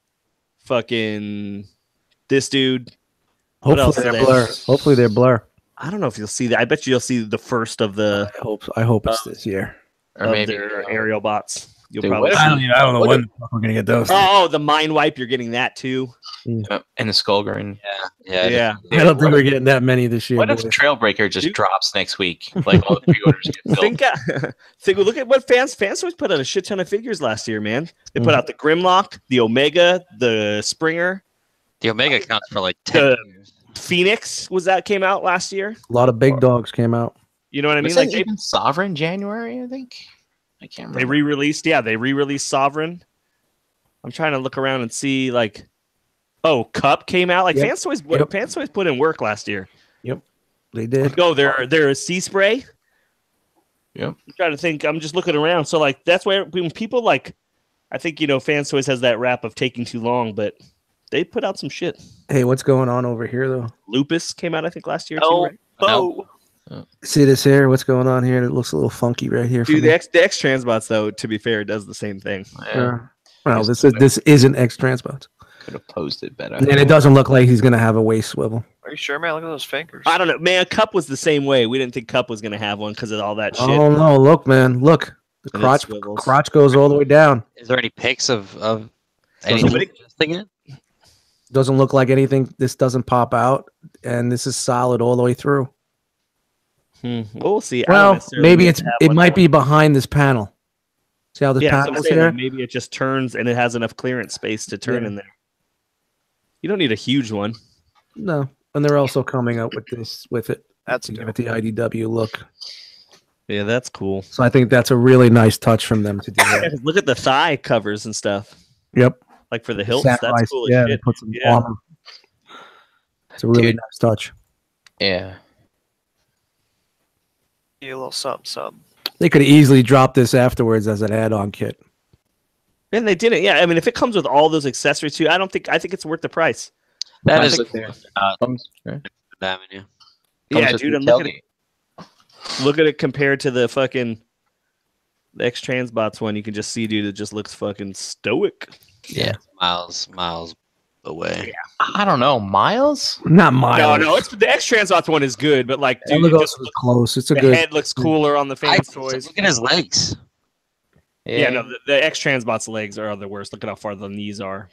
fucking this dude. Hopefully they're blur. I don't know if you'll see that. I bet you'll see the first of the. I hope it's this year. Or maybe their aerial bots. You'll Dude, probably. I don't know when we're gonna get those. Oh, the Mind Wipe. You're getting that too. and the Skullgrin. Yeah. I don't think we're getting that many this year. What if Trailbreaker just drops next week? Like all the pre-orders get filled. Look at what Fans Toys put out a shit ton of figures last year, man. They put out the Grimlock, the Omega, the Springer. The Omega counts for like 10 years. Phoenix came out last year. A lot of big dogs came out. You know what I mean? Was Like that even Sovereign January, I think. I can't remember. They re-released Sovereign. I'm trying to look around and see like Oh, Cup came out. Like Yep. Fans Toys, Yep. Fans Toys put in work last year. They did. No, they're a sea spray. Yep. I'm trying to think. I'm just looking around. So like that's where when people like, I think Fans Toys has that rap of taking too long, but they put out some shit. Hey, what's going on over here though? Lupus came out I think last year too. Oh, Right? oh. See this here? What's going on here? It looks a little funky right here. Dude, for me. the X Transbots though, to be fair, does the same thing. Well, this isn't X Transbots, Could have posted better. and it doesn't look like he's gonna have a waist swivel. Are you sure, man? Look at those fingers. I don't know, man. Cup was the same way. We didn't think Cup was gonna have one because of all that shit. Oh no! Look, man, look. The And it crotch swivels. goes all the way down. Is there any pics of Somebody- anything adjusting it? Doesn't look like anything. This doesn't pop out, and this is solid all the way through. We'll see. I don't Well, necessarily maybe need to have it one. might be behind this panel. See how this Yeah, so I'm panel's saying, here? like, maybe it just turns and it has enough clearance space to turn Yeah. in there. You don't need a huge one. No, and they're also coming up with this with it That's to give it the IDW look. Yeah, that's cool. So I think that's a really nice touch from them to do that. Look at the thigh covers and stuff. Yep. Like for the hilts, Samurai- that's cool as yeah, shit. they put some Yeah. armor. It's a really Dude. nice touch. Yeah. a little something. They could easily drop this afterwards as an add-on kit. And they didn't. Yeah, I mean, if it comes with all those accessories too, I think it's worth the price. That Comes is with- Comes, yeah. damn it, yeah. Yeah, with dude, the and look at tailgate. it. Look at it compared to the fucking the X Transbots one. You can just see, dude, it just looks fucking stoic. Yeah. Miles away. I don't know. Miles? Not miles. No, it's the X Transbots one is good, but like, dude, Look, it also just it's close. It's a the good. head looks cooler on the Fans Toys. Look at his legs. Yeah, no, the X Transbots legs are the worst. Look at how far the knees are.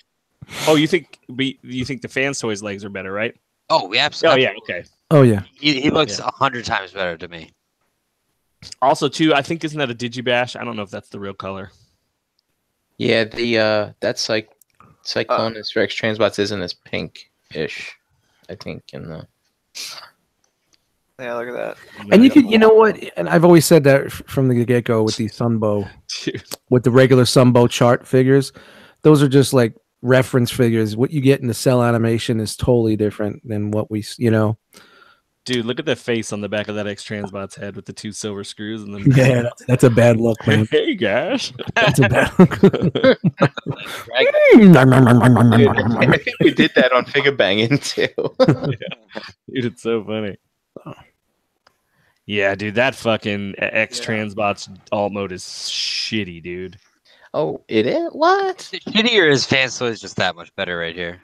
Oh, you think the Fans Toys legs are better, right? Oh, we Oh absolutely. yeah, okay. Oh yeah. He looks 100 times better to me. Also, too, I think isn't that a Digibash? I don't know if that's the real color. Yeah, the that's like Cyclonus Rex Transbots isn't as pink-ish, I think, in the Yeah, look at that. And you know what? And I've always said that from the get-go with these Sunbow, Dude. with the regular Sunbow chart figures, those are just like reference figures. What you get in the cell animation is totally different than what we, Dude, look at the face on the back of that X Transbot's head with the two silver screws and then. Yeah, that's a bad look, man. Hey, gosh. That's a bad look. I think we did that on Figure Banging too. Dude, it's so funny. Yeah, dude, that fucking X Transbots alt mode is shitty, dude. Oh, it is? What? The shittier is Fans Toys just that much better right here.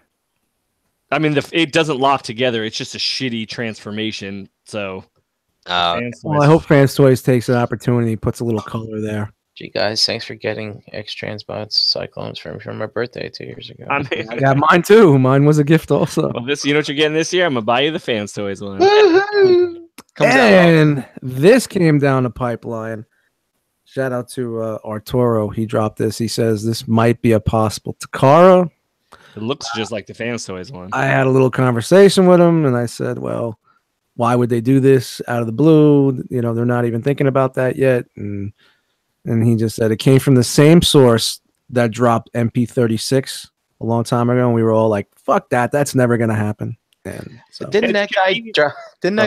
I mean, it doesn't lock together. It's just a shitty transformation. So, Fans Well, I Toys- hope Fans Toys takes an opportunity, puts a little color there. Gee, guys, thanks for getting X Transbots Cyclones for my birthday 2 years ago. I mean, I got mine too. Mine was a gift also. well, you know what you're getting this year? I'm gonna buy you the Fans Toys one. Comes out. And this came down the pipeline. Shout out to Arturo. He dropped this. He says this might be a possible Takara. It looks just like the Fans Toys one. I had a little conversation with him, and I said, "Well, why would they do this out of the blue? You know, they're not even thinking about that yet." And he just said it came from the same source that dropped MP36 a long time ago, and we were all like, "Fuck that! That's never gonna happen." And so, Didn't that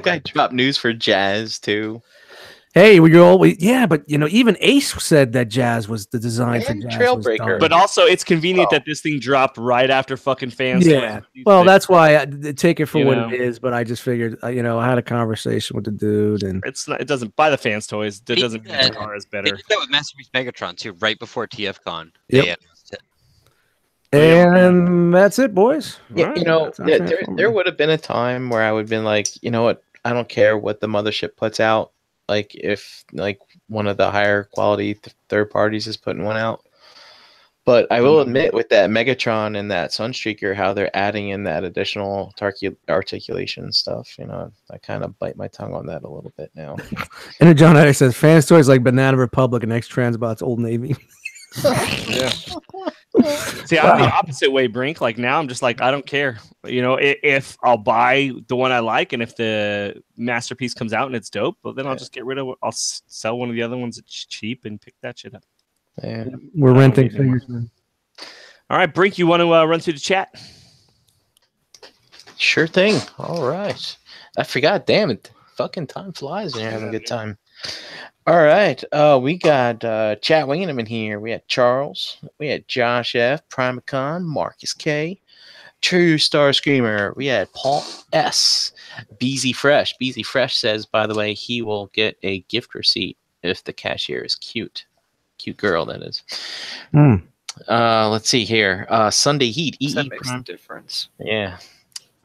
guy drop news for Jazz too? hey, we all yeah, but even Ace said that Jazz was the design for And Jazz. Trailbreaker. Was done. But also, it's convenient that this thing dropped right after fucking Fans Yeah, Toys. well, that's why I take it for You what know. it is. But I just figured, I had a conversation with the dude, and It's not. It doesn't buy the Fans Toys. It doesn't mean Yeah. the car is They better. did that with Masterpiece Megatron too, right before TFCon. Yep. They announced it. and that's it, boys. Yeah, All right, that's our Transformer. there would have been a time where I would have been like, you know what? I don't care what the mothership puts out. Like if one of the higher quality third parties is putting one out. But I will admit with that Megatron and that Sunstreaker, how they're adding in that additional articulation stuff, I kind of bite my tongue on that a little bit now. And then John Alex says Fans Toys like Banana Republic and X Transbots Old Navy. Yeah. See, I'm the opposite way, Brink. Like now, I'm just like I don't care. If I'll buy the one I like, and if the masterpiece comes out and it's dope, well, then I'll just get rid of. I'll sell one of the other ones that's cheap and pick that shit up. Yeah. We're I don't renting need anymore. figures, man. All right, Brink, you want to run through the chat? Sure thing. All right. I forgot. Damn it. Fucking time flies when you're having a good time. All right. We got Chat Wingham in here. We had Charles. We had Josh F. Primacon. Marcus K. True Star Screamer. We had Paul S. Beezy Fresh. Beezy Fresh says, by the way, he will get a gift receipt if the cashier is cute. Cute girl, that is. Let's see here. Sunday Heat. That makes a difference. Yeah.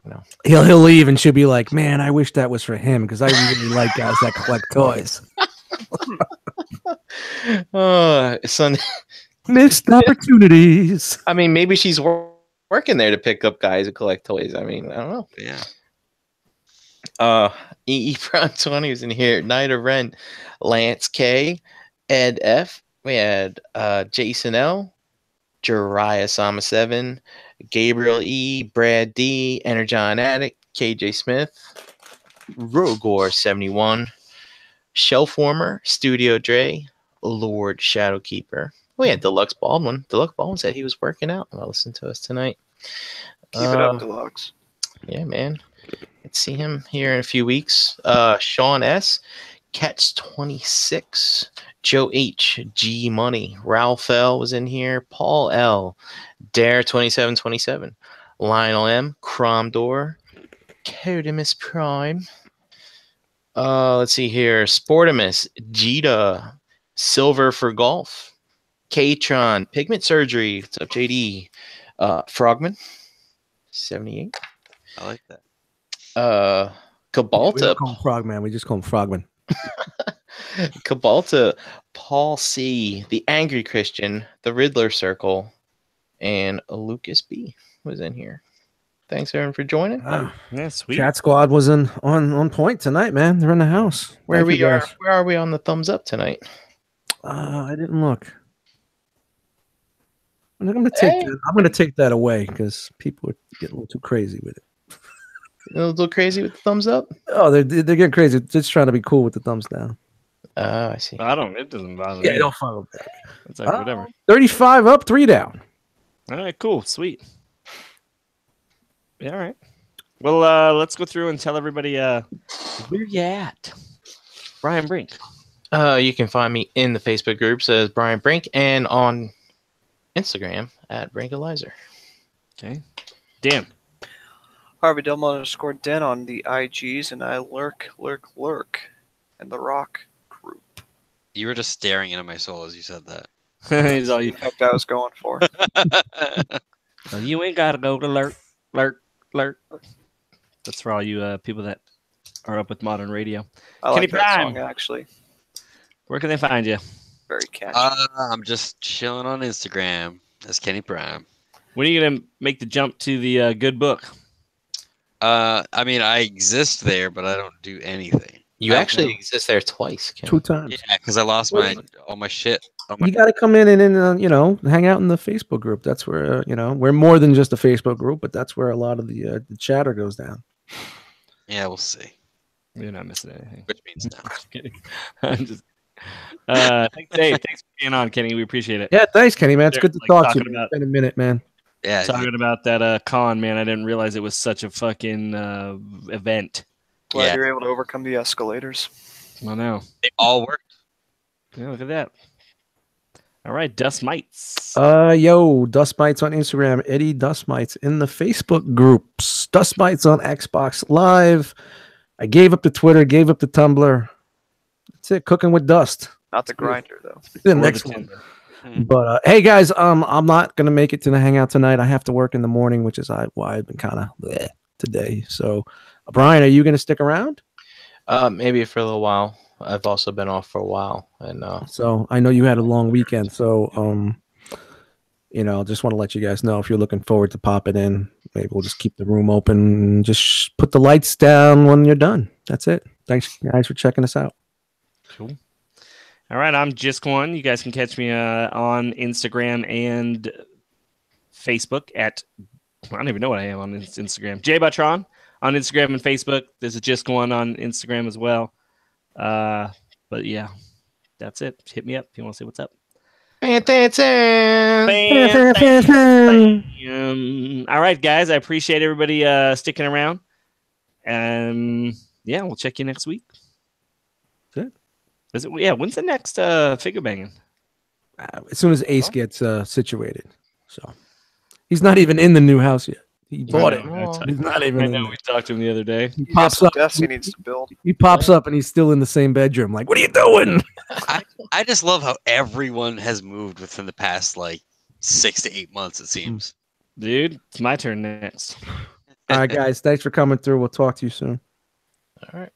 No. He'll leave and she'll be like, "Man, I wish that was for him because I really like guys that collect toys." Sunday. Missed opportunities. I mean, maybe she's working there to pick up guys who collect toys. I mean, I don't know. Yeah. EE Brown 20 was in here. Night of Rent. Lance K. Ed F. We had Jason L. Jariah Sama 7. Gabriel E. Brad D. Energon Addict. KJ Smith. Rogor 71. Shelf Warmer. Studio Dre. Lord Shadowkeeper. We had Deluxe Baldwin. Deluxe Baldwin said he was working out and I listened to us tonight. Keep it up, Deluxe. Yeah, man. Let's see him here in a few weeks. Sean S. Catch 26. Joe H. G Money. Ralph L. was in here. Paul L. Dare 2727. Lionel M. Cromdor. Codimus Prime. Let's see here. Sportimus. Jita. Silver for Golf. Katron. Pigment Surgery. What's up, JD? Frogman. 78. I like that. Cabalta. We don't call him Frogman. We just call him Frogman. Cabalta, Paul C, the Angry Christian, the Riddler Circle, and Lucas B was in here. Thanks, everyone, for joining. Yeah, sweet. Chat Squad was on point tonight, man. They're in the house. Where are we on the thumbs up tonight? I didn't look. I'm gonna take that away because people are getting a little too crazy with it. A little crazy with the thumbs up? Oh, they're getting crazy. Just trying to be cool with the thumbs down. I see. It doesn't bother me. Yeah, don't follow back. It's like whatever. 35 up, 3 down. All right, cool, sweet. Yeah, all right. Well, let's go through and tell everybody where you at. Brian Brink. You can find me in the Facebook groups as Brian Brink and on Instagram at Brinkalizer. Okay. Dan. Harvey Delmo _Den on the IGs, and I lurk in the Rock group. You were just staring into my soul as you said that. He's all you. The effect I was going for. So you ain't gotta go to lurk. That's for all you people that are up with modern radio. I Kenny like that Prime. song, actually. Where can they find you? Very catchy. I'm just chilling on Instagram as Kenny Prime. When are you gonna make the jump to the good book? I mean, I exist there, but I don't do anything. You actually exist there twice, Ken. 2 times. Yeah, because I lost all my shit. You got to come in and hang out in the Facebook group. That's where we're more than just a Facebook group, but that's where a lot of the chatter goes down. Yeah, we'll see. You're not missing anything. Which means no. Just kidding. I'm just. Thanks for being on, Kenny. We appreciate it. Yeah, thanks, Kenny, man. It's good to talk to you. About, it's been a minute, man. Yeah, talking about that con, man. I didn't realize it was such a fucking event. Glad you're able to overcome the escalators. I know. They all worked. Yeah, look at that. All right, Dust Mites. Dust Mites on Instagram. Eddie Dust Mites in the Facebook groups. Dust Mites on Xbox Live. I gave up the Twitter, gave up the Tumblr. That's it. Cooking with Dust. Not the grinder, though. The next one. But hey, guys, I'm not gonna make it to the hangout tonight. I have to work in the morning, which is why I've been kind of today. So, Brian, are you gonna stick around? Maybe for a little while. I've also been off for a while, and so I know you had a long weekend. So, just want to let you guys know if you're looking forward to popping in. Maybe we'll just keep the room open. And just put the lights down when you're done. That's it. Thanks, guys, for checking us out. Cool. All right, I'm Just1. You guys can catch me on Instagram and Facebook at, I don't even know what I am on Instagram. JButron on Instagram and Facebook. There's a Just1 on Instagram as well. But yeah, that's it. Hit me up if you want to see what's up. Bam. All right, guys. I appreciate everybody sticking around. And yeah, we'll check you next week. Good. When's the next figure banging? As soon as Ace gets situated. So he's not even in the new house yet. He bought it. He's not even in there. We talked to him the other day. He pops up. Desk he needs to build. He pops up and he's still in the same bedroom. Like, what are you doing? I just love how everyone has moved within the past like 6 to 8 months. It seems. Dude, it's my turn next. All right, guys. Thanks for coming through. We'll talk to you soon. All right.